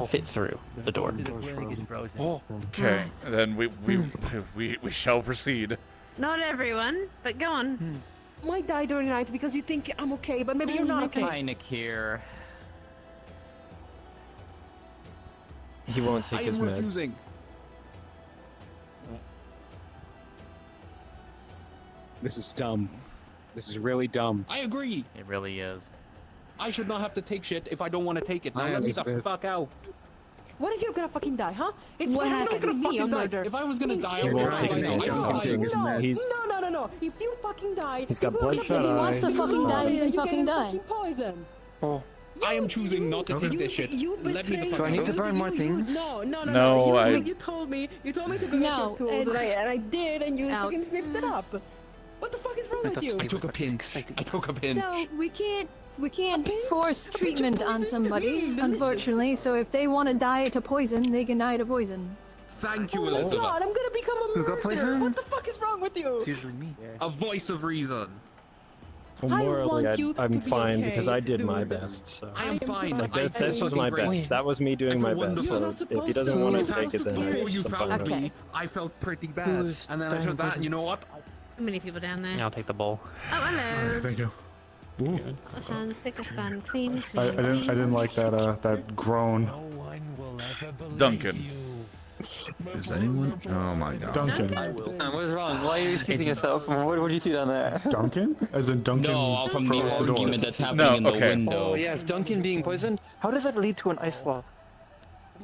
fit through the door. Okay. Then we shall proceed. Not everyone, but go on. Might die during the night because you think I'm okay, but maybe you're not okay. Hi, Na-Kir. He won't take his meds. refusing. This is dumb. This is really dumb. I agree. It really is. I should not have to take shit if I don't want to take it. Now Hi, let me the Elizabeth. fuck out. What if you're gonna fucking die, huh? It's What I'm not happened? gonna Fucking fucking die. murder. If I was gonna die, I He would won't try take right his now. meds. I He won't died. take his meds. He's- No. If you fucking die, He's got people are bloodshot If he wants to eyes. fucking die, he can fucking die. Poison. Oh. I am choosing not to take this shit. Let me the fuck Do I need out. to burn more things? No. No, You told me to go get No, your tools, it's- and I did, and you fucking sniffed it up. What the fuck is wrong with you? I took a pinch. I took a pinch. So we can't force treatment on somebody, unfortunately. So if they want to die to poison, they can die to poison. Thank you, Oh my Elizabeth. god, I'm gonna become a Who got murderer. poisoned? What the fuck is wrong with you? It's usually me. A voice of reason. Well, morally, want you I'm to be fine okay, because I did my dude. best. So. I am fine. Like I this feel was my great. best. That was me doing my best. So if he doesn't want to take it, then You I'm found fine with me. it. I felt pretty bad, and then I heard that. And you know what? Too many people down there. Yeah, I'll take the bowl. Oh, hello. Thank you. Ooh. Hands, pick a span, clean, I clean. didn't like that that groan. Duncan. Is anyone? Oh my god. Duncan. What's wrong? Why are you repeating yourself? What do you see down there? Duncan? As in Duncan? No, from the froze door. argument that's happening in the window. Oh yes, Duncan being poisoned. How does that lead to an ice wall?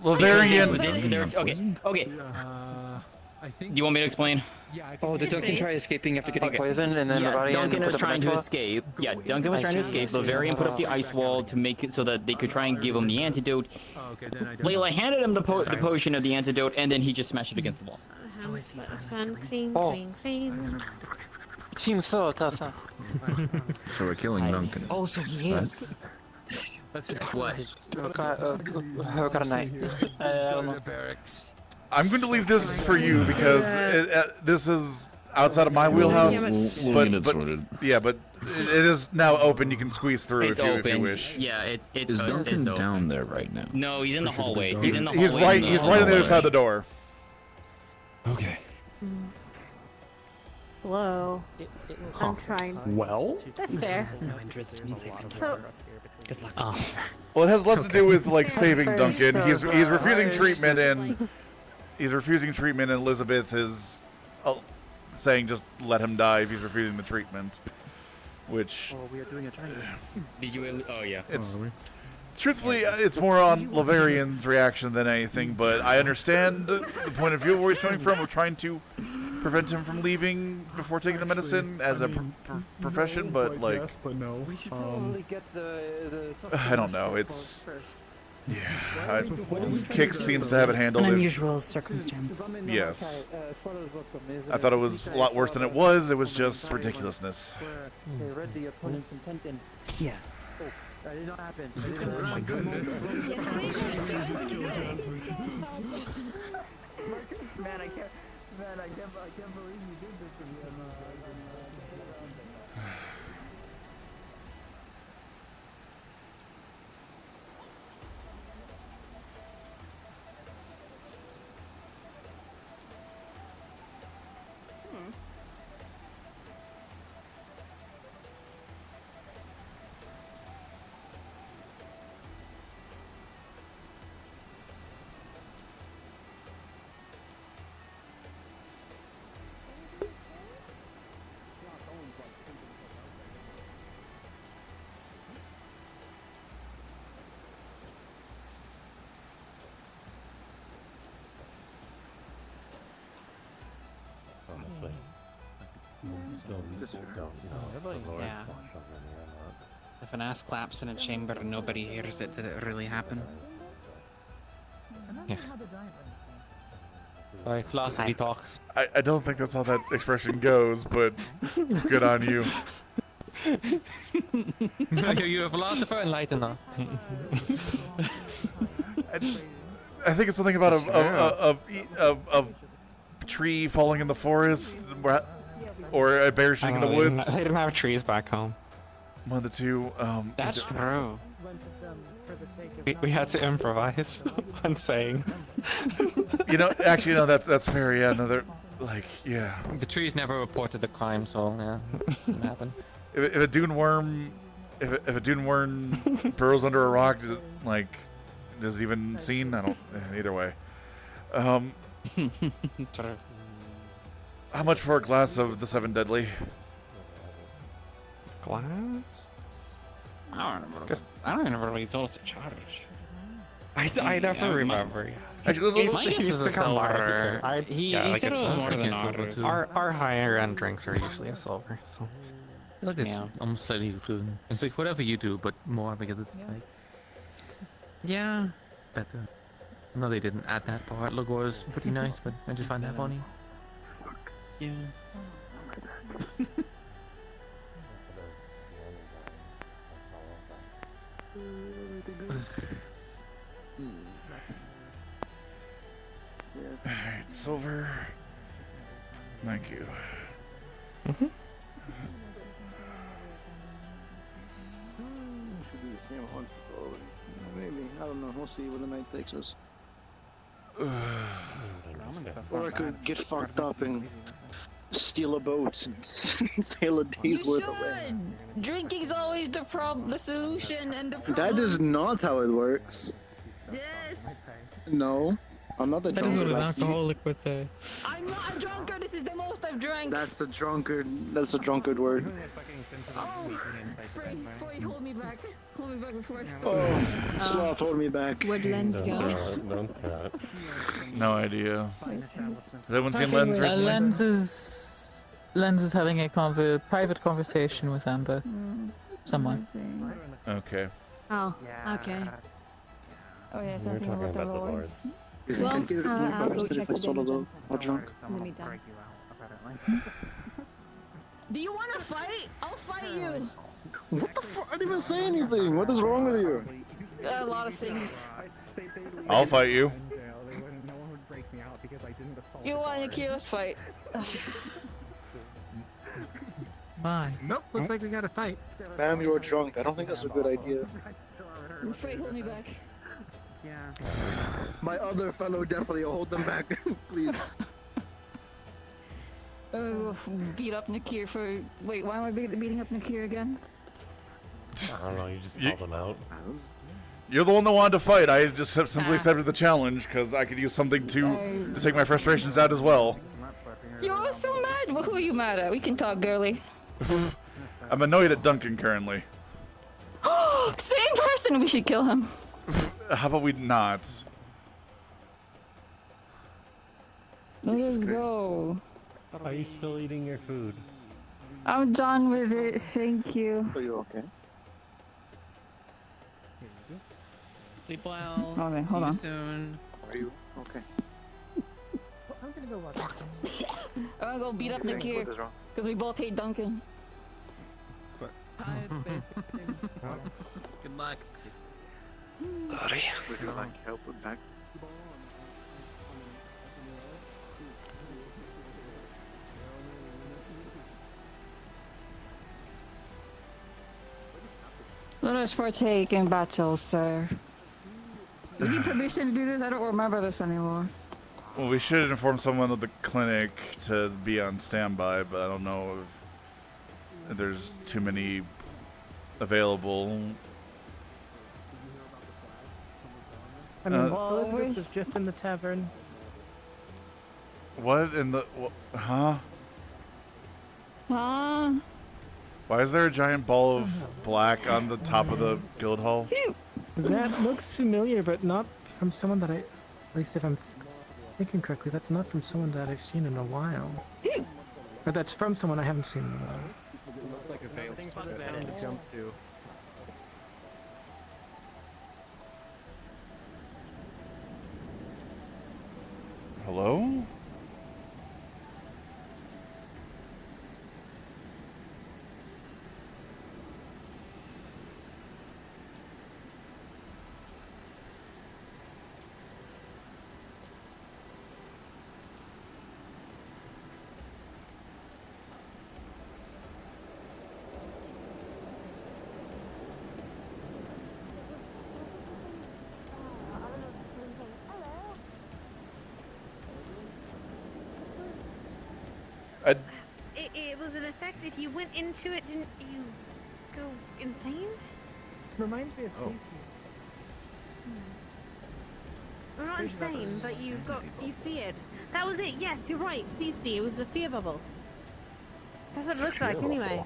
Laverian. Okay. Do you want me to explain? Oh, did Duncan try escaping after getting poisoned, and then Yes, Lavarian Duncan put was up an trying ice to wall? escape. Yeah, Duncan was trying to escape. Laverian put up the ice wall to make it so that they could try and give him the antidote. Layla handed him the potion of the antidote, and then he just smashed it against the wall. Hands, pick a span, clean, Oh. clean, clean. It seems so tough, huh? So we're killing Duncan. Oh, so he is. What? How got a night? I don't know. I'm going to leave this for you because this is outside of my wheelhouse. We'll get it sorted. Yeah, but it is now open. You can squeeze through It's if you open. wish. Yeah, it's Is Duncan down there right now? No, he's in the hallway. He's in the He's hallway. right. He's right on the other side of the door. Okay. Hello. I'm trying. Well? That's fair. So, Good luck. Well, it has less to do with like saving Duncan. He's refusing treatment, and Elizabeth is saying just let him die if he's refusing the treatment. Which Oh, we are doing a triangle. Did you? Oh yeah. it's truthfully it's more on Laverian's reaction than anything. But I understand the point of view where he's coming from. We're trying to prevent him from leaving before taking the medicine as a profession, but like Yes, but no. We should probably get the I don't know. It's Kix seems to have it handled. An If- unusual circumstance. Yes. I thought it was a lot worse than it was. It was just ridiculousness. They read the opponent's intent and Yes. oh, that did not happen. Oh my goodness. Man, I can't believe you did this to me. Yeah. If an ass claps in a chamber and nobody hears it, did it really happen? Yeah. Sorry, philosophy talks. I don't think that's how that expression goes, but good on you. Okay, you're a philosopher, enlighten us. I think it's something about a tree falling in the forest, or a bear shitting in the woods. They didn't have trees back home. One of the two. That's true. We had to improvise on saying. You know, actually, no, that's fair. Yeah, no, they're like, yeah. The trees never reported the crime, so yeah, it happened. If a dune worm, if a dune worm burrows under a rock, does it even seen? I don't. Either way. How much for a glass of the Seven Deadly? Glass? I don't even really told us to charge. I never remember. Actually, My guess is a silver. He said it was more than ours. Our higher end drinks are usually a silver. So. Look, it's almost slightly green. It's like whatever you do, but more because it's like Yeah. better. No, they didn't add that part. Logo was pretty nice, but I just find that funny. Yeah. Alright, silver. Thank you. don't know. We'll see where the night takes us. Or I could get fucked up and steal a boat and sail a day's worth away. Drinking's always the solution and the problem. That is not how it works. Yes. No, I'm not the That is drunkard. what an that's you. alcoholic would say. I'm not a drunkard. This is the most I've drank. That's the drunkard. That's a drunkard word. Oh, Frey, hold me back. Hold me back before I start. Oh, sloth, hold me back. Where'd Lens go? No idea. Has anyone seen Lens recently? Lens is having a private conversation with Amber. Someone. Okay. Oh, okay. Oh yeah, something about the lords. Well, I'll go check the solo or drunk. Let me down. Do you want to fight? I'll fight you. What the fuck? I didn't even say anything. What is wrong with you? A lot of things. I'll fight you. You want to kill us fight? Bye. Nope, looks like we got to fight. Ma'am, you're drunk. I don't think that's a good idea. I'm afraid, hold me back. Yeah. My other fellow definitely hold them back, please. Beat up Na-Kir for. Wait, why am I beating up Na-Kir again? I don't know, you just called him out. You're the one that wanted to fight. I just simply accepted the challenge because I could use something to take my frustrations out as well. You are so mad. Well, who are you mad at? We can talk, girly. I'm annoyed at Duncan currently. Same person. We should kill him. How about we not? Let us go. Are you still eating your food? I'm done with it. Thank you. Are you okay? Sleep well. Okay, hold on. See you soon. Are you okay? I'm gonna go watch. I'm gonna go beat up Na-Kir What is wrong? because we both hate Duncan. Good luck. Sorry. Would you like help with back? Let us partake in battle, sir. You need permission to do this? I don't remember this anymore. Well, we should inform someone at the clinic to be on standby, but I don't know if there's too many available. I mean, Elizabeth is just in the tavern. What in the... huh? Huh? Why is there a giant ball of black on the top of the guild hall? That looks familiar, but not from someone that at least if I'm thinking correctly, that's not from someone that I've seen in a while. Or that's from someone I haven't seen in a while. It looks like a veil to jump to. Hello? It was an effect. If you went into it, didn't you go insane? Reminds me of Casey. Well, not insane, but you feared. That was it. Yes, you're right. CC. It was the fear bubble. That's what it looked like, anyway.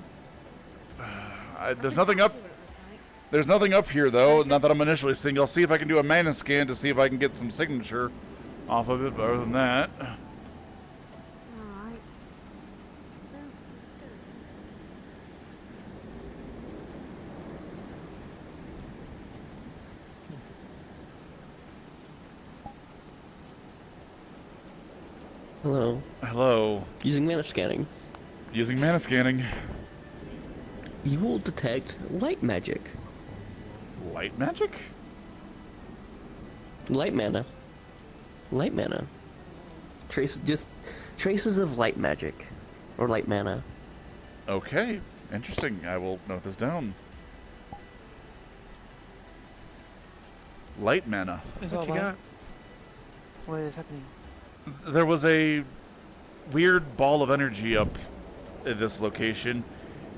There's nothing up. There's nothing up here though. Not that I'm initially seeing. I'll see if I can do a mana scan to see if I can get some signature off of it. But other than that. Hello. Hello. Using mana scanning. Using mana scanning. You will detect light magic. Light magic? Light mana. Light mana. Traces of light magic. Or light mana. Okay. Interesting. I will note this down. light mana. What you got? What is happening? There was a weird ball of energy up at this location,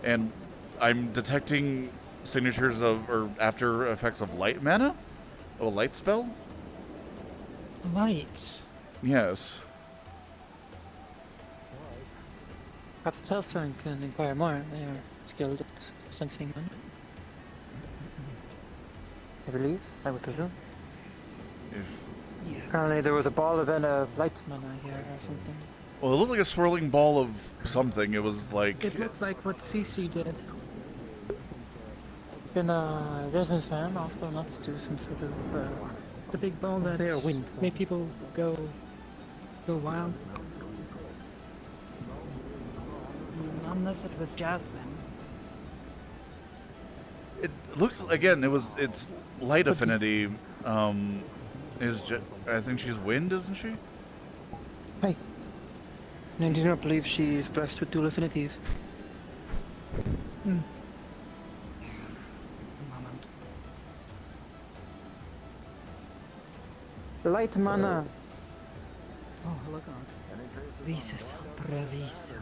and I'm detecting signatures of, or after effects of light mana? Of a light spell? Light. Yes. Perhaps Telson can inquire more. They are skilled at sensing money. I believe, I would presume. Apparently there was a ball of light mana here or something. Well, it looked like a swirling ball of something. It was like... It looked like what Cece did. Been a businessman also not to do some sort of the big ball that made people go wild. Unless it was Jasmine. It looks, again, it's light affinity. I think she's wind, isn't she? Hi. And I do not believe she is blessed with dual affinities. Light mana. Oh, look on. Visus brevis.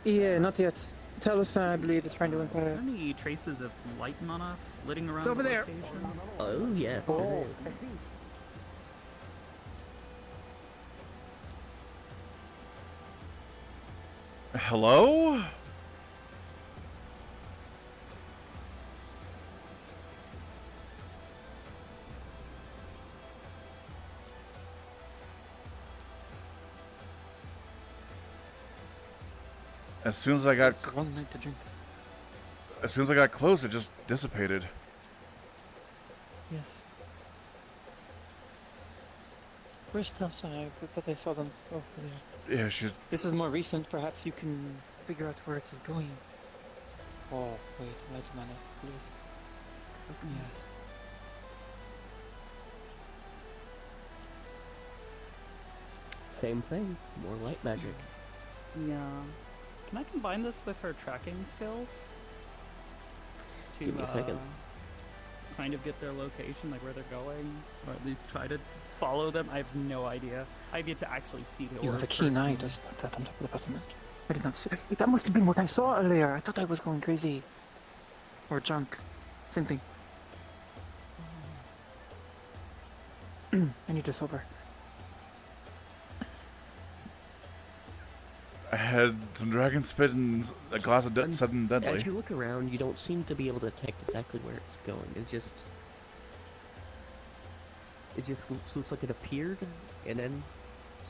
Yeah, not yet. Telson, I believe, is trying to inquire. Any traces of light mana flitting around? It's over the there. location? Oh, yes. Oh. Hello? As soon as I got one night to drink. As soon as I got close, it just dissipated. Yes. Where's Telson? I thought I saw them over there. Yeah, she's... This is more recent. Perhaps you can figure out where it's going. Oh, wait, light mana. Yes. Same thing. More light magic. Yeah. Can I combine this with her tracking skills? To, Give me a second. kind of get their location, like where they're going, or at least try to follow them. I have no idea. I get to actually see the You orb have a keen eye, does that on top of the button. I did not see. That must have been what I saw earlier. I thought I was going crazy. Or drunk. Same thing. I need to sober. I had some dragon spit and a glass of sudden deadly. As you look around, you don't seem to be able to detect exactly where it's going. It just looks like it appeared and then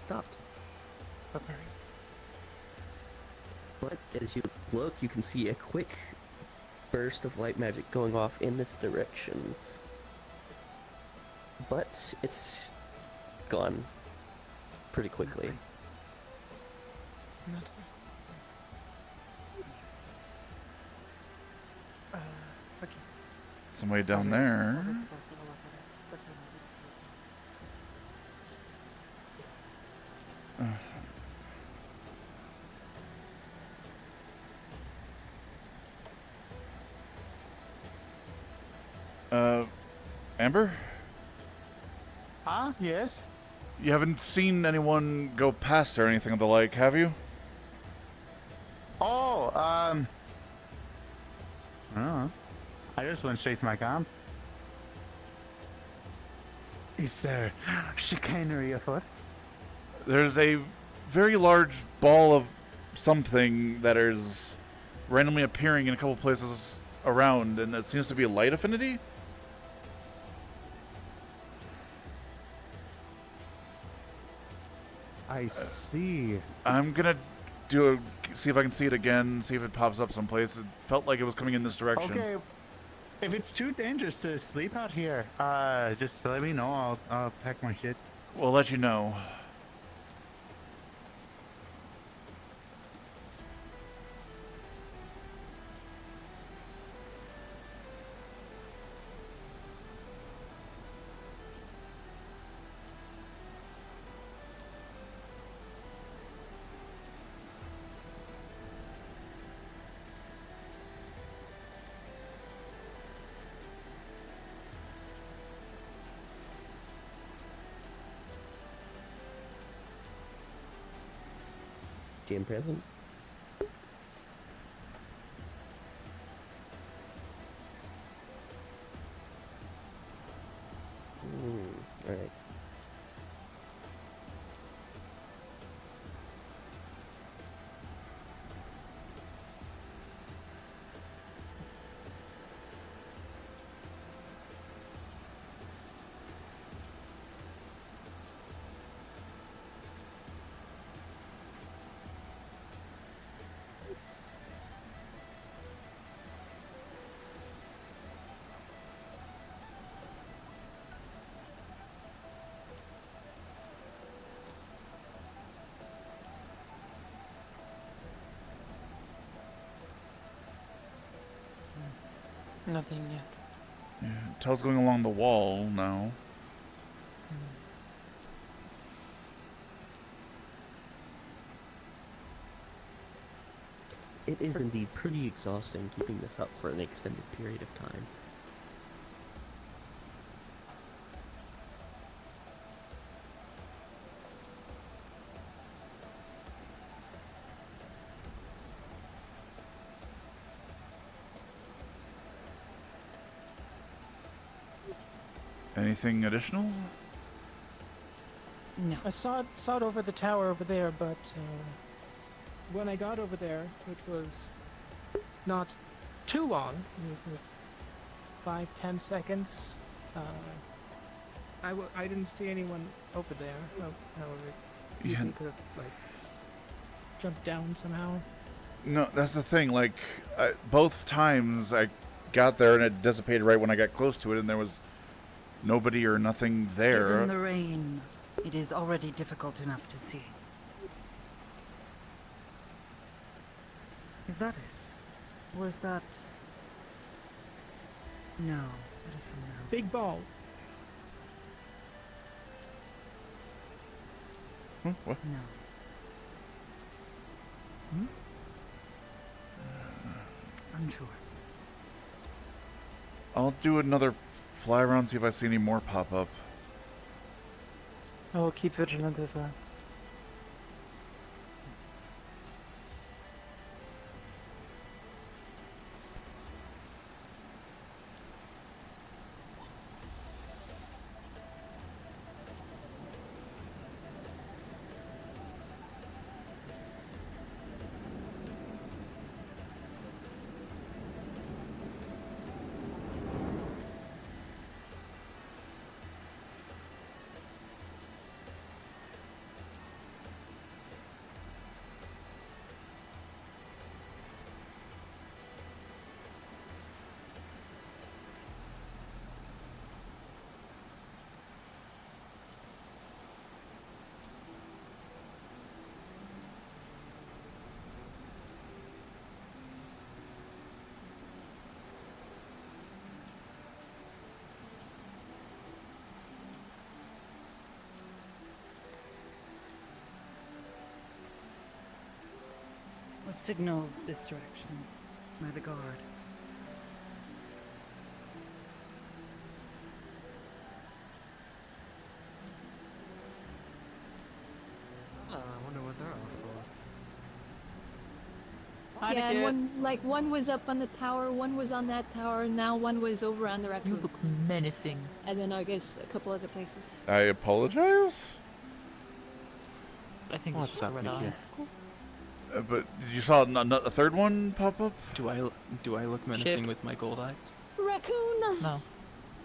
stopped. Okay. But as you look, you can see a quick burst of light magic going off in this direction. But it's gone pretty quickly. Okay. Somebody down there. Amber? Huh? Yes? You haven't seen anyone go past or anything of the like, have you? Oh, I don't know. I just went straight to my camp. Is there chicanery afoot? There's a very large ball of something that is randomly appearing in a couple places around, and it seems to be a light affinity. I see. I'm gonna see if I can see it again, see if it pops up someplace. It felt like it was coming in this direction. Okay. If it's too dangerous to sleep out here, just let me know. I'll pack my shit. We'll let you know. safety and present. Alright. Nothing yet. Yeah, Tell's going along the wall now. It is indeed pretty exhausting keeping this up for an extended period of time. Anything additional? No. I saw it over the tower over there, but when I got over there, which was not too long, it was 5-10 seconds, I didn't see anyone over there. However, you could have like jumped down somehow. No, that's the thing. Like, both times I got there and it dissipated right when I got close to it, and there was nobody or nothing there. Given the rain, it is already difficult enough to see. Is that it? Or is that... No, it is someone else. Big ball. What? No. Unsure. I'll do another fly around, see if I see any more pop up. I will keep vigilant if Was signaled this direction by the guard. I wonder what they're off for. Yeah, and one was up on the tower, one was on that tower, and now one was over on the raccoon. You look menacing. And then I guess a couple other places. I apologize. I think What's up, Nikki? But did you saw a third one pop up? Do I look menacing with my gold eyes? Raccoon! No.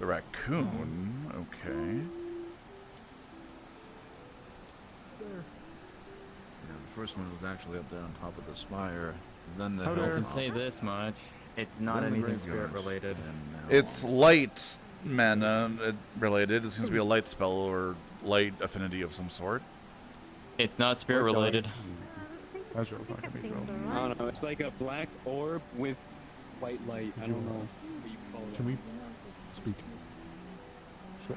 The raccoon. Okay. Yeah, the first one was actually up there on top of the spire. Then the I can say this much: it's not Then the anything graveyards, spirit related. It's light mana related. It seems to be a light spell or light affinity of some sort. It's not spirit related. I don't know. It's like a black orb with white light. I don't know what you call it. Can we speak? Sure.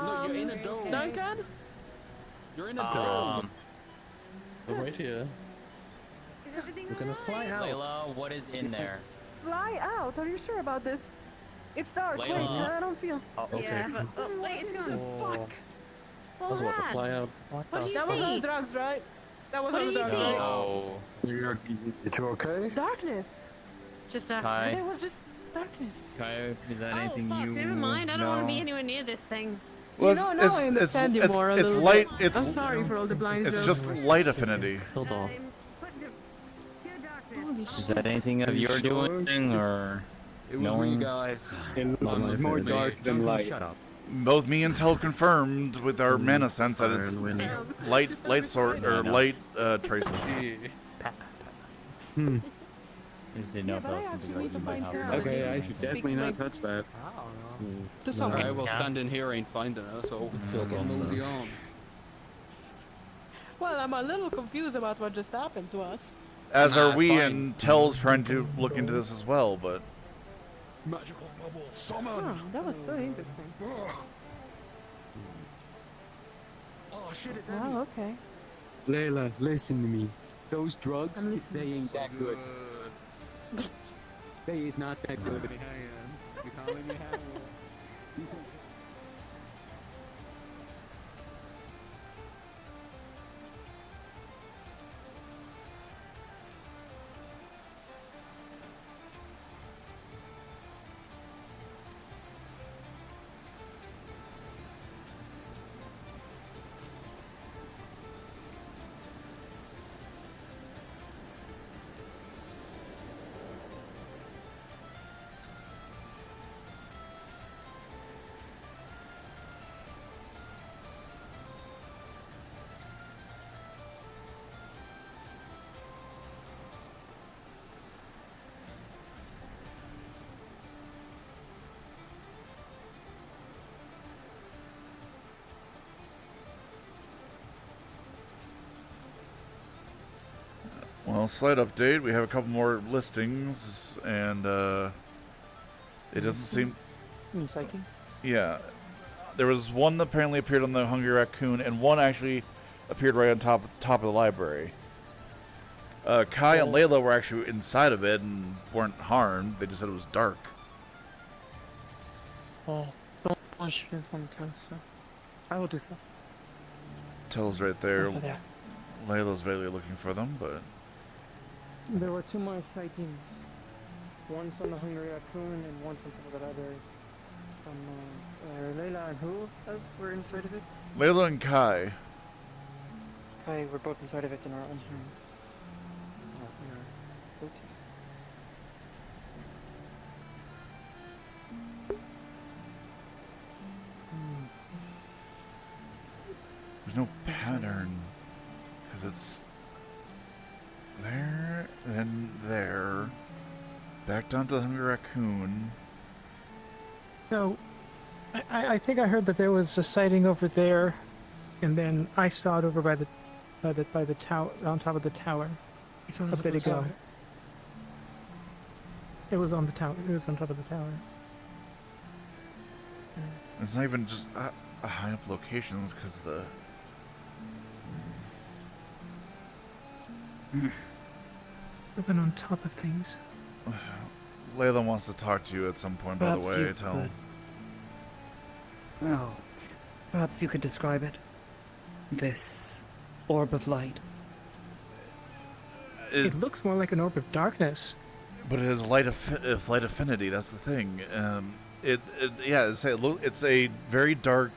No, you're in a dome. Duncan? You're in a dome. We're right here. Is everything We're gonna fly out. Layla, what is in there? Fly out? Are you sure about this? It's dark. Layla. Wait, I don't feel. Yeah, but wait, it's going. Fuck. I was about to fly out. What do you That was on see? drugs, right? That was What on do you drugs, see? right? Oh. You okay? Darkness. Just Kai. There was just darkness. Kai, is that Oh anything fuck! you Never mind. I don't want to be know? anywhere near this thing. Well, Now I understand you more a it's little light. bit. It's I'm sorry for all the blind It's jokes. just light affinity. Hold off. Is that anything of your doing, or It was knowing? me, guys. It I'm looks more more dark than light. Shut up. Both me and Tel confirmed with our mana sense that it's light sort or light traces. Hmm. I just didn't know if that was something like you might have. Okay, I should definitely not touch that. Alright, well, standing here ain't finding us, so mosey on. Well, I'm a little confused about what just happened to us. As are it's we, fine. and Tel's trying to look into this as well, but Magical bubble, summon. Oh, that was so interesting. Oh shit! It Oh, okay. Layla, listen to me. Those drugs, I'm listening. they ain't that good. They is not that good. You calling me Hannah? well, slight update. We have a couple more listings, and it doesn't seem. Recycling? Yeah, there was one that apparently appeared on the Hungry Raccoon, and one actually appeared right on top of the library. Kai and Layla were actually inside of it and weren't harmed. They just said it was dark. Oh, don't push me from so. I will do so. Tel's right there. Over there. Layla's vaguely looking for them, but There were two more sightings. One from the Hungry Raccoon and one from the library. From Layla and who else were inside of it? Layla and Kai. Kai were both inside of it and are unharmed. There's no pattern, because it's there, then there, back down to the Hungry Raccoon. So, I think I heard that there was a sighting over there, and then I saw it over by the tower, on top of the tower, a bit ago. It was on the tower. It was on top of the tower. It's not even just high up locations, because the We've been on top of things. Layla wants to talk to you at some point. By the Perhaps way, you Tell. could. Oh, perhaps you could describe it. This orb of light. It looks more like an orb of darkness. But it has light affinity. That's the thing. It's a very dark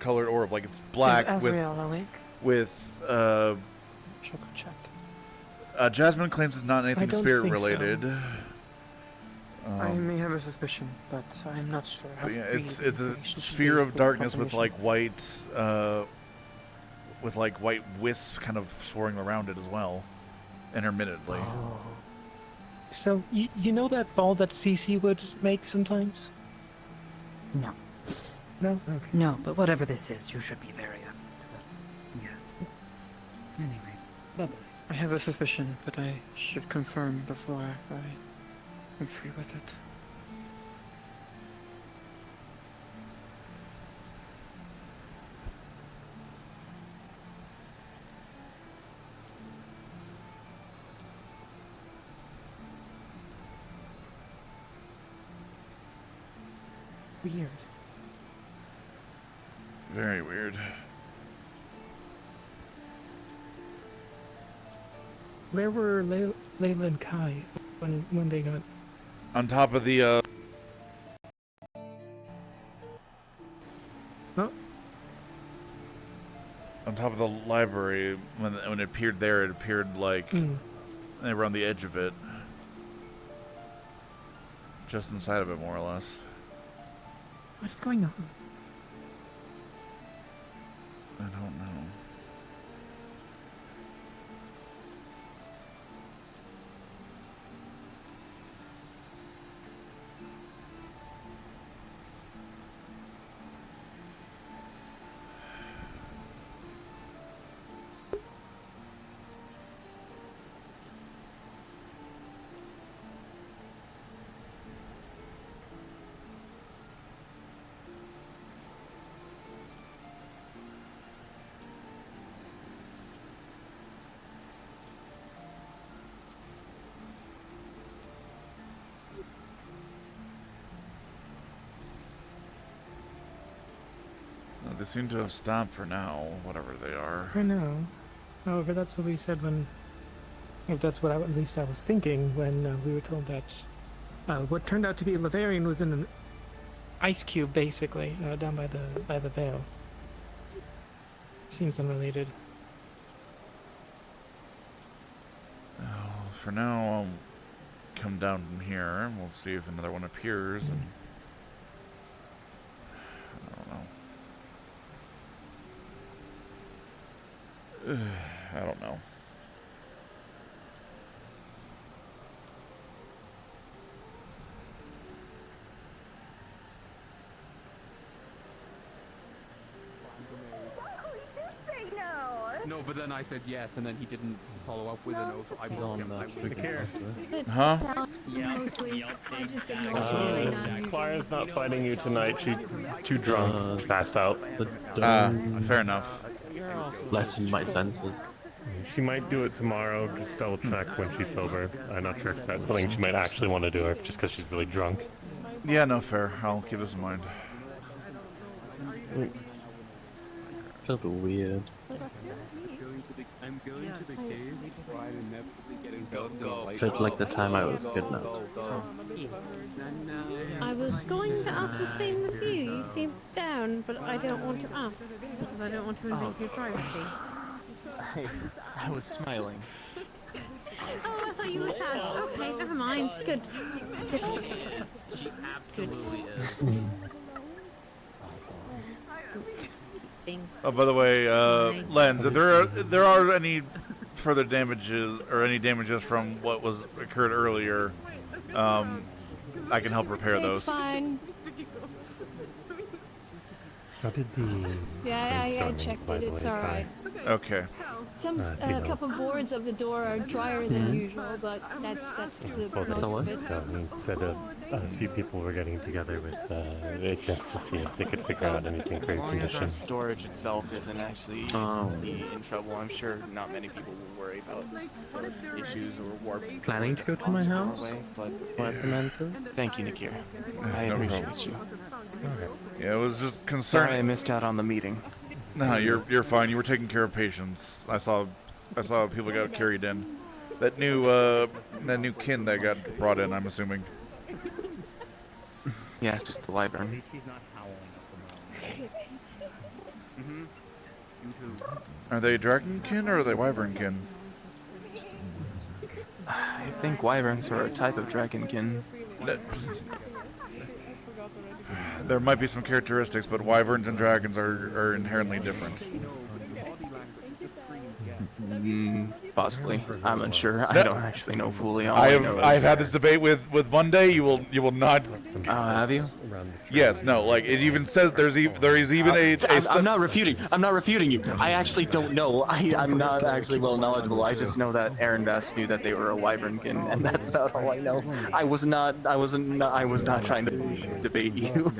colored orb. Like it's black Is Azrael awake? with Check. Jasmine claims it's not anything don't spirit think so. related. I may have a suspicion, but I'm not sure. But yeah, it's a sphere of darkness with like white wisps kind of swirling around it as well, intermittently. Oh. So you know that ball that Cece would make sometimes? No. No. Okay. No, but whatever this is, you should be very up to it. Yes. Anyways, bye-bye. I have a suspicion, but I should confirm before I'm free with it. weird. Very weird. Where were Layla and Kai when they got... On top of the, Oh. On top of the library, when it appeared there, it appeared like they were on the edge of it. Just inside of it, more or less. What's going on? I don't know. They seem to have stopped for now, whatever they are. I know. However, that's what we said when... Or that's what at least I was thinking when we were told that what turned out to be Lavarian was in an ice cube, basically, down by the veil. Seems unrelated. For now, I'll come down from here, and we'll see if another one appears, and... I don't know. No, but then I said yes, and then he didn't follow up with a no, so I was on the Huh? Clara's not fighting you tonight. She's too drunk, passed out. Fair enough. Lessen my senses. She might do it tomorrow. Just double check when she's sober. I'm not sure if that's something she might actually want to do, or just because she's really drunk. Yeah, no, fair. I'll keep this in mind. Felt weird. I'm going to the cave to try to inevitably get involved. Felt like the time I was good enough. I was going to ask the same with you. You seem down, but I don't want to ask because I don't want to invade your privacy. I was smiling. Oh, I thought you were sad. Okay, never mind. Good. Good. She absolutely is. Oh, by the way, Lens, if there are any further damages or any damages from what was occurred earlier, I can help repair those. It's fine. How did the... Yeah, I checked it. It's alright. Okay. Some a couple boards of the door are drier than usual, but that's the most of it. He said a few people were getting together with Ignis to see if they could figure out anything for As your long as our condition. storage itself isn't actually in trouble, I'm sure not many people will worry about issues or warp. Planning to go to my house? But Want some answers? thank you, Na-Kir. I No appreciate problem. you. Yeah, it was just Sorry concerning. I missed out on the meeting. No, you're fine. You were taking care of patients. I saw people got carried in. That new kin that got brought in, I'm assuming. Yeah, just the wyvern. Are they dragon kin or are they wyvern kin? I think wyverns are a type of dragonkin. There might be some characteristics, but wyverns and dragons are inherently different. Possibly. I'm unsure. I don't actually know fully. All I've had this debate with Monday. You will not. Have you? Yes. No. Like it even says there is even a. I'm not refuting. I'm not refuting you. I actually don't know. I'm not actually well knowledgeable. I just know that Aaron Bass knew that they were a wyvernkin, and that's about all I know. I was not trying to debate you.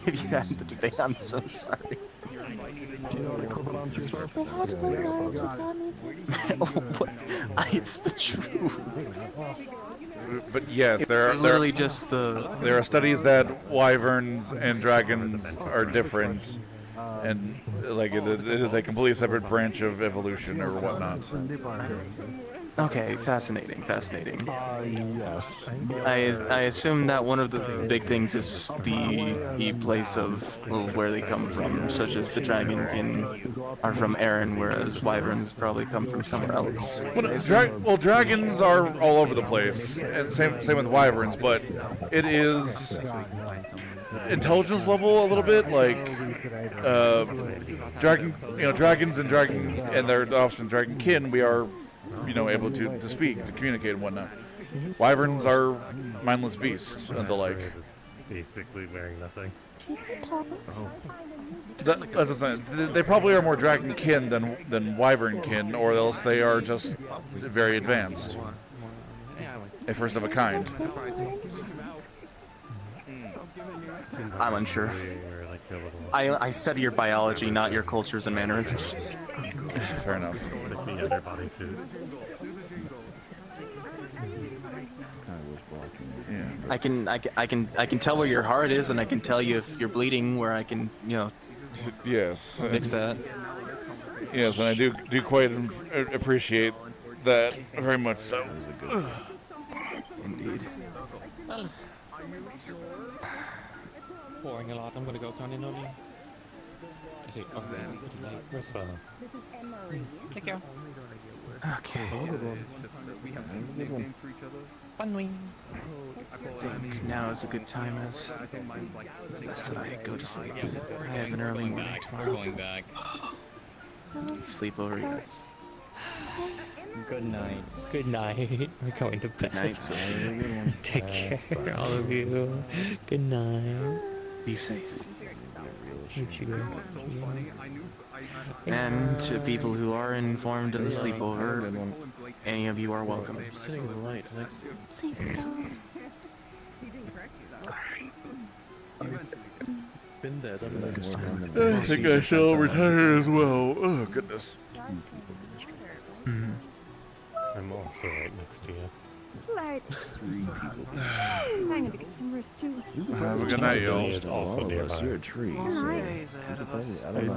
If you had the debate, I'm so sorry. Do you know what to clip it onto yourself? It's the truth. But yes, literally just the. There are studies that wyverns and dragons are different, and like it is a completely separate branch of evolution or whatnot. Okay, fascinating. Yes. I assume that one of the big things is the place of where they come from, such as the dragonkin are from Erin, whereas wyverns probably come from somewhere else. Well, dragons are all over the place, and same with wyverns, but it is intelligence level a little bit like dragons and their offspring dragonkin. We are able to speak, to communicate and whatnot. Wyverns are mindless beasts and the like. Basically wearing nothing. That's what I'm saying. They probably are more dragonkin than wyvernkin, or else they are just very advanced. A first of a kind. I'm unsure. I study your biology, not your cultures and mannerisms. Fair enough. Yeah. I can tell where your heart is, and I can tell you if you're bleeding. Where I can, yes, fix that. Yes, and I do quite appreciate that very much so. Indeed. Well, pouring a lot. I'm gonna go turn in on you. I see. Oh, where's Fella? Take care. Okay. I think now is a good time as it's best that I go to sleep. I have an early morning tomorrow. We're going back. Sleep over, yes. Good night. Good night. We're going to bed. Good night, sir. Take care, all of you. Good night. Be safe. You too. And to people who are informed of the sleepover, any of you are welcome. Been there, done that. I think I shall retire as well. Oh, goodness. I'm also right next to you. Right. I'm gonna get some rest too. Have a good night, y'all. You're a tree. Good night. I don't know.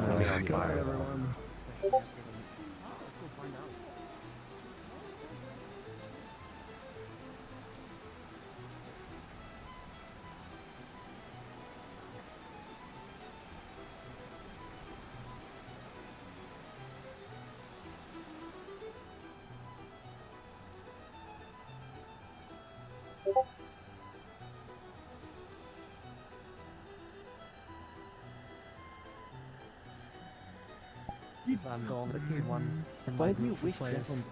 Why do you wish this?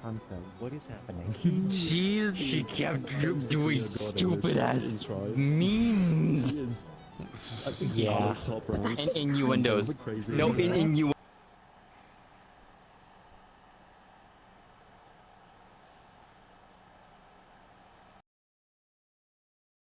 What is happening? Jeez, she kept doing stupid ass memes. Yeah. And innuendos. No, innuendos.